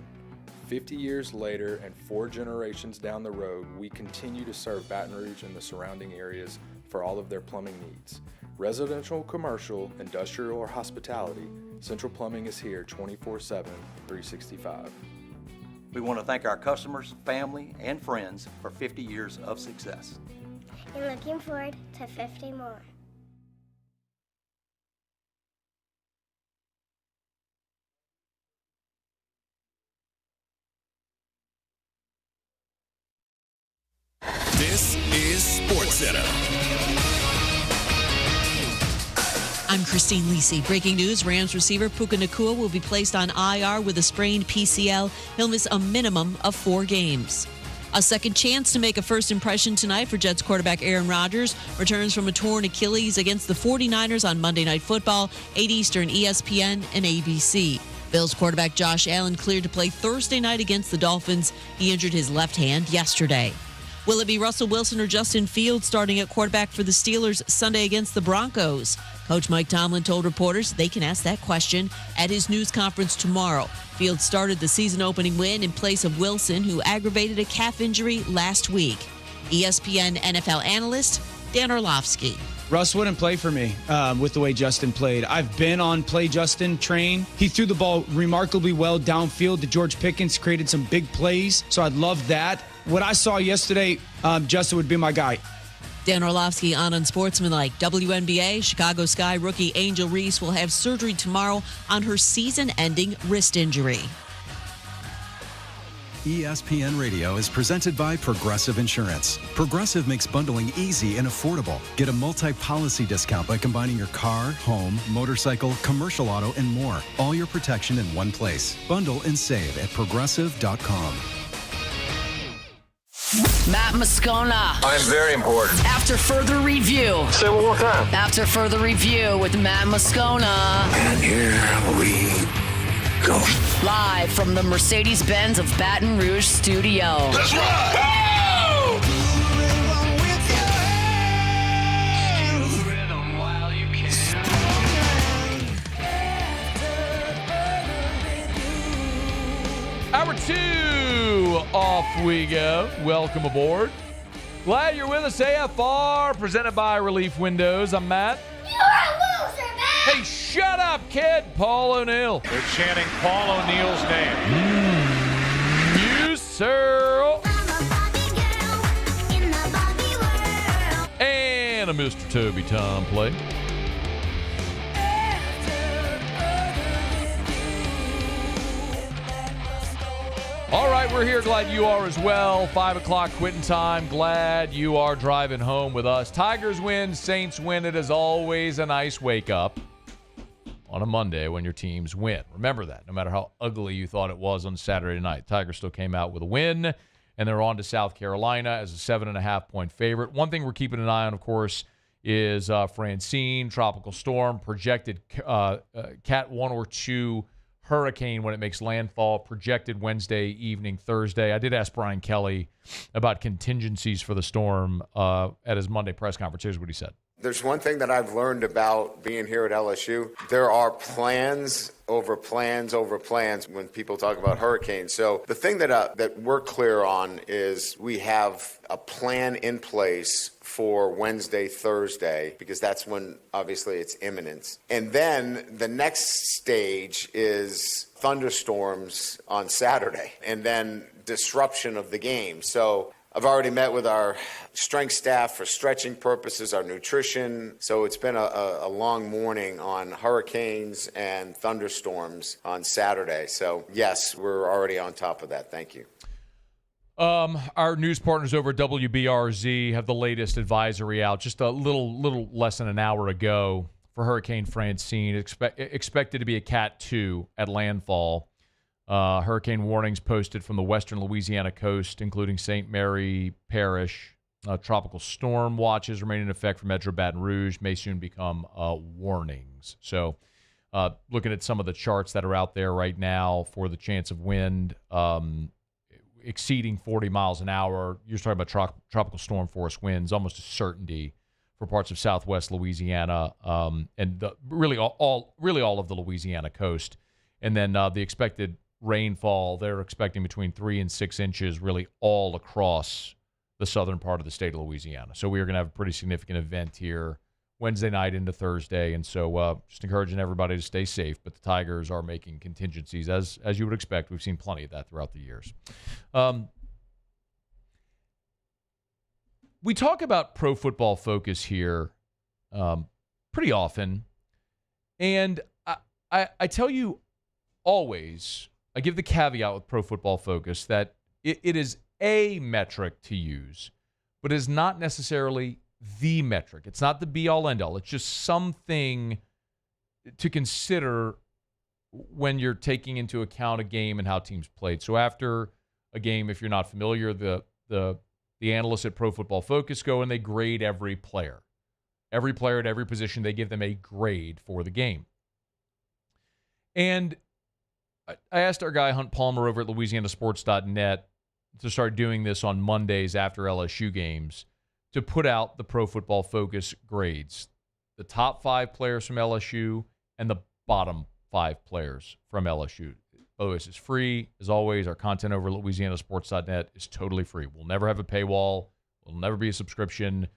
50 years later and 4 generations down the road, we continue to serve Baton Rouge and the surrounding areas for all of their plumbing needs. Residential, commercial, industrial, or hospitality, Central Plumbing is here 24/7, 365. We want to thank our customers, family, and friends for 50 years of success. And looking forward to 50 more. This is SportsCenter. I'm Christine Lisi. Breaking news, Rams receiver Puka Nacua will be placed on IR with a sprained PCL. He'll miss a minimum of 4 games. A second chance to make a first impression tonight for Jets quarterback Aaron Rodgers. Returns from a torn Achilles against the 49ers on Monday Night Football, 8 Eastern, ESPN and ABC. Bills quarterback Josh Allen cleared to play Thursday night against the Dolphins. He injured his left hand yesterday. Will it be Russell Wilson or Justin Fields starting at quarterback for the Steelers Sunday against the Broncos? Coach Mike Tomlin told reporters they can ask that question at his news conference tomorrow. Fields started the season-opening win in place of Wilson, who aggravated a calf injury last week. ESPN NFL analyst Dan Orlovsky. Russ wouldn't play for me with the way Justin played. I've been on Play Justin train. He threw the ball remarkably well downfield to George Pickens, created some big plays, so I'd love that. What I saw yesterday, Justin would be my guy. Dan Orlovsky on Unsportsmanlike. WNBA, Chicago Sky rookie Angel Reese will have surgery tomorrow on her season-ending wrist injury. ESPN Radio is presented by Progressive Insurance. Progressive makes bundling easy and affordable. Get a multi-policy discount by combining your car, home, motorcycle, commercial auto, and more. All your protection in one place. Bundle and save at progressive.com. Matt Moscona. I'm very important. After further review. Say it one more time. After further review with Matt Moscona. And here we go. Live from the Mercedes-Benz of Baton Rouge studio. Let's ride! Woo! Hour 2, off we go. Welcome aboard. Glad you're with us. AFR, presented by Relief Windows. I'm Matt. You're a loser, man! Hey, shut up, kid. Paul O'Neill. They're chanting Paul O'Neill's name. You, sir. And a Mr. Toby Tom play. All right, we're here. Glad you are as well. 5 o'clock quitting time. Glad you are driving home with us. Tigers win, Saints win. It is always a nice wake up on a Monday when your teams win. Remember that. No matter how ugly you thought it was on Saturday night, Tigers still came out with a win. and they're on to South Carolina as a 7.5-point favorite. One thing we're keeping an eye on, of course, is Francine, tropical storm, projected Cat 1 or 2 hurricane when it makes landfall, projected Wednesday evening, Thursday. I did ask Brian Kelly about contingencies for the storm at his Monday press conference. Here's what he said. There's one thing that I've learned about being here at LSU. There are plans over plans over plans when people talk about hurricanes. So the thing that we're clear on is we have a plan in place for Wednesday, Thursday, because that's when obviously it's imminent. And then the next stage is thunderstorms on Saturday and then disruption of the game. So I've already met with our strength staff for stretching purposes, our nutrition. So it's been a long morning on hurricanes and thunderstorms on Saturday. So, yes, we're already on top of that. Thank you. Our news partners over at WBRZ have the latest advisory out just a little less than an hour ago for Hurricane Francine. Expected to be a Cat 2 at landfall. Hurricane warnings posted from the western Louisiana coast, including St. Mary Parish. Tropical storm watches remain in effect for Metro Baton Rouge, may soon become warnings. So looking at some of the charts that are out there right now for the chance of wind exceeding 40 miles an hour, you're talking about tropical storm force winds, almost a certainty for parts of southwest Louisiana and really all of the Louisiana coast. And then the expected rainfall, they're expecting between 3 and 6 inches really all across the southern part of the state of Louisiana. So we are going to have a pretty significant event here Wednesday night into Thursday. And so just encouraging everybody to stay safe. But the Tigers are making contingencies, as you would expect. We've seen plenty of that throughout the years. We talk about Pro Football Focus here pretty often. And I tell you always, I give the caveat with Pro Football Focus that it is a metric to use, but is not necessarily the metric. It's not the be-all, end-all. It's just something to consider when you're taking into account a game and how teams played. So after a game, if you're not familiar, the analysts at Pro Football Focus go and they grade every player. Every player at every position, they give them a grade for the game. And I asked our guy, Hunt Palmer, over at LouisianaSports.net to start doing this on Mondays after LSU games to put out the Pro Football Focus grades. The top 5 players from LSU and the bottom 5 players from LSU. By the way, this is free. As always, our content over at LouisianaSports.net is totally free. We'll never have a paywall. We'll never be a subscription.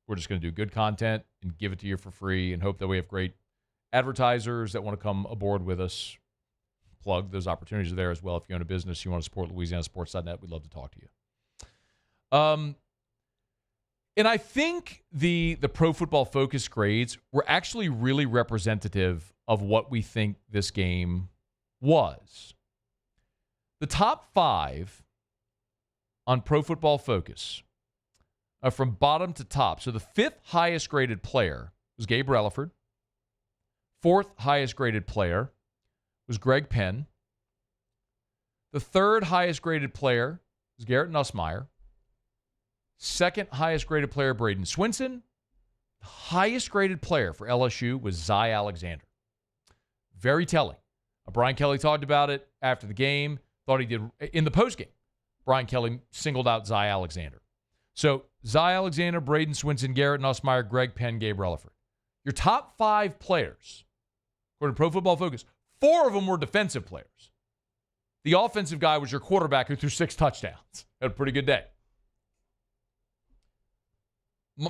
We're just going to do good content and give it to you for free and hope that we have great advertisers that want to come aboard with us. Plug those opportunities are there as well. If you own a business, you want to support LouisianaSports.net, we'd love to talk to you. And I think the Pro Football Focus grades were actually really representative of what we think this game was. The top 5 on Pro Football Focus from bottom to top. So the 5th highest graded player was Gabe Relaford. 4th highest graded player was Greg Penn. The 3rd highest graded player was Garrett Nussmeier. 2nd highest graded player, Braden Swinson. The highest graded player for LSU was Zy Alexander. Very telling. Brian Kelly talked about it after the game. Thought he did in the postgame. Brian Kelly singled out Zy Alexander. So Zy Alexander, Braden Swinson, Garrett Nussmeier, Greg Penn, Gabe Relaford. Your top 5 players, according to Pro Football Focus, 4 of them were defensive players. The offensive guy was your quarterback who threw 6 touchdowns. Had a pretty good day.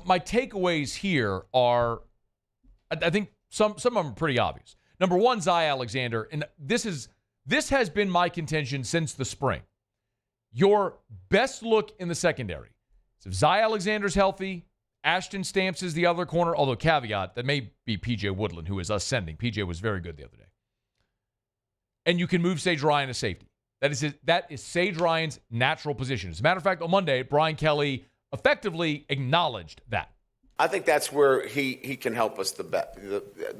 My takeaways here are, I think some of them are pretty obvious. Number 1, Zy Alexander, and this has been my contention since the spring. Your best look in the secondary. So if Zy Alexander's healthy, Ashton Stamps is the other corner, although caveat, that may be P.J. Woodland, who is ascending. P.J. was very good the other day. And you can move Sage Ryan to safety. That is Sage Ryan's natural position. As a matter of fact, on Monday, Brian Kelly effectively acknowledged that. I think that's where he can help us the best.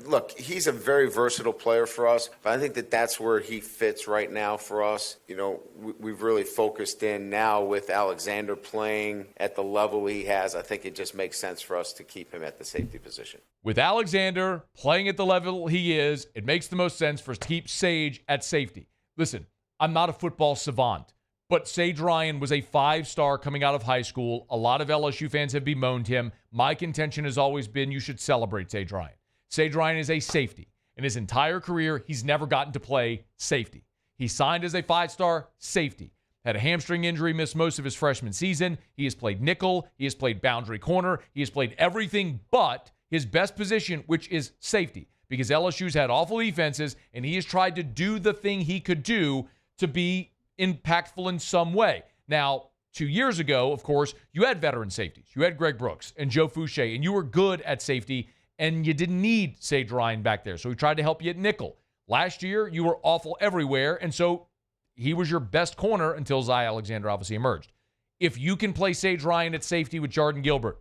Look, he's a very versatile player for us, but I think that's where he fits right now for us. You know, we've really focused in now with Alexander playing at the level he has. I think it just makes sense for us to keep him at the safety position. With Alexander playing at the level he is, it makes the most sense for us to keep Sage at safety. Listen, I'm not a football savant, but Sage Ryan was a 5-star coming out of high school. A lot of LSU fans have bemoaned him. My contention has always been you should celebrate Sage Ryan. Sage Ryan is a safety. In his entire career, he's never gotten to play safety. He signed as a 5-star safety. Had a hamstring injury, missed most of his freshman season. He has played nickel. He has played boundary corner. He has played everything but his best position, which is safety, because LSU's had awful defenses, and he has tried to do the thing he could do to be impactful in some way. Now, 2 years ago, of course, you had veteran safeties. You had Greg Brooks and Joe Fouché, and you were good at safety, and you didn't need Sage Ryan back there. So he tried to help you at nickel. Last year, you were awful everywhere, and so he was your best corner until Zy Alexander obviously emerged. If you can play Sage Ryan at safety with Jordan Gilbert,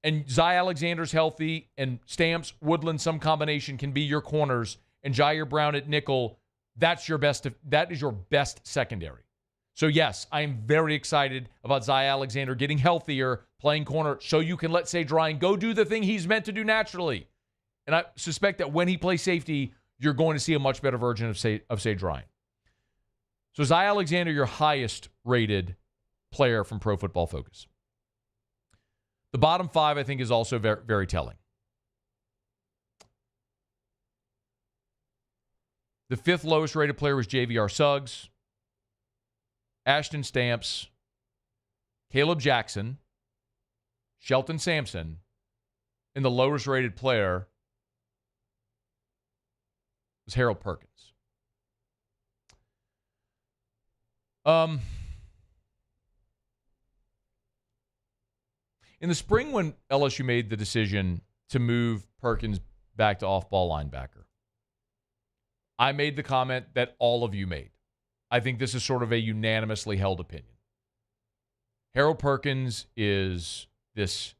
and Zy Alexander's healthy, and Stamps, Woodland, some combination can be your corners, and Jair Brown at nickel, that is your best secondary. So yes, I am very excited about Zy Alexander getting healthier, playing corner, so you can let Sage Ryan go do the thing he's meant to do naturally. And I suspect that when he plays safety, you're going to see a much better version of Sage Ryan. So Zy Alexander, your highest rated player from Pro Football Focus. The bottom 5, I think, is also very, very telling. The 5th lowest rated player was JVR Suggs, Ashton Stamps, Caleb Jackson, Shelton Sampson, and the lowest rated player was Harold Perkins. In the spring, when LSU made the decision to move Perkins back to off-ball linebacker, I made the comment that all of you made. I think this is sort of a unanimously held opinion. Harold Perkins is this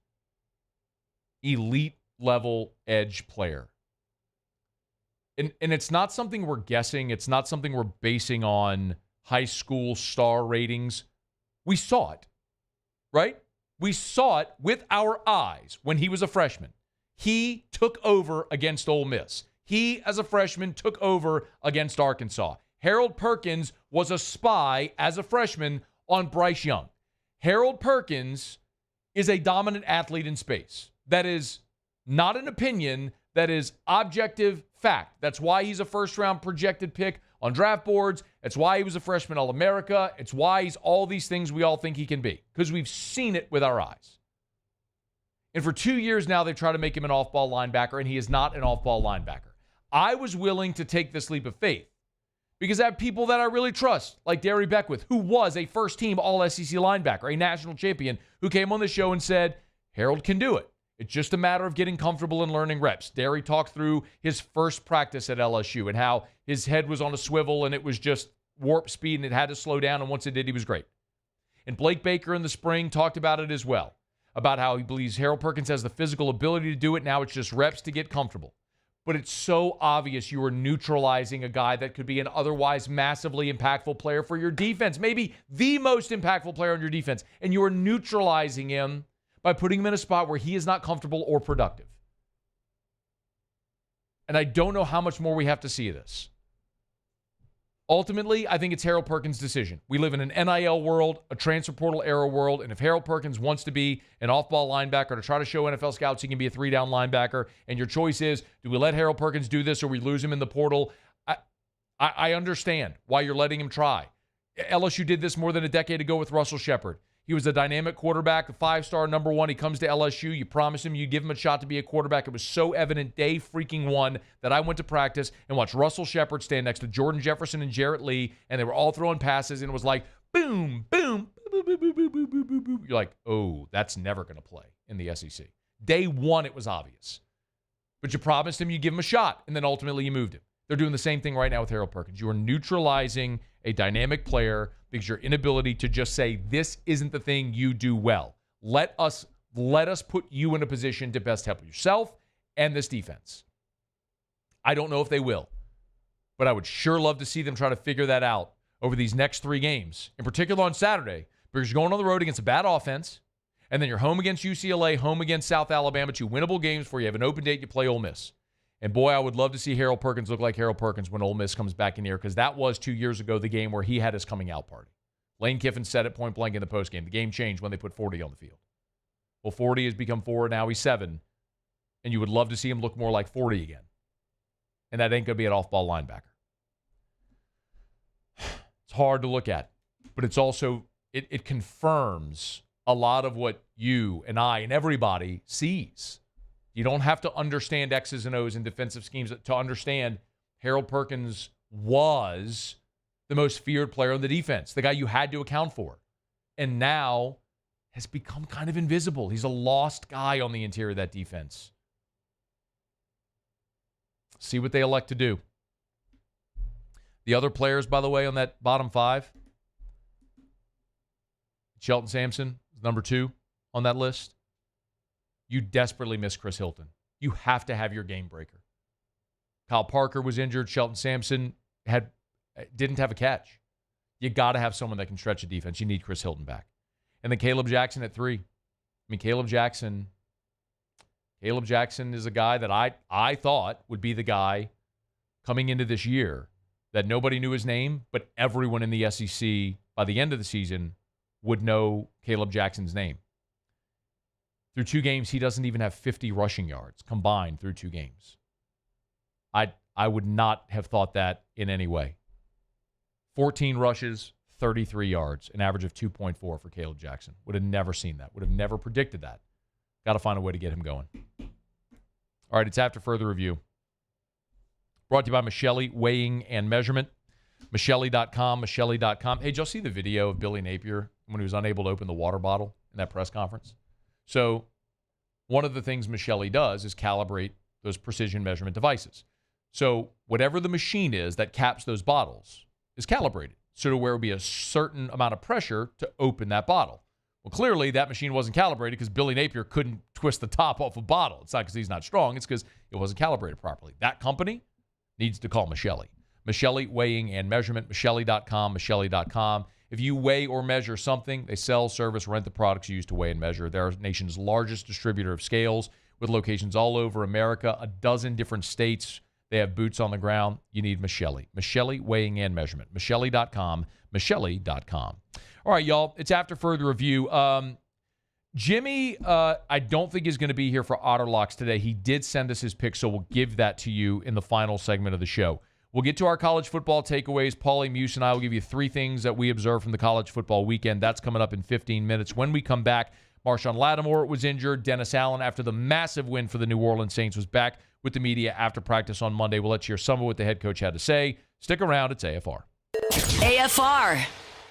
elite-level edge player. And it's not something we're guessing. It's not something we're basing on high school star ratings. We saw it, right? We saw it with our eyes when he was a freshman. He took over against Ole Miss. He, as a freshman, took over against Arkansas. Harold Perkins was a spy as a freshman on Bryce Young. Harold Perkins is a dominant athlete in space. That is not an opinion. That is objective fact. That's why he's a first-round projected pick on draft boards. It's why he was a freshman All-America. It's why he's all these things we all think he can be, because we've seen it with our eyes. And for 2 years now, they've tried to make him an off-ball linebacker, and he is not an off-ball linebacker. I was willing to take this leap of faith because I have people that I really trust, like Derry Beckwith, who was a first-team All-SEC linebacker, a national champion, who came on the show and said, Harold can do it. It's just a matter of getting comfortable and learning reps. Derry talked through his first practice at LSU and how his head was on a swivel and it was just warp speed and it had to slow down, and once it did, he was great. And Blake Baker in the spring talked about it as well, about how he believes Harold Perkins has the physical ability to do it. Now it's just reps to get comfortable. But it's so obvious you are neutralizing a guy that could be an otherwise massively impactful player for your defense, maybe the most impactful player on your defense, and you are neutralizing him by putting him in a spot where he is not comfortable or productive. And I don't know how much more we have to see of this. Ultimately, I think it's Harold Perkins' decision. We live in an NIL world, a transfer portal era world, and if Harold Perkins wants to be an off-ball linebacker to try to show NFL scouts he can be a three-down linebacker, and your choice is, do we let Harold Perkins do this or we lose him in the portal? I understand why you're letting him try. LSU did this more than a decade ago with Russell Shepard. He was a dynamic quarterback, a 5-star number 1. He comes to LSU. You promise him you give him a shot to be a quarterback. It was so evident day freaking one that I went to practice and watched Russell Shepard stand next to Jordan Jefferson and Jarrett Lee, and they were all throwing passes, and it was like, boom, boom, boom, boom, boom, boom, boom, boom, boom, boom. You're like, oh, that's never going to play in the SEC. Day one, it was obvious. But you promised him you give him a shot, and then ultimately you moved him. They're doing the same thing right now with Harold Perkins. You are neutralizing a dynamic player because your inability to just say, this isn't the thing you do well. Let us let us put you in a position to best help yourself and this defense. I don't know if they will, but I would sure love to see them try to figure that out over these next 3 games, in particular on Saturday, because you're going on the road against a bad offense, and then you're home against UCLA, home against South Alabama, 2 winnable games before you have an open date, you play Ole Miss. And boy, I would love to see Harold Perkins look like Harold Perkins when Ole Miss comes back in here, because that was 2 years ago the game where he had his coming out party. Lane Kiffin said it point blank in the postgame. The game changed when they put 40 on the field. Well, 40 has become 4, now he's 7, and you would love to see him look more like 40 again. And that ain't going to be an off-ball linebacker. It's hard to look at, but it's also, it confirms a lot of what you and I and everybody sees. You don't have to understand X's and O's in defensive schemes to understand Harold Perkins was the most feared player on the defense, the guy you had to account for, and now has become kind of invisible. He's a lost guy on the interior of that defense. See what they elect to do. The other players, by the way, on that bottom 5, Shelton Sampson is number 2 on that list. You desperately miss Chris Hilton. You have to have your game breaker. Kyle Parker was injured. Shelton Sampson didn't have a catch. You got to have someone that can stretch a defense. You need Chris Hilton back. And then Caleb Jackson at 3. I mean, Caleb Jackson is a guy that I thought would be the guy coming into this year that nobody knew his name, but everyone in the SEC by the end of the season would know Caleb Jackson's name. Through 2 games, he doesn't even have 50 rushing yards combined through 2 games. I would not have thought that in any way. 14 rushes, 33 yards, an average of 2.4 for Caleb Jackson. Would have never seen that. Would have never predicted that. Got to find a way to get him going. All right, it's after further review. Brought to you by Michelli Weighing and Measurement. Michelli.com, Michelli.com. Hey, did y'all see the video of Billy Napier when he was unable to open the water bottle in that press conference? So one of the things Michelli does is calibrate those precision measurement devices. So whatever the machine is that caps those bottles is calibrated. So to where it would be a certain amount of pressure to open that bottle. Well, clearly that machine wasn't calibrated because Billy Napier couldn't twist the top off a bottle. It's not because he's not strong. It's because it wasn't calibrated properly. That company needs to call Michelli. Michelli Weighing and Measurement, Michelli.com, Michelli.com. If you weigh or measure something, they sell, service, rent the products used to weigh and measure. They're our nation's largest distributor of scales with locations all over America, 12 different states. They have boots on the ground. You need Michelli. Michelli Weighing and Measurement. Michelli.com, Michelli.com. All right, y'all, it's after further review. Jimmy, I don't think is going to be here for Otterlocks today. He did send us his pick, so we'll give that to you in the final segment of the show. We'll get to our college football takeaways. Paulie Muse and I will give you 3 things that we observed from the college football weekend. That's coming up in 15 minutes. When we come back, Marshawn Lattimore was injured. Dennis Allen, after the massive win for the New Orleans Saints, was back with the media after practice on Monday. We'll let you hear some of what the head coach had to say. Stick around. It's AFR. AFR.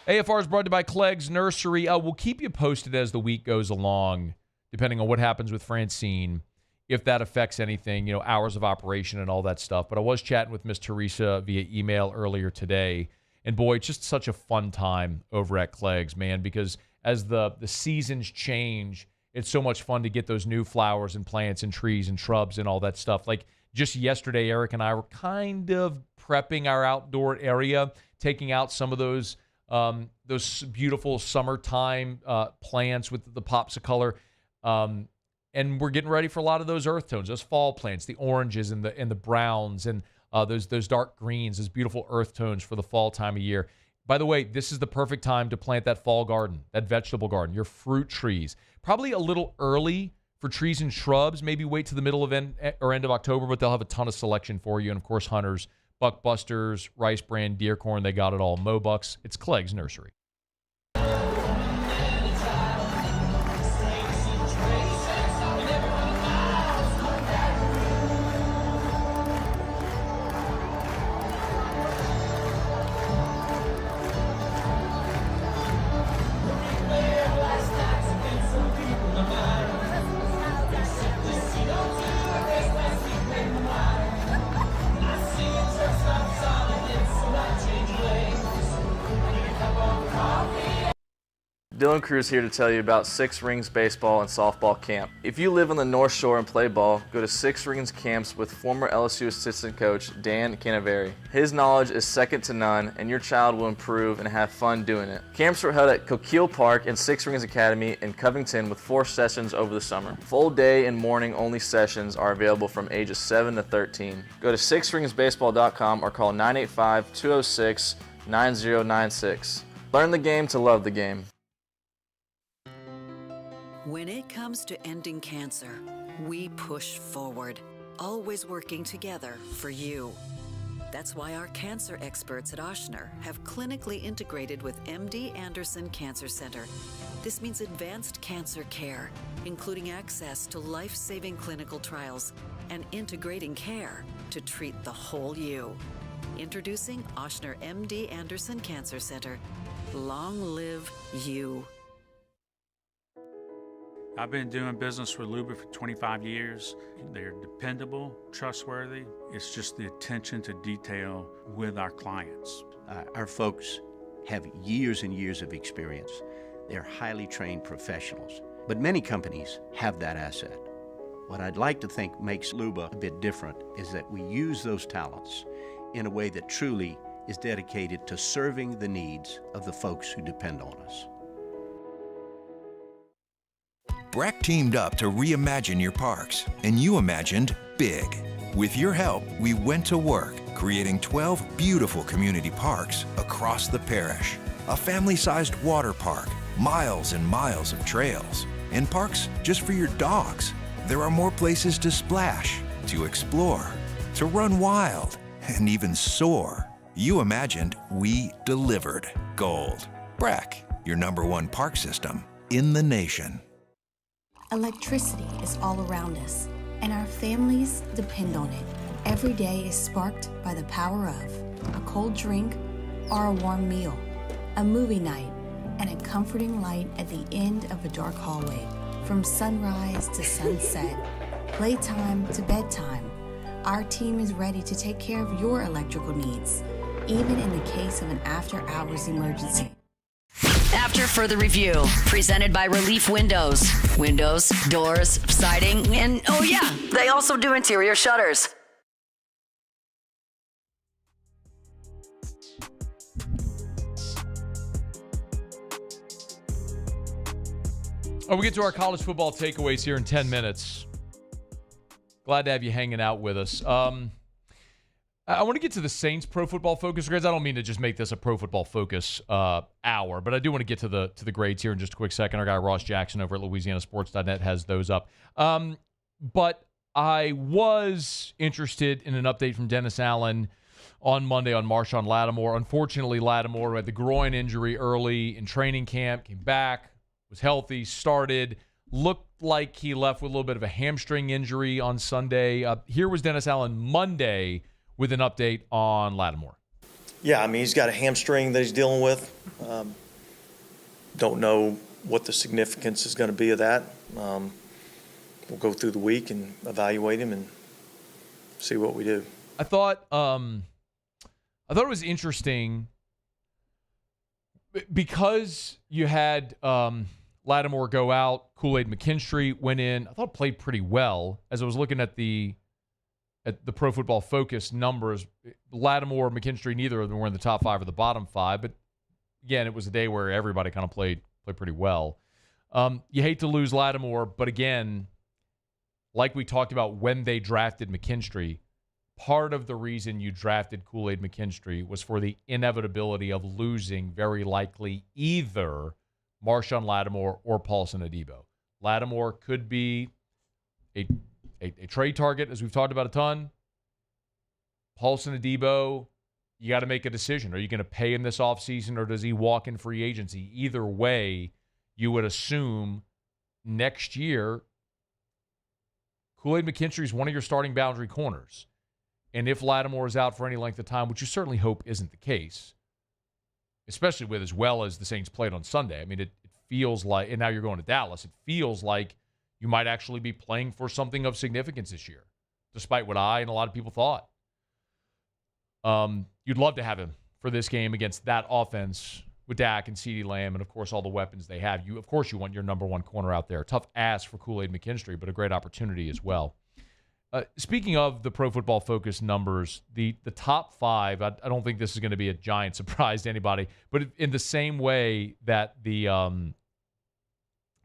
AFR is brought to you by Clegg's Nursery. We'll keep you posted as the week goes along, depending on what happens with Francine, if that affects anything, hours of operation and all that stuff. But I was chatting with Miss Teresa via email earlier today. And boy, it's just such a fun time over at Clegg's, man, because as the seasons change, it's so much fun to get those new flowers and plants and trees and shrubs and all that stuff. Like just yesterday, Eric and I were kind of prepping our outdoor area, taking out some of those beautiful summertime plants with the pops of color. And we're getting ready for a lot of those earth tones, those fall plants, the oranges and the browns and those dark greens, those beautiful earth tones for the fall time of year. By the way, this is the perfect time to plant that fall garden, that vegetable garden, your fruit trees. Probably a little early for trees and shrubs. Maybe wait to the middle of end of October, but they'll have a ton of selection for you. And, of course, Hunters, Buckbusters, Rice Brand, Deer Corn, they got it all. Mobucks. It's Clegg's Nursery. Dylan Cruz here to tell you about Six Rings Baseball and Softball Camp. If you live on the North Shore and play ball, go to Six Rings Camps with former LSU assistant coach Dan Canaveri. His knowledge is second to none, and your child will improve and have fun doing it. Camps were held at Coquille Park and Six Rings Academy in Covington with 4 sessions over the summer. Full day and morning only sessions are available from ages 7 to 13. Go to sixringsbaseball.com or call 985-206-9096. Learn the game to love the game. When it comes to ending cancer, we push forward, always working together for you. That's why our cancer experts at Ochsner have clinically integrated with MD Anderson Cancer Center. This means advanced cancer care, including access to life-saving clinical trials and integrating care to treat the whole you. Introducing Ochsner MD Anderson Cancer Center. Long live you. I've been doing business with Luba for 25 years. They're dependable, trustworthy. It's just the attention to detail with our clients. Our folks have years and years of experience. They're highly trained professionals, but many companies have that asset. What I'd like to think makes Luba a bit different is that we use those talents in a way that truly is dedicated to serving the needs of the folks who depend on us. Breck teamed up to reimagine your parks, and you imagined big. With your help, we went to work, creating 12 beautiful community parks across the parish. A family-sized water park, miles and miles of trails, and parks just for your dogs. There are more places to splash, to explore, to run wild, and even soar. You imagined, we delivered gold. Breck, your #1 park system in the nation. Electricity is all around us, and our families depend on it. Every day is sparked by the power of a cold drink or a warm meal, a movie night, and a comforting light at the end of a dark hallway. From sunrise to sunset, playtime to bedtime, our team is ready to take care of your electrical needs, even in the case of an after-hours emergency. After further review, presented by Relief Windows. Windows, doors, siding, and oh yeah, they also do interior shutters. Oh, we get to our college football takeaways here in 10 minutes. Glad to have you hanging out with us. I want to get to the Saints Pro Football Focus grades. I don't mean to just make this a Pro Football Focus hour, but I do want to get to the grades here in just a quick second. Our guy Ross Jackson over at LouisianaSports.net has those up. But I was interested in an update from Dennis Allen on Monday on Marshawn Lattimore. Unfortunately, Lattimore had the groin injury early in training camp, came back, was healthy, started, looked like he left with a little bit of a hamstring injury on Sunday. Here was Dennis Allen Monday with an update on Lattimore. Yeah, I mean, he's got a hamstring that he's dealing with. Don't know what the significance is going to be of that. We'll go through the week and evaluate him and see what we do. I thought it was interesting because you had Lattimore go out, Kool-Aid McKinstry went in. I thought played pretty well. As I was looking at the Pro Football Focus numbers, Lattimore, McKinstry, neither of them were in the top 5 or the bottom 5. But again, it was a day where everybody kind of played pretty well. You hate to lose Lattimore, but again, like we talked about when they drafted McKinstry, part of the reason you drafted Kool-Aid McKinstry was for the inevitability of losing very likely either Marshawn Lattimore or Paulson Adebo. Lattimore could be a trade target, as we've talked about a ton. Paulson Adebo, you got to make a decision. Are you going to pay him this offseason, or does he walk in free agency? Either way, you would assume next year Kool-Aid McKinstry is one of your starting boundary corners. And if Lattimore is out for any length of time, which you certainly hope isn't the case, especially with as well as the Saints played on Sunday. I mean, it feels like, and now you're going to Dallas, it feels like you might actually be playing for something of significance this year, despite what I and a lot of people thought. You'd love to have him for this game against that offense with Dak and CeeDee Lamb and, of course, all the weapons they have. You want your number one corner out there. Tough ask for Kool-Aid McKinstry, but a great opportunity as well. Speaking of the Pro Football Focus numbers, the top five, I don't think this is going to be a giant surprise to anybody, but in the same way that the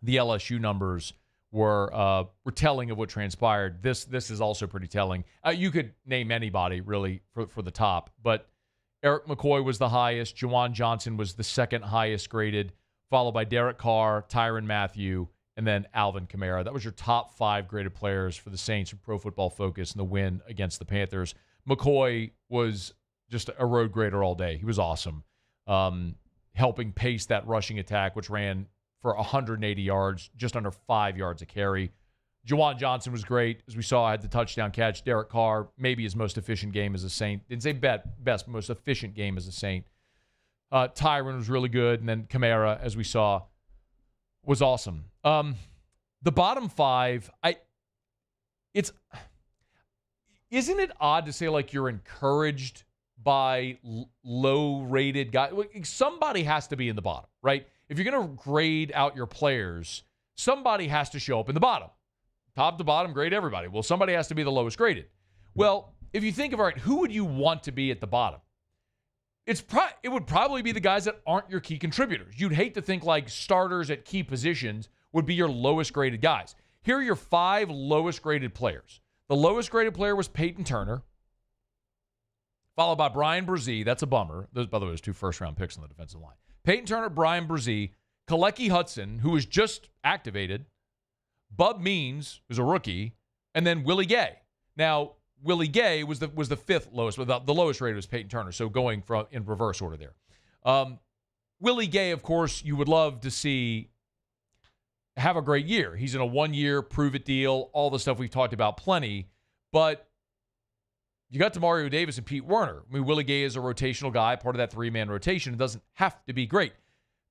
LSU numbers were telling of what transpired, this is also pretty telling. You could name anybody, really, for the top, but Eric McCoy was the highest. Juwan Johnson was the second highest graded, followed by Derek Carr, Tyrann Mathieu, and then Alvin Kamara. That was your top five graded players for the Saints from Pro Football Focus in the win against the Panthers. McCoy was just a road grader all day. He was awesome, helping pace that rushing attack, which ran for 180 yards, just under 5 yards a carry. Juwan Johnson was great. As we saw, had the touchdown catch. Derek Carr, maybe his most efficient game as a Saint. Didn't say best, most efficient game as a Saint. Tyrann was really good. And then Kamara, as we saw, was awesome. The bottom five, isn't it odd to say like you're encouraged by low-rated guys? Somebody has to be in the bottom, right? If you're going to grade out your players, somebody has to show up in the bottom. Top to bottom, grade everybody. Well, somebody has to be the lowest graded. Well, if you think of, all right, who would you want to be at the bottom? It would probably be the guys that aren't your key contributors. You'd hate to think like starters at key positions would be your lowest graded guys. Here are your five lowest graded players. The lowest graded player was Peyton Turner, followed by Brian Brzee. That's a bummer. Those, by the way, was 2 first-round picks on the defensive line. Peyton Turner, Brian Brzee, Kalecki Hudson, who was just activated, Bub Means, who's a rookie, and then Willie Gay. Now, Willie Gay was the fifth lowest, but the lowest rated was Peyton Turner, so going from in reverse order there. Willie Gay, of course, you would love to see have a great year. He's in a 1-year prove-it deal, all the stuff we've talked about plenty, but you got Demario Davis and Pete Werner. I mean, Willie Gay is a rotational guy, part of that 3-man rotation. It doesn't have to be great.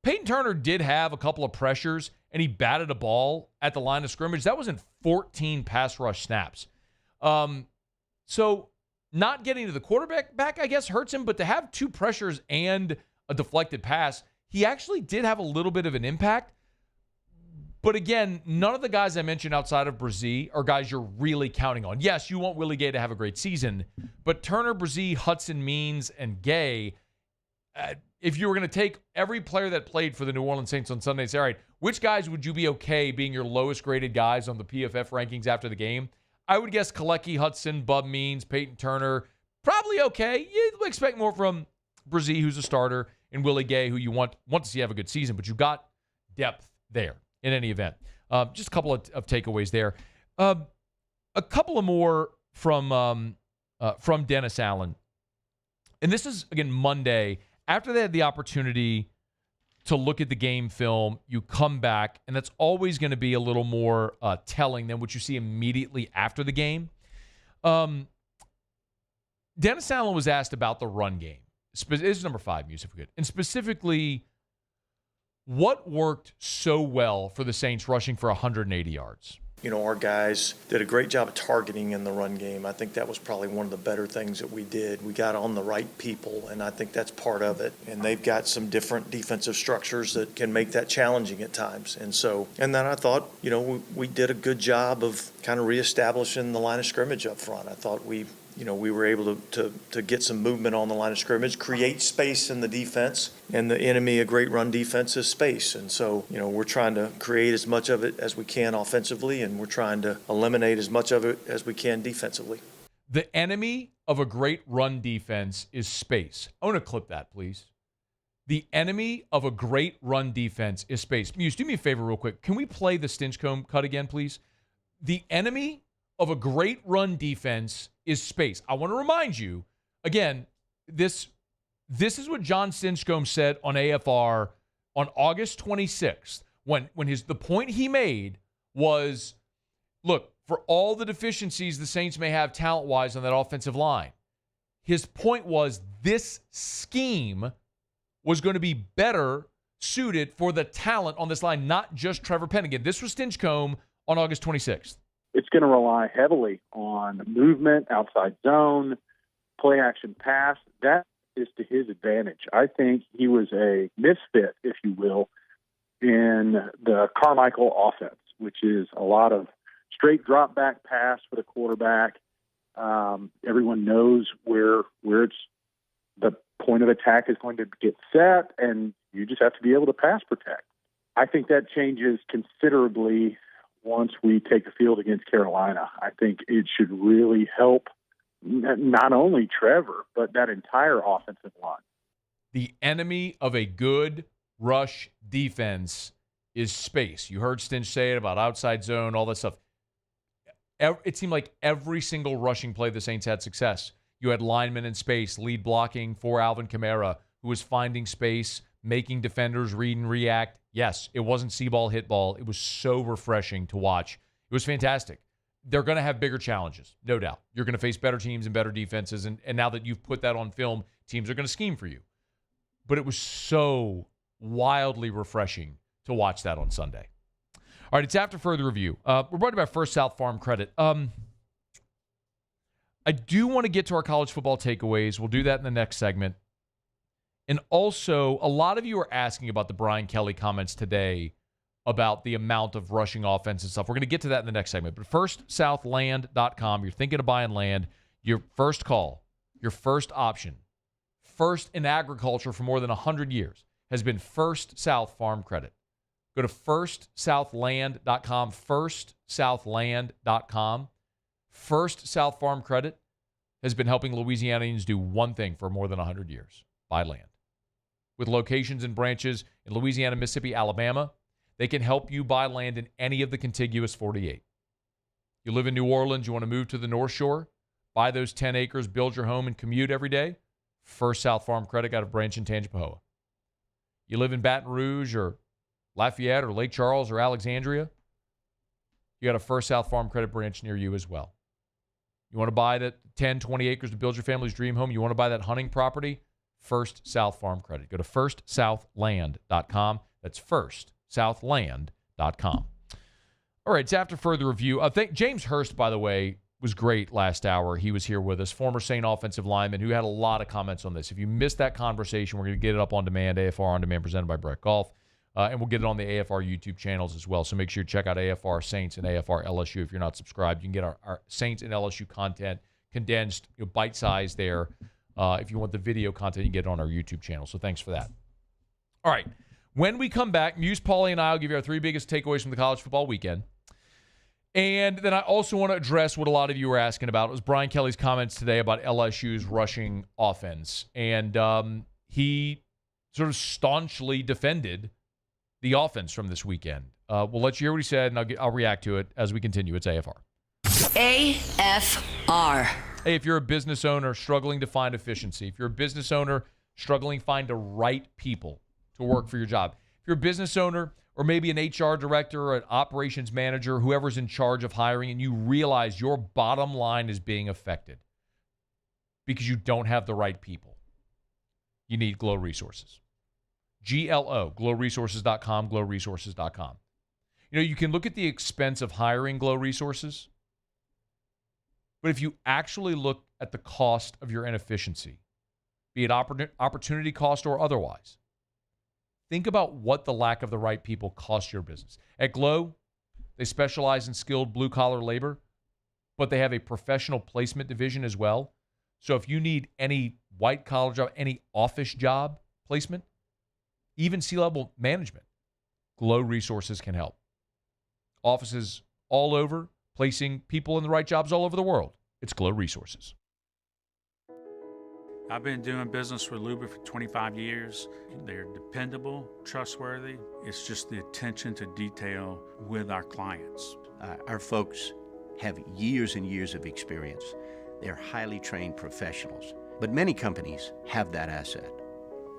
Peyton Turner did have a couple of pressures, and he batted a ball at the line of scrimmage. That was in 14 pass rush snaps. So not getting to the quarterback back, I guess, hurts him, but to have 2 pressures and a deflected pass, he actually did have a little bit of an impact. But again, none of the guys I mentioned outside of Brzee are guys you're really counting on. Yes, you want Willie Gay to have a great season, but Turner, Brzee, Hudson, Means, and Gay, if you were going to take every player that played for the New Orleans Saints on Sunday and say, all right, which guys would you be okay being your lowest graded guys on the PFF rankings after the game? I would guess Kalecki Hudson, Bub Means, Peyton Turner, probably okay. You'd expect more from Brzee, who's a starter, and Willie Gay, who you want to see have a good season, but you got depth there in any event. Just a couple of takeaways there. A couple of more from Dennis Allen. And this is, again, Monday. After they had the opportunity to look at the game film, you come back, and that's always going to be a little more telling than what you see immediately after the game. Dennis Allen was asked about the run game. This is number 5, Muse, if we could. And specifically, what worked so well for the Saints rushing for 180 yards? You know, our guys did a great job of targeting in the run game. I think that was probably one of the better things that we did. We got on the right people, and I think that's part of it. And they've got some different defensive structures that can make that challenging at times. And then I thought, you know, we did a good job of kind of reestablishing the line of scrimmage up front. I thought we were able to get some movement on the line of scrimmage, create space in the defense, and the enemy, a great run defense, is space. And so, you know, we're trying to create as much of it as we can offensively, and we're trying to eliminate as much of it as we can defensively. The enemy of a great run defense is space. I want to clip that, please. The enemy of a great run defense is space. Muse, do me a favor real quick. Can we play the Stinchcomb cut again, please? The enemy of a great run defense is space. I want to remind you, again, this is what John Stinchcomb said on AFR on August 26th, when the point he made was, look, for all the deficiencies the Saints may have talent-wise on that offensive line, his point was this scheme was going to be better suited for the talent on this line, not just Trevor Penn. Again, this was Stinchcomb on August 26th. It's going to rely heavily on movement, outside zone, play action pass. That is to his advantage. I think he was a misfit, if you will, in the Carmichael offense, which is a lot of straight drop back pass for the quarterback. Everyone knows where it's the point of attack is going to get set, and you just have to be able to pass protect. I think that changes considerably once we take the field against Carolina. I think it should really help not only Trevor, but that entire offensive line. The enemy of a good rush defense is space. You heard Stinch say it about outside zone, all that stuff. It seemed like every single rushing play the Saints had success. You had linemen in space, lead blocking for Alvin Kamara, who was finding space, making defenders read and react. Yes, it wasn't see ball, hit ball. It was so refreshing to watch. It was fantastic. They're going to have bigger challenges, no doubt. You're going to face better teams and better defenses, and now that you've put that on film, teams are going to scheme for you. But it was so wildly refreshing to watch that on Sunday. All right, it's after further review. We're brought about First South Farm Credit. I do want to get to our college football takeaways. We'll do that in the next segment. And also, a lot of you are asking about the Brian Kelly comments today about the amount of rushing offense and stuff. We're going to get to that in the next segment. But firstsouthland.com, you're thinking of buying land, your first call, your first option, first in agriculture for more than 100 years, has been First South Farm Credit. Go to firstsouthland.com, firstsouthland.com. First South Farm Credit has been helping Louisianians do one thing for more than 100 years: buy land. With locations and branches in Louisiana, Mississippi, Alabama, they can help you buy land in any of the contiguous 48. You live in New Orleans, you want to move to the North Shore, buy those 10 acres, build your home, and commute every day? First South Farm Credit got a branch in Tangipahoa. You live in Baton Rouge or Lafayette or Lake Charles or Alexandria? You got a First South Farm Credit branch near you as well. You want to buy that 10, 20 acres to build your family's dream home? You want to buy that hunting property? First South Farm Credit. Go to firstsouthland.com. That's firstsouthland.com. All right, it's after further review. I think James Hurst, by the way, was great last hour. He was here with us, former Saint offensive lineman who had a lot of comments on this. If you missed that conversation, we're going to get it up on demand, AFR On Demand, presented by Brett Golf. And we'll get it on the AFR YouTube channels as well. So make sure you check out AFR Saints and AFR LSU. If you're not subscribed, you can get our Saints and LSU content condensed, bite-sized there. If you want the video content, you can get it on our YouTube channel. So thanks for that. All right. When we come back, Muse, Paulie, and I will give you our three biggest takeaways from the college football weekend. And then I also want to address what a lot of you were asking about. It was Brian Kelly's comments today about LSU's rushing offense. And he sort of staunchly defended the offense from this weekend. We'll let you hear what he said, and I'll react to it as we continue. It's AFR. AFR. Hey, if you're a business owner struggling to find efficiency, if you're a business owner struggling to find the right people to work for your job, if you're a business owner or maybe an HR director or an operations manager, whoever's in charge of hiring, and you realize your bottom line is being affected because you don't have the right people, you need Glow Resources. GLO, glowresources.com, glowresources.com. You know, you can look at the expense of hiring Glow Resources, but if you actually look at the cost of your inefficiency, be it opportunity cost or otherwise, think about what the lack of the right people costs your business. At Glow, they specialize in skilled blue-collar labor, but they have a professional placement division as well. So if you need any white-collar job, any office job placement, even C-level management, Glow Resources can help. Offices all over, placing people in the right jobs all over the world. It's Glow Resources. I've been doing business with Luba for 25 years. They're dependable, trustworthy. It's just the attention to detail with our clients. Our folks have years and years of experience. They're highly trained professionals, but many companies have that asset.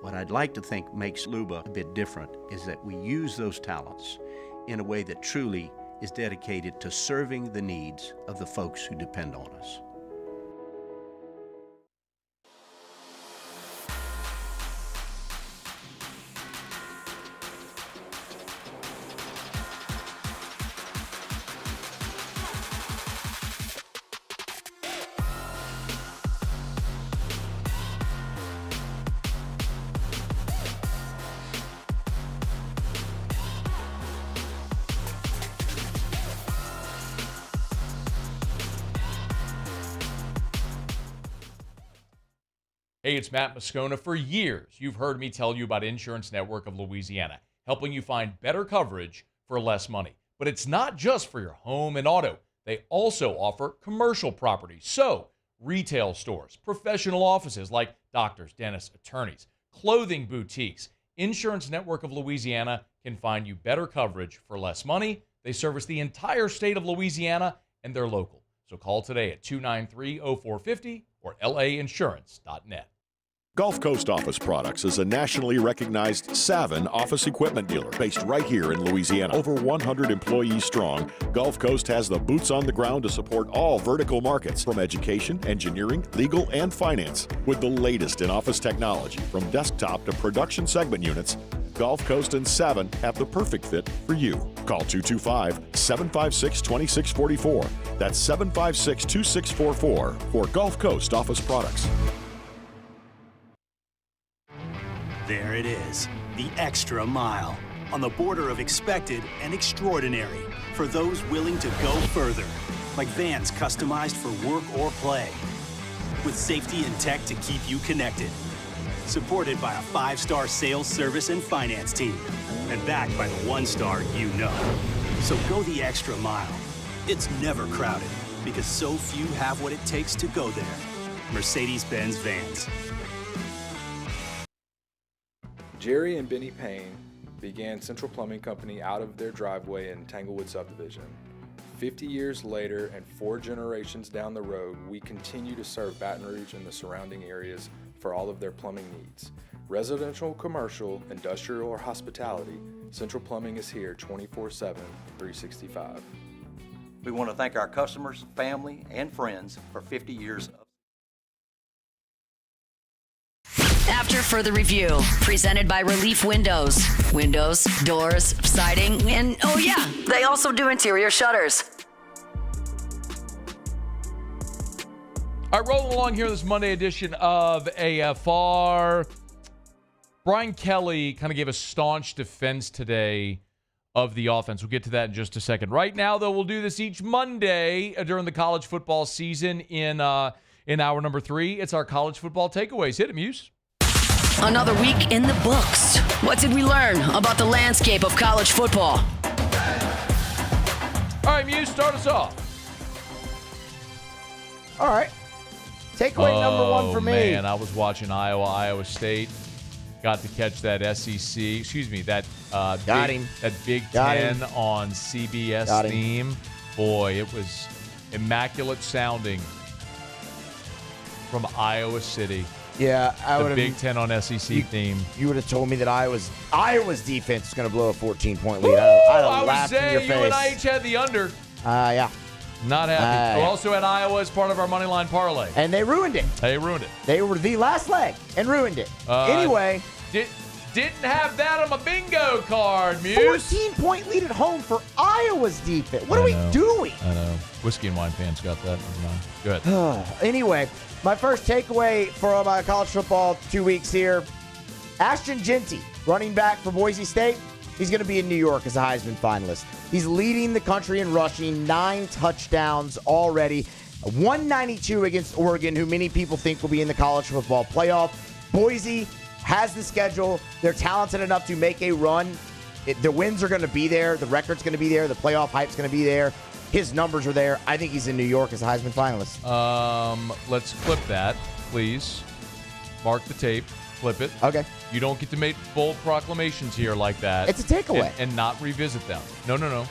What I'd like to think makes Luba a bit different is that we use those talents in a way that truly is dedicated to serving the needs of the folks who depend on us. Hey, it's Matt Moscona. For years, you've heard me tell you about Insurance Network of Louisiana, helping you find better coverage for less money. But it's not just for your home and auto. They also offer commercial property. So, retail stores, professional offices like doctors, dentists, attorneys, clothing boutiques. Insurance Network of Louisiana can find you better coverage for less money. They service the entire state of Louisiana, and they're local. So call today at 293-0450 or lainsurance.net. Gulf Coast Office Products is a nationally recognized Savin office equipment dealer based right here in Louisiana. Over 100 employees strong, Gulf Coast has the boots on the ground to support all vertical markets, from education, engineering, legal, and finance. With the latest in office technology, from desktop to production segment units, Gulf Coast and Savin have the perfect fit for you. Call 225-756-2644. That's 756-2644 for Gulf Coast Office Products. There it is, the extra mile, on the border of expected and extraordinary, for those willing to go further, like vans customized for work or play, with safety and tech to keep you connected, supported by a 5-star sales, service, and finance team, and backed by the 1-star you know. So go the extra mile. It's never crowded, because so few have what it takes to go there. Mercedes-Benz Vans. Jerry and Benny Payne began Central Plumbing Company out of their driveway in Tanglewood subdivision. 50 years later and 4 generations down the road, we continue to serve Baton Rouge and the surrounding areas for all of their plumbing needs. Residential, commercial, industrial, or hospitality, Central Plumbing is here 24/7, 365. We want to thank our customers, family, and friends for 50 years of After further review, presented by Relief Windows. Windows, doors, siding, and oh yeah, they also do interior shutters. All right, rolling along here this Monday edition of AFR. Brian Kelly kind of gave a staunch defense today of the offense. We'll get to that in just a second. Right now, though, we'll do this each Monday during the college football season in hour number 3. It's our college football takeaways. Hit it, Muse. Another week in the books. What did we learn about the landscape of college football? All right, Muse, start us off. All right. Takeaway number 1 for me. Man, I was watching Iowa State. Got to catch that that Big Ten on CBS theme. Boy, it was immaculate sounding from Iowa City. Yeah, I would have. The Big Ten on SEC theme. You would have told me that Iowa's defense is going to blow a 14-point lead. I'd have laughed in your face. You and I each had the under. Yeah. Not happy. We also had Iowa as part of our money line parlay. And they ruined it. They were the last leg and ruined it. Anyway. Didn't have that on my bingo card, Muse. 14-point lead at home for Iowa's defense. What are we doing? I know. Whiskey and wine fans got that. Go ahead. Anyway, my first takeaway from college football 2 weeks here. Ashton Jeanty, running back for Boise State. He's going to be in New York as a Heisman finalist. He's leading the country in rushing, 9 touchdowns already. 192 against Oregon, who many people think will be in the college football playoff. Boise has the schedule. They're talented enough to make a run. The wins are going to be there. The record's going to be there. The playoff hype's going to be there. His numbers are there. I think he's in New York as a Heisman finalist. Let's clip that, please. Mark the tape. Flip it. Okay. You don't get to make bold proclamations here like that. It's a takeaway. And not revisit them. No.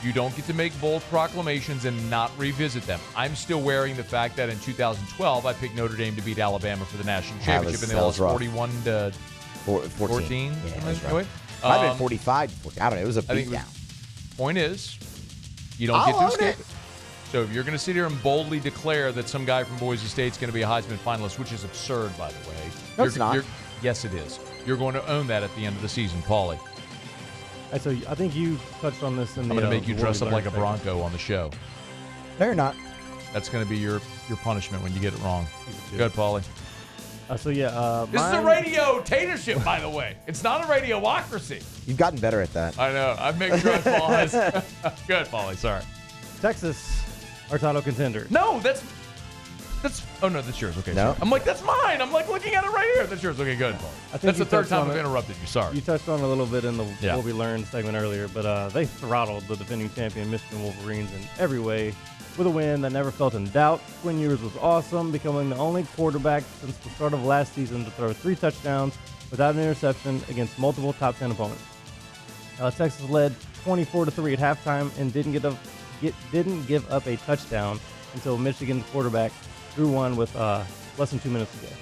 You don't get to make bold proclamations and not revisit them. I'm still wearing the fact that in 2012, I picked Notre Dame to beat Alabama for the national championship, and they lost 41-14. Yeah, that was right. Might have been 45. I don't know. It was a beatdown. Point is, you don't get to escape it. So if you're going to sit here and boldly declare that some guy from Boise State's going to be a Heisman finalist, which is absurd, by the way. No, it's not. Yes, it is. You're going to own that at the end of the season, Paulie. So I think you touched on this in the. I'm going to make you dress up like a Bronco on the show. No, you're not. That's going to be your punishment when you get it wrong. Go ahead, Paulie. This is a radio tatership, by the way. It's not a radiocracy. You've gotten better at that. I know. I've made sure I pause. Go ahead, Paulie. Sorry. Texas, our title contender. No, that's Oh, no, that's yours. Okay, No. sorry. I'm like, that's mine. I'm like looking at it right here. That's yours. Okay, good. That's the third time I've interrupted you. Sorry. You touched on it a little bit in the What We Learned segment earlier, but they throttled the defending champion Michigan Wolverines in every way with a win that never felt in doubt. Quinn Ewers was awesome, becoming the only quarterback since the start of last season to throw 3 touchdowns without an interception against multiple top 10 opponents. Texas led 24-3 at halftime and didn't give up a touchdown until Michigan's quarterback threw one with less than 2 minutes to go.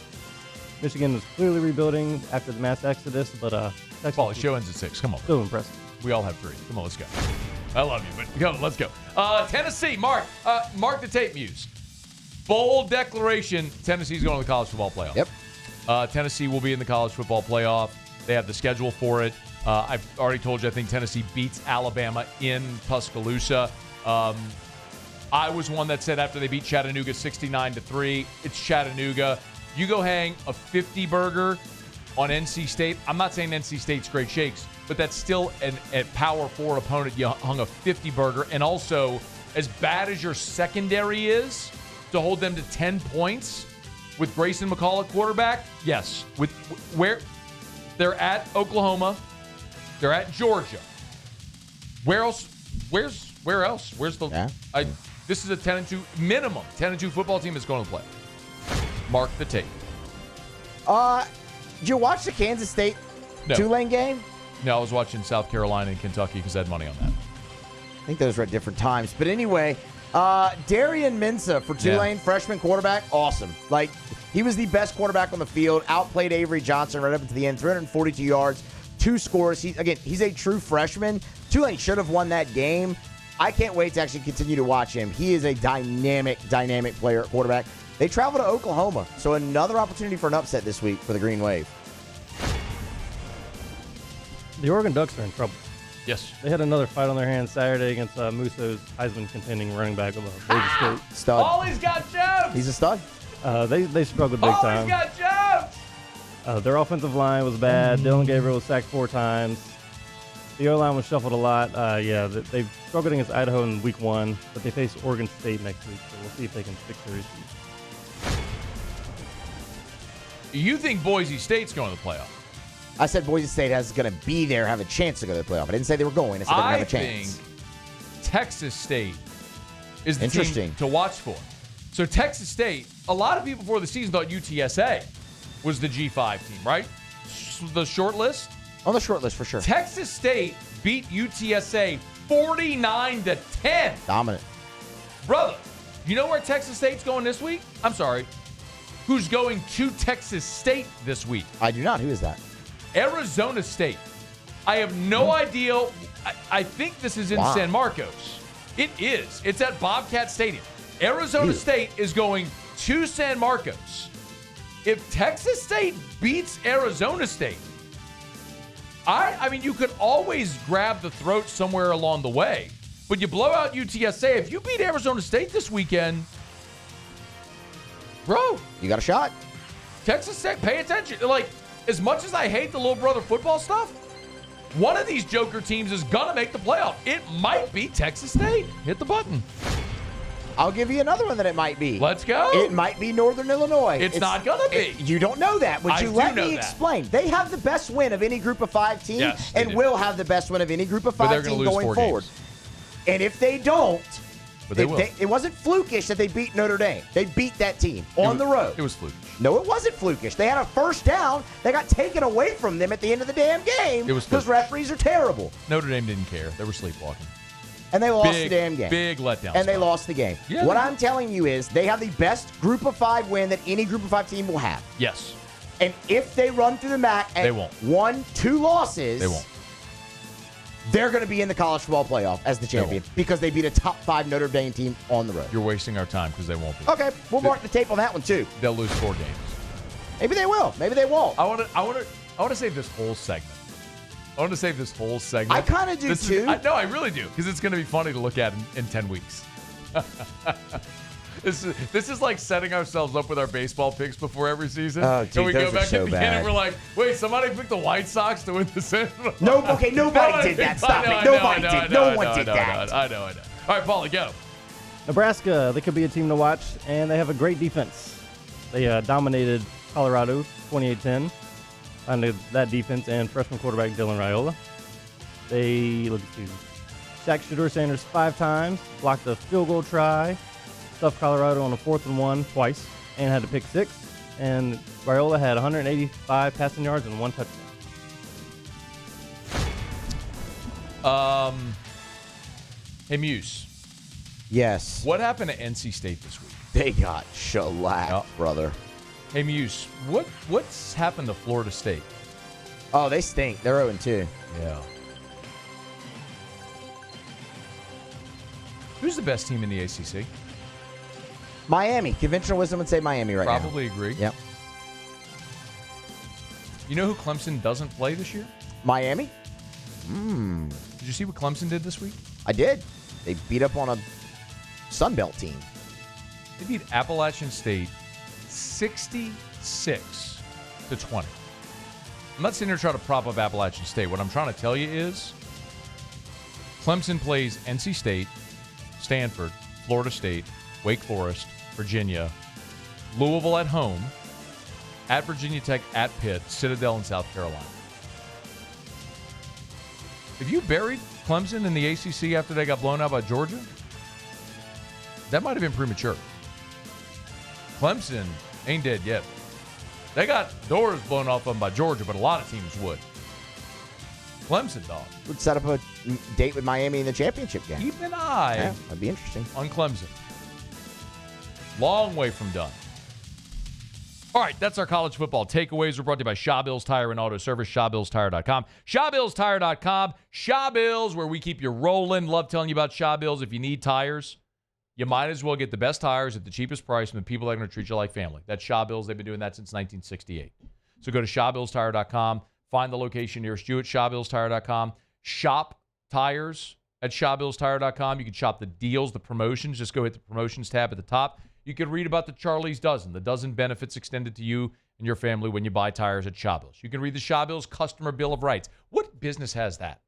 Michigan was clearly rebuilding after the mass exodus, but Texas. Paul, the show ends at 6. Come on. Still impressive. We all have 3. Come on, let's go. I love you, but come on, let's go. Tennessee, mark the tape, Muse. Bold declaration: Tennessee's going to the college football playoff. Yep. Tennessee will be in the college football playoff. They have the schedule for it. I've already told you, I think Tennessee beats Alabama in Tuscaloosa. I was one that said after they beat Chattanooga 69-3, it's Chattanooga. You go hang a 50 burger on NC State. I'm not saying NC State's great shakes, but that's still a power 4 opponent. You hung a 50 burger. And also, as bad as your secondary is, to hold them to 10 points with Grayson McCall at quarterback, yes. With where they're at Oklahoma, they're at Georgia. Where else? Where else? Where's the? Yeah. This is a 10-2 minimum 10-2 football team that's going to play. Mark the tape. Did you watch the Kansas State Tulane game? No, I was watching South Carolina and Kentucky because I had money on that. I think those were at different times. But anyway, Darian Mensah for Tulane, freshman quarterback, awesome. Like, he was the best quarterback on the field, outplayed Avery Johnson right up into the end, 342 yards, 2 scores. He's a true freshman. Tulane should have won that game. I can't wait to actually continue to watch him. He is a dynamic player at quarterback. They travel to Oklahoma, so another opportunity for an upset this week for the Green Wave. The Oregon Ducks are in trouble. Yes. They had another fight on their hands Saturday against Muso's Heisman-contending running back of Boise State. Stud. Ollie's got jokes! He's a stud. They struggled big time. Ollie's got jokes! Their offensive line was bad. Dylan Gabriel was sacked 4 times. The O-line was shuffled a lot. They've struggled against Idaho in week 1, but they face Oregon State next week, so we'll see if they can fix their issues. You think Boise State's going to the playoff? I said Boise State is going to be there, have a chance to go to the playoff. I didn't say they were going. I said they're going to have a chance. I think Texas State is the team to watch for. So Texas State, a lot of people before the season thought UTSA was the G5 team, right? The short list? On the short list, for sure. Texas State beat UTSA 49-10. Dominant. Brother, you know where Texas State's going this week? I'm sorry. Who's going to Texas State this week? I do not. Who is that? Arizona State. I have no idea. I think this is in San Marcos. It is. It's at Bobcat Stadium. Arizona State is going to San Marcos. If Texas State beats Arizona State, I mean, you could always grab the throat somewhere along the way, but you blow out UTSA. If you beat Arizona State this weekend, bro, you got a shot. Texas State, pay attention. Like, as much as I hate the little brother football stuff, one of these Joker teams is going to make the playoff. It might be Texas State. Hit the button. I'll give you another one that it might be. Let's go. It might be Northern Illinois. It's not going to be. You don't know that. Would you let me explain? They have the best win of any group of 5 team and will have the best win of any group of 5 team going forward. And if they don't, but they will. It wasn't flukish that they beat Notre Dame. They beat that team on the road. It was flukish. No, it wasn't flukish. They had a first down. They got taken away from them at the end of the damn game because referees are terrible. Notre Dame didn't care. They were sleepwalking. And they lost the damn game. Big letdown. And they lost the game. Yeah, what I'm telling you is they have the best group of 5 win that any group of 5 team will have. Yes. And if they run through the MAC at they won't. 1-2 losses, they won't. They're going to be in the college football playoff as the champion because they beat a top 5 Notre Dame team on the road. You're wasting our time because they won't be. Okay, we'll mark the tape on that one too. They'll lose 4 games. Maybe they will. Maybe they won't. I want to save this whole segment. I kind of do too. No, I really do because it's going to be funny to look at in 10 weeks. This is like setting ourselves up with our baseball picks before every season. Oh, dude, and we go those back are so at the beginning bad. and we're like, wait, somebody picked the White Sox to win the Central. Nobody did that. Stop it. Nobody did. No one did that. I know. All right, Paulie, go. Nebraska, they could be a team to watch, and they have a great defense. They dominated Colorado 28-10 under that defense and freshman quarterback Dylan Raiola. They, let's see, sacked Shedeur Sanders 5 times, blocked a field goal try, stuffed Colorado on a 4th and 1 twice, and had to pick 6. And Raiola had 185 passing yards and 1 touchdown. Hey, Muse. Yes. What happened to NC State this week? They got shellacked, brother. Hey, Muse, what's happened to Florida State? Oh, they stink. They're 0-2. Yeah. Who's the best team in the ACC? Miami. Conventional wisdom would say Miami right now. Probably agree. Yep. You know who Clemson doesn't play this year? Miami? Did you see what Clemson did this week? I did. They beat up on a Sun Belt team. They beat Appalachian State 66-20. I'm not sitting here trying to prop up Appalachian State. What I'm trying to tell you is Clemson plays NC State, Stanford, Florida State, Wake Forest, Virginia, Louisville at home, at Virginia Tech, at Pitt, Citadel, and South Carolina. If you buried Clemson in the ACC after they got blown out by Georgia, that might have been premature. Clemson ain't dead yet. They got doors blown off them by Georgia, but a lot of teams would. Clemson, dog. Would set up a date with Miami in the championship game. Keep an eye that'd be interesting. on Clemson. Long way from done. All right, that's our college football takeaways. We're brought to you by Shaw Bills Tire and Auto Service, ShawBillsTire.com. ShawBillsTire.com. Shaw Bills, where we keep you rolling. Love telling you about Shaw Bills. If you need tires, you might as well get the best tires at the cheapest price from the people that are going to treat you like family. That's Shaw Bills. They've been doing that since 1968. So go to ShawBillsTire.com. Find the location nearest you at ShawBillsTire.com. Shop tires at ShawBillsTire.com. You can shop the deals, the promotions. Just go hit the promotions tab at the top. You can read about the Charlie's Dozen, the dozen benefits extended to you and your family when you buy tires at Shaw Bills. You can read the Shaw Bills Customer Bill of Rights. What business has that?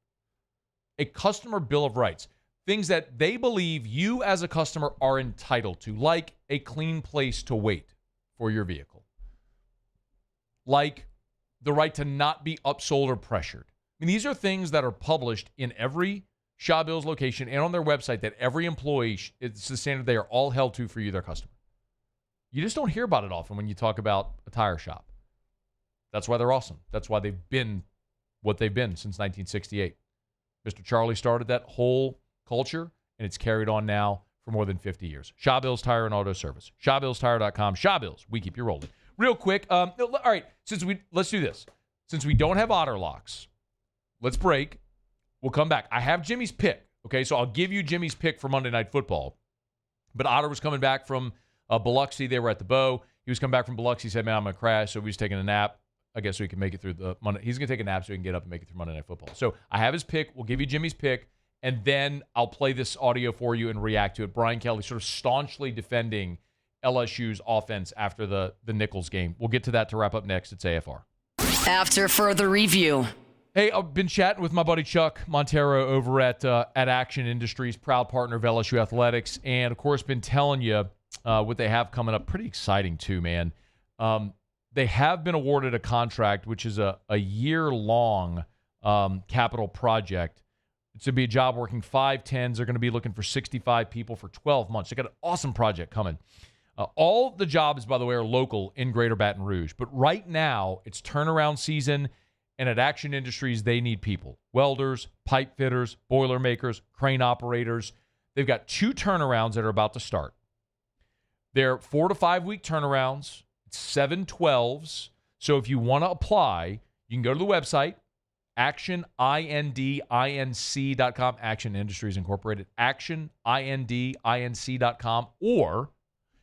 A Customer Bill of Rights. Things that they believe you as a customer are entitled to, like a clean place to wait for your vehicle. Like the right to not be upsold or pressured. I mean, these are things that are published in every Shaw Bills location and on their website that every employee, it's the standard they are all held to for you, their customer. You just don't hear about it often when you talk about a tire shop. That's why they're awesome. That's why they've been what they've been since 1968. Mr. Charlie started that whole culture, and it's carried on now for more than 50 years. Shaw Bills Tire and Auto Service. ShawBillsTire.com. Shaw Bills, we keep you rolling. Real quick, all right, let's do this. Since we don't have Otter locks, let's break. We'll come back. I have Jimmy's pick, okay? So I'll give you Jimmy's pick for Monday Night Football. But Otter was coming back from Biloxi. They were at the Bow. He was coming back from Biloxi. He said, man, I'm going to crash. So he was taking a nap, I guess, so he can make it through the Monday. He's going to take a nap so he can get up and make it through Monday Night Football. So I have his pick. We'll give you Jimmy's pick, and then I'll play this audio for you and react to it. Brian Kelly sort of staunchly defending LSU's offense after the Nicholls game. We'll get to that to wrap up next. It's AFR. After further review. Hey, I've been chatting with my buddy Chuck Montero over at Action Industries, proud partner of LSU Athletics, and, of course, been telling you what they have coming up. Pretty exciting, too, man. They have been awarded a contract, which is a year-long capital project. It's going to be a job working 5/10s. They're going to be looking for 65 people for 12 months. They got an awesome project coming. All the jobs, by the way, are local in Greater Baton Rouge. But right now, it's turnaround season, and at Action Industries, they need people. Welders, pipe fitters, boiler makers, crane operators. They've got 2 turnarounds that are about to start. They're 4 to 5 week turnarounds, 7/12s. So if you want to apply, you can go to the website, actionindinc.com, Action Industries Incorporated, actionindinc.com, or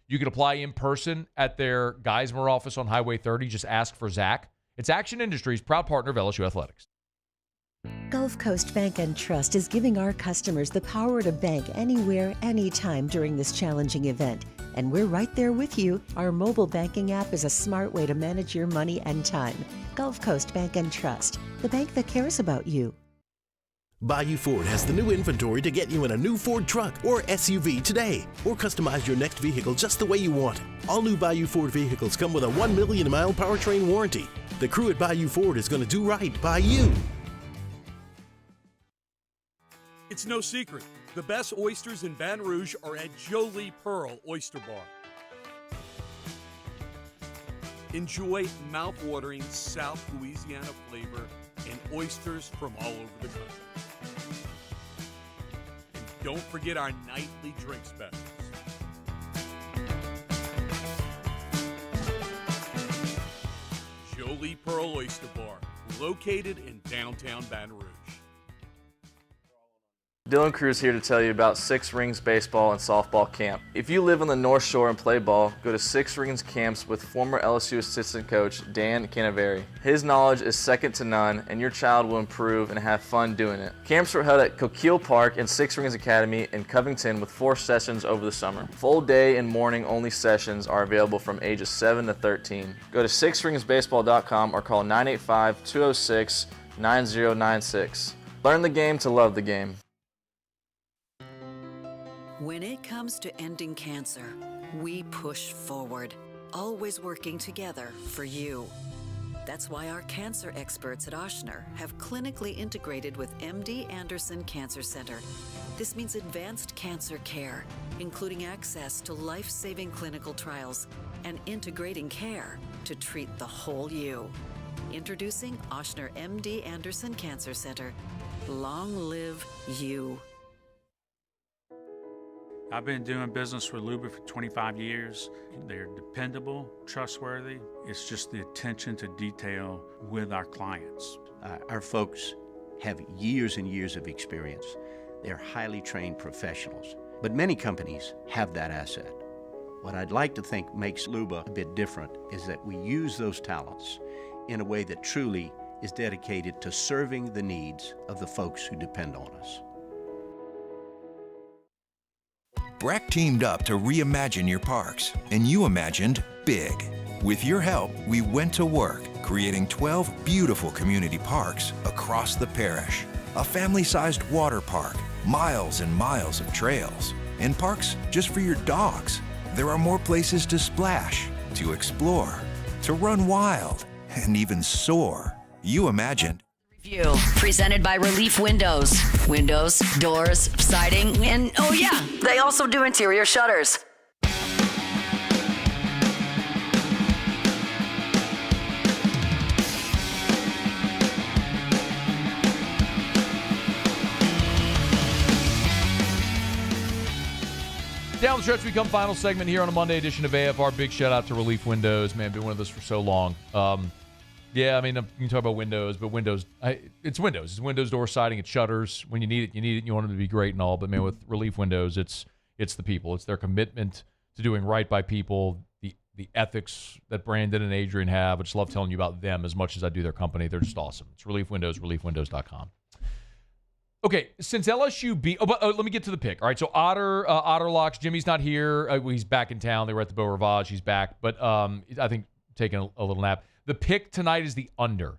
you can apply in person at their Geismar office on Highway 30. Just ask for Zach. It's Action Industries, proud partner of LSU Athletics. Gulf Coast Bank and Trust is giving our customers the power to bank anywhere, anytime during this challenging event. And we're right there with you. Our mobile banking app is a smart way to manage your money and time. Gulf Coast Bank and Trust, the bank that cares about you. Bayou Ford has the new inventory to get you in a new Ford truck or SUV today, or customize your next vehicle just the way you want it. All new Bayou Ford vehicles come with a 1 million mile powertrain warranty. The crew at Bayou Ford is going to do right by you. It's no secret. The best oysters in Baton Rouge are at Jolie Pearl Oyster Bar. Enjoy mouth-watering South Louisiana flavor and oysters from all over the country. And don't forget our nightly drink specials. Jolie Pearl Oyster Bar, located in downtown Baton Rouge. Dylan Cruz here to tell you about Six Rings Baseball and Softball Camp. If you live on the North Shore and play ball, go to Six Rings Camps with former LSU assistant coach Dan Canaveri. His knowledge is second to none, and your child will improve and have fun doing it. Camps are held at Coquille Park and Six Rings Academy in Covington with 4 sessions over the summer. Full day and morning only sessions are available from ages 7 to 13. Go to sixringsbaseball.com or call 985-206-9096. Learn the game to love the game. When it comes to ending cancer, we push forward, always working together for you. That's why our cancer experts at Ochsner have clinically integrated with MD Anderson Cancer Center. This means advanced cancer care, including access to life-saving clinical trials and integrating care to treat the whole you. Introducing Ochsner MD Anderson Cancer Center. Long live you. I've been doing business with Luba for 25 years. They're dependable, trustworthy. It's just the attention to detail with our clients. Our folks have years and years of experience. They're highly trained professionals, but many companies have that asset. What I'd like to think makes Luba a bit different is that we use those talents in a way that truly is dedicated to serving the needs of the folks who depend on us. Breck teamed up to reimagine your parks, and you imagined big. With your help, we went to work, creating 12 beautiful community parks across the parish. A family-sized water park, miles and miles of trails, and parks just for your dogs. There are more places to splash, to explore, to run wild, and even soar. You imagined. Review presented by Relief Windows. Windows, doors, siding, and oh yeah, they also do interior shutters. Down the stretch, we come final segment here on a Monday edition of AFR. Big shout out to Relief Windows. Man, been one of those for so long. Yeah, I mean, you can talk about windows, but windows, it's windows. It's windows, door siding, it's shutters. When you need it, and you want them to be great and all. But man, with Relief Windows, it's the people. It's their commitment to doing right by people, the ethics that Brandon and Adrian have. I just love telling you about them as much as I do their company. They're just awesome. It's Relief Windows, reliefwindows.com. Okay, since LSU beat, let me get to the pick. All right, so Otterlocks, Jimmy's not here. He's back in town. They were at the Beau Rivage. He's back, but I think taking a little nap. The pick tonight is the under.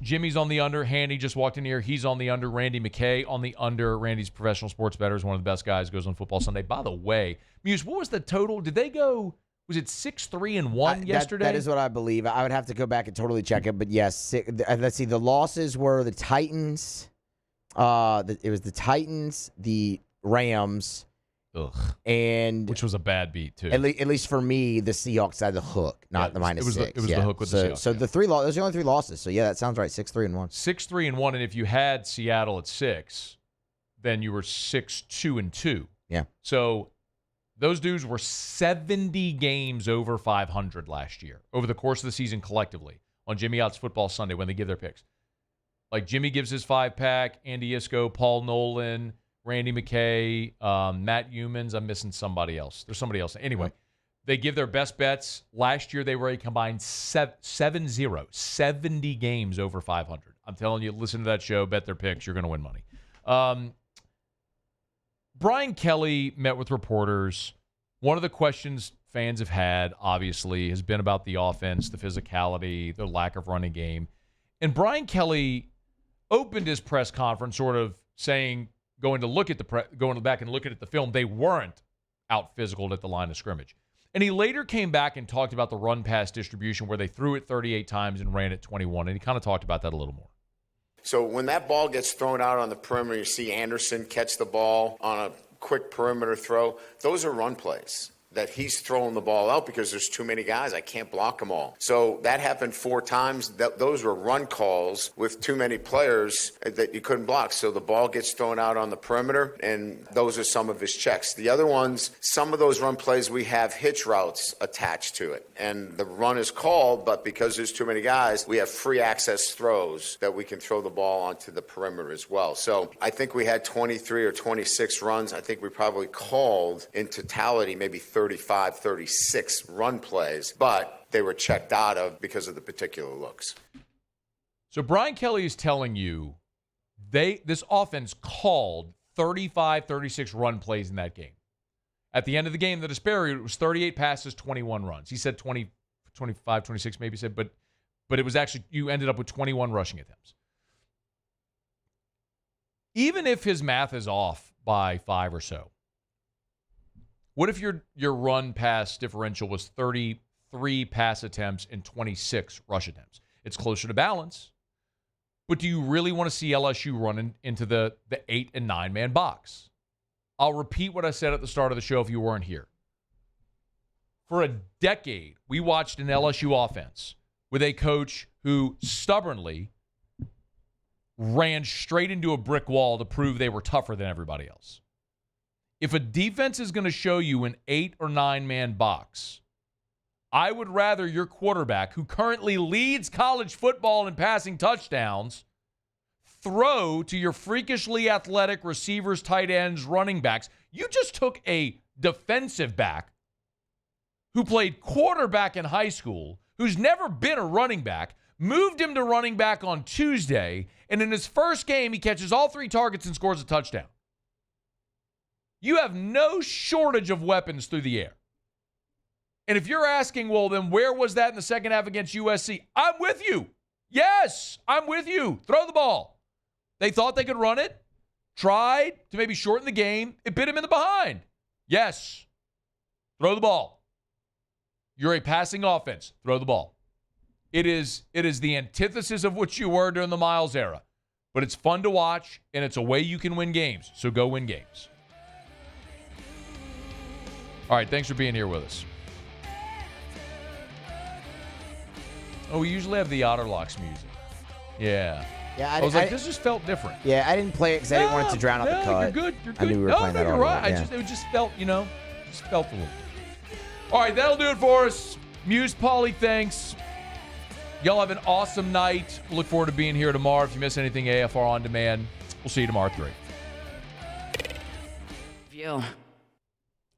Jimmy's on the under. Handy just walked in here. He's on the under. Randy McKay on the under. Randy's professional sports bettor, is one of the best guys, goes on Football Sunday. By the way, Muse, what was the total? Did they go, was it 6-3-1 yesterday? That is what I believe. I would have to go back and totally check it. But yes, let's see. The losses were the Titans. It was the Titans, the Rams, and which was a bad beat too. At least for me, the Seahawks had the hook, not the minus 6. It was the hook with the Seahawks. So the those are the only 3 losses. So yeah, that sounds right. 6-3-1. 6-3-1, and if you had Seattle at 6, then you were 6-2-2. Yeah. So those dudes were 70 games over 500 last year over the course of the season collectively on Jimmy Ott's Football Sunday when they give their picks. Like Jimmy gives his 5-pack, Andy Iskoe, Paul Nolan, Randy McKay, Matt Humans. I'm missing somebody else. There's somebody else. Anyway, they give their best bets. Last year, they were a combined 7-0, 70 games over 500. I'm telling you, listen to that show, bet their picks. You're going to win money. Brian Kelly met with reporters. One of the questions fans have had, obviously, has been about the offense, the physicality, the lack of running game. And Brian Kelly... opened his press conference sort of saying, going back and looking at the film, they weren't out physical at the line of scrimmage. And he later came back and talked about the run-pass distribution where they threw it 38 times and ran it 21, and he kind of talked about that a little more. So when that ball gets thrown out on the perimeter, you see Anderson catch the ball on a quick perimeter throw. Those are run plays that he's throwing the ball out because there's too many guys. I can't block them all. So that happened 4 times. Those were run calls with too many players that you couldn't block. So the ball gets thrown out on the perimeter, and those are some of his checks. The other ones, some of those run plays, we have hitch routes attached to it. And the run is called, but because there's too many guys, we have free access throws that we can throw the ball onto the perimeter as well. So I think we had 23 or 26 runs. I think we probably called in totality maybe 35, 36 run plays, but they were checked out of because of the particular looks. So Brian Kelly is telling you this offense called 35, 36 run plays in that game. At the end of the game, the disparity was 38 passes, 21 runs. He said 20, 25, 26 maybe said, but it was actually, you ended up with 21 rushing attempts. Even if his math is off by 5 or so, what if your run-pass differential was 33 pass attempts and 26 rush attempts? It's closer to balance. But do you really want to see LSU running into the 8 and 9-man box? I'll repeat what I said at the start of the show if you weren't here. For a decade, we watched an LSU offense with a coach who stubbornly ran straight into a brick wall to prove they were tougher than everybody else. If a defense is going to show you an 8 or 9-man box, I would rather your quarterback, who currently leads college football in passing touchdowns, throw to your freakishly athletic receivers, tight ends, running backs. You just took a defensive back who played quarterback in high school, who's never been a running back, moved him to running back on Tuesday, and in his first game, he catches all 3 targets and scores a touchdown. You have no shortage of weapons through the air. And if you're asking, well, then where was that in the second half against USC? I'm with you. Yes, I'm with you. Throw the ball. They thought they could run it, tried to maybe shorten the game. It bit him in the behind. Yes, throw the ball. You're a passing offense. Throw the ball. It is the antithesis of what you were during the Miles era. But it's fun to watch, and it's a way you can win games. So go win games. All right, thanks for being here with us. Oh, we usually have the Otterlocks music. Yeah. Yeah, I was like, this just felt different. Yeah, I didn't play it because I didn't want it to drown out the cut. You're good. You're good. I knew we were playing that you're already. right. Yeah. It just felt, just felt a little. All right, that'll do it for us. Muse, Pauly, thanks. Y'all have an awesome night. Look forward to being here tomorrow. If you miss anything, AFR On Demand. We'll see you tomorrow at 3. View.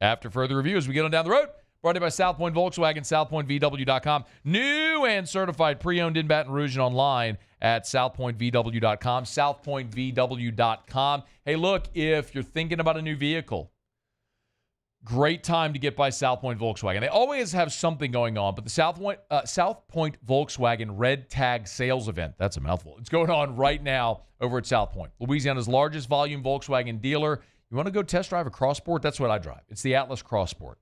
After further review, as we get on down the road, brought to you by South Point Volkswagen, southpointvw.com. New and certified pre-owned in Baton Rouge and online at southpointvw.com, southpointvw.com. Hey, look, if you're thinking about a new vehicle, great time to get by South Point Volkswagen. They always have something going on, but the South Point Volkswagen Red Tag Sales Event, that's a mouthful. It's going on right now over at South Point, Louisiana's largest volume Volkswagen dealer. You want to go test drive a Crossport? That's what I drive. It's the Atlas Crossport.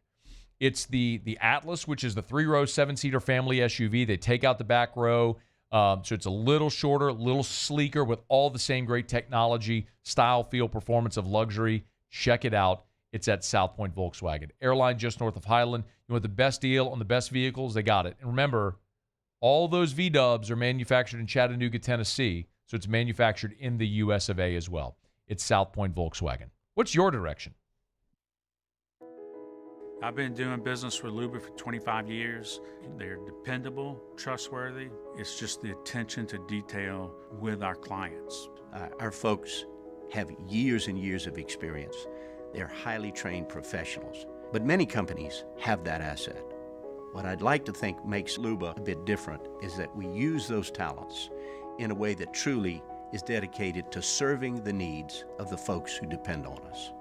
It's the Atlas, which is the 3-row, 7-seater family SUV. They take out the back row, so it's a little shorter, a little sleeker with all the same great technology, style, feel, performance of luxury. Check it out. It's at South Point Volkswagen. Airline just north of Highland. You want the best deal on the best vehicles? They got it. And remember, all those V-dubs are manufactured in Chattanooga, Tennessee, so it's manufactured in the U.S. of A. as well. It's South Point Volkswagen. What's your direction? I've been doing business with Luba for 25 years. They're dependable, trustworthy. It's just the attention to detail with our clients. Our folks have years and years of experience. They're highly trained professionals, but many companies have that asset. What I'd like to think makes Luba a bit different is that we use those talents in a way that truly is dedicated to serving the needs of the folks who depend on us.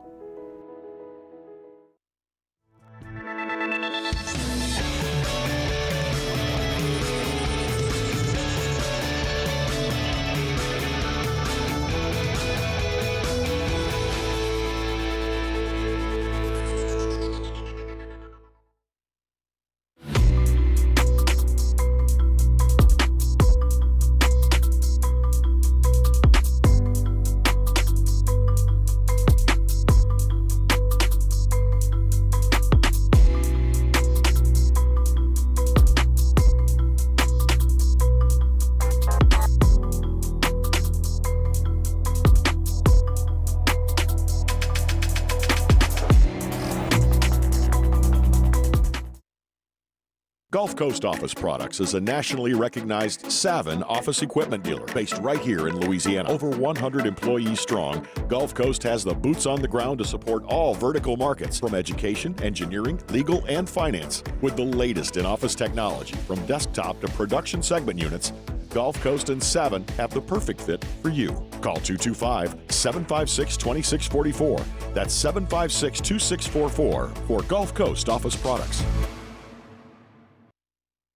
Gulf Coast Office Products is a nationally recognized Savin office equipment dealer based right here in Louisiana. Over 100 employees strong, Gulf Coast has the boots on the ground to support all vertical markets, from education, engineering, legal, and finance. With the latest in office technology, from desktop to production segment units, Gulf Coast and Savin have the perfect fit for you. Call 225-756-2644. That's 756-2644 for Gulf Coast Office Products.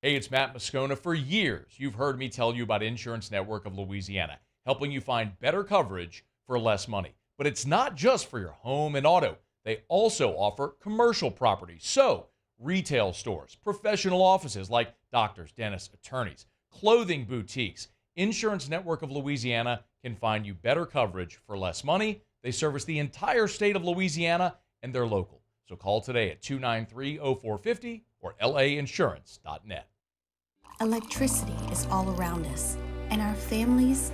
Hey, it's Matt Moscona. For years, you've heard me tell you about Insurance Network of Louisiana, helping you find better coverage for less money. But it's not just for your home and auto. They also offer commercial property. So, retail stores, professional offices like doctors, dentists, attorneys, clothing boutiques. Insurance Network of Louisiana can find you better coverage for less money. They service the entire state of Louisiana, and they're local. So call today at 293-0450 or lainsurance.net. Electricity is all around us, and our families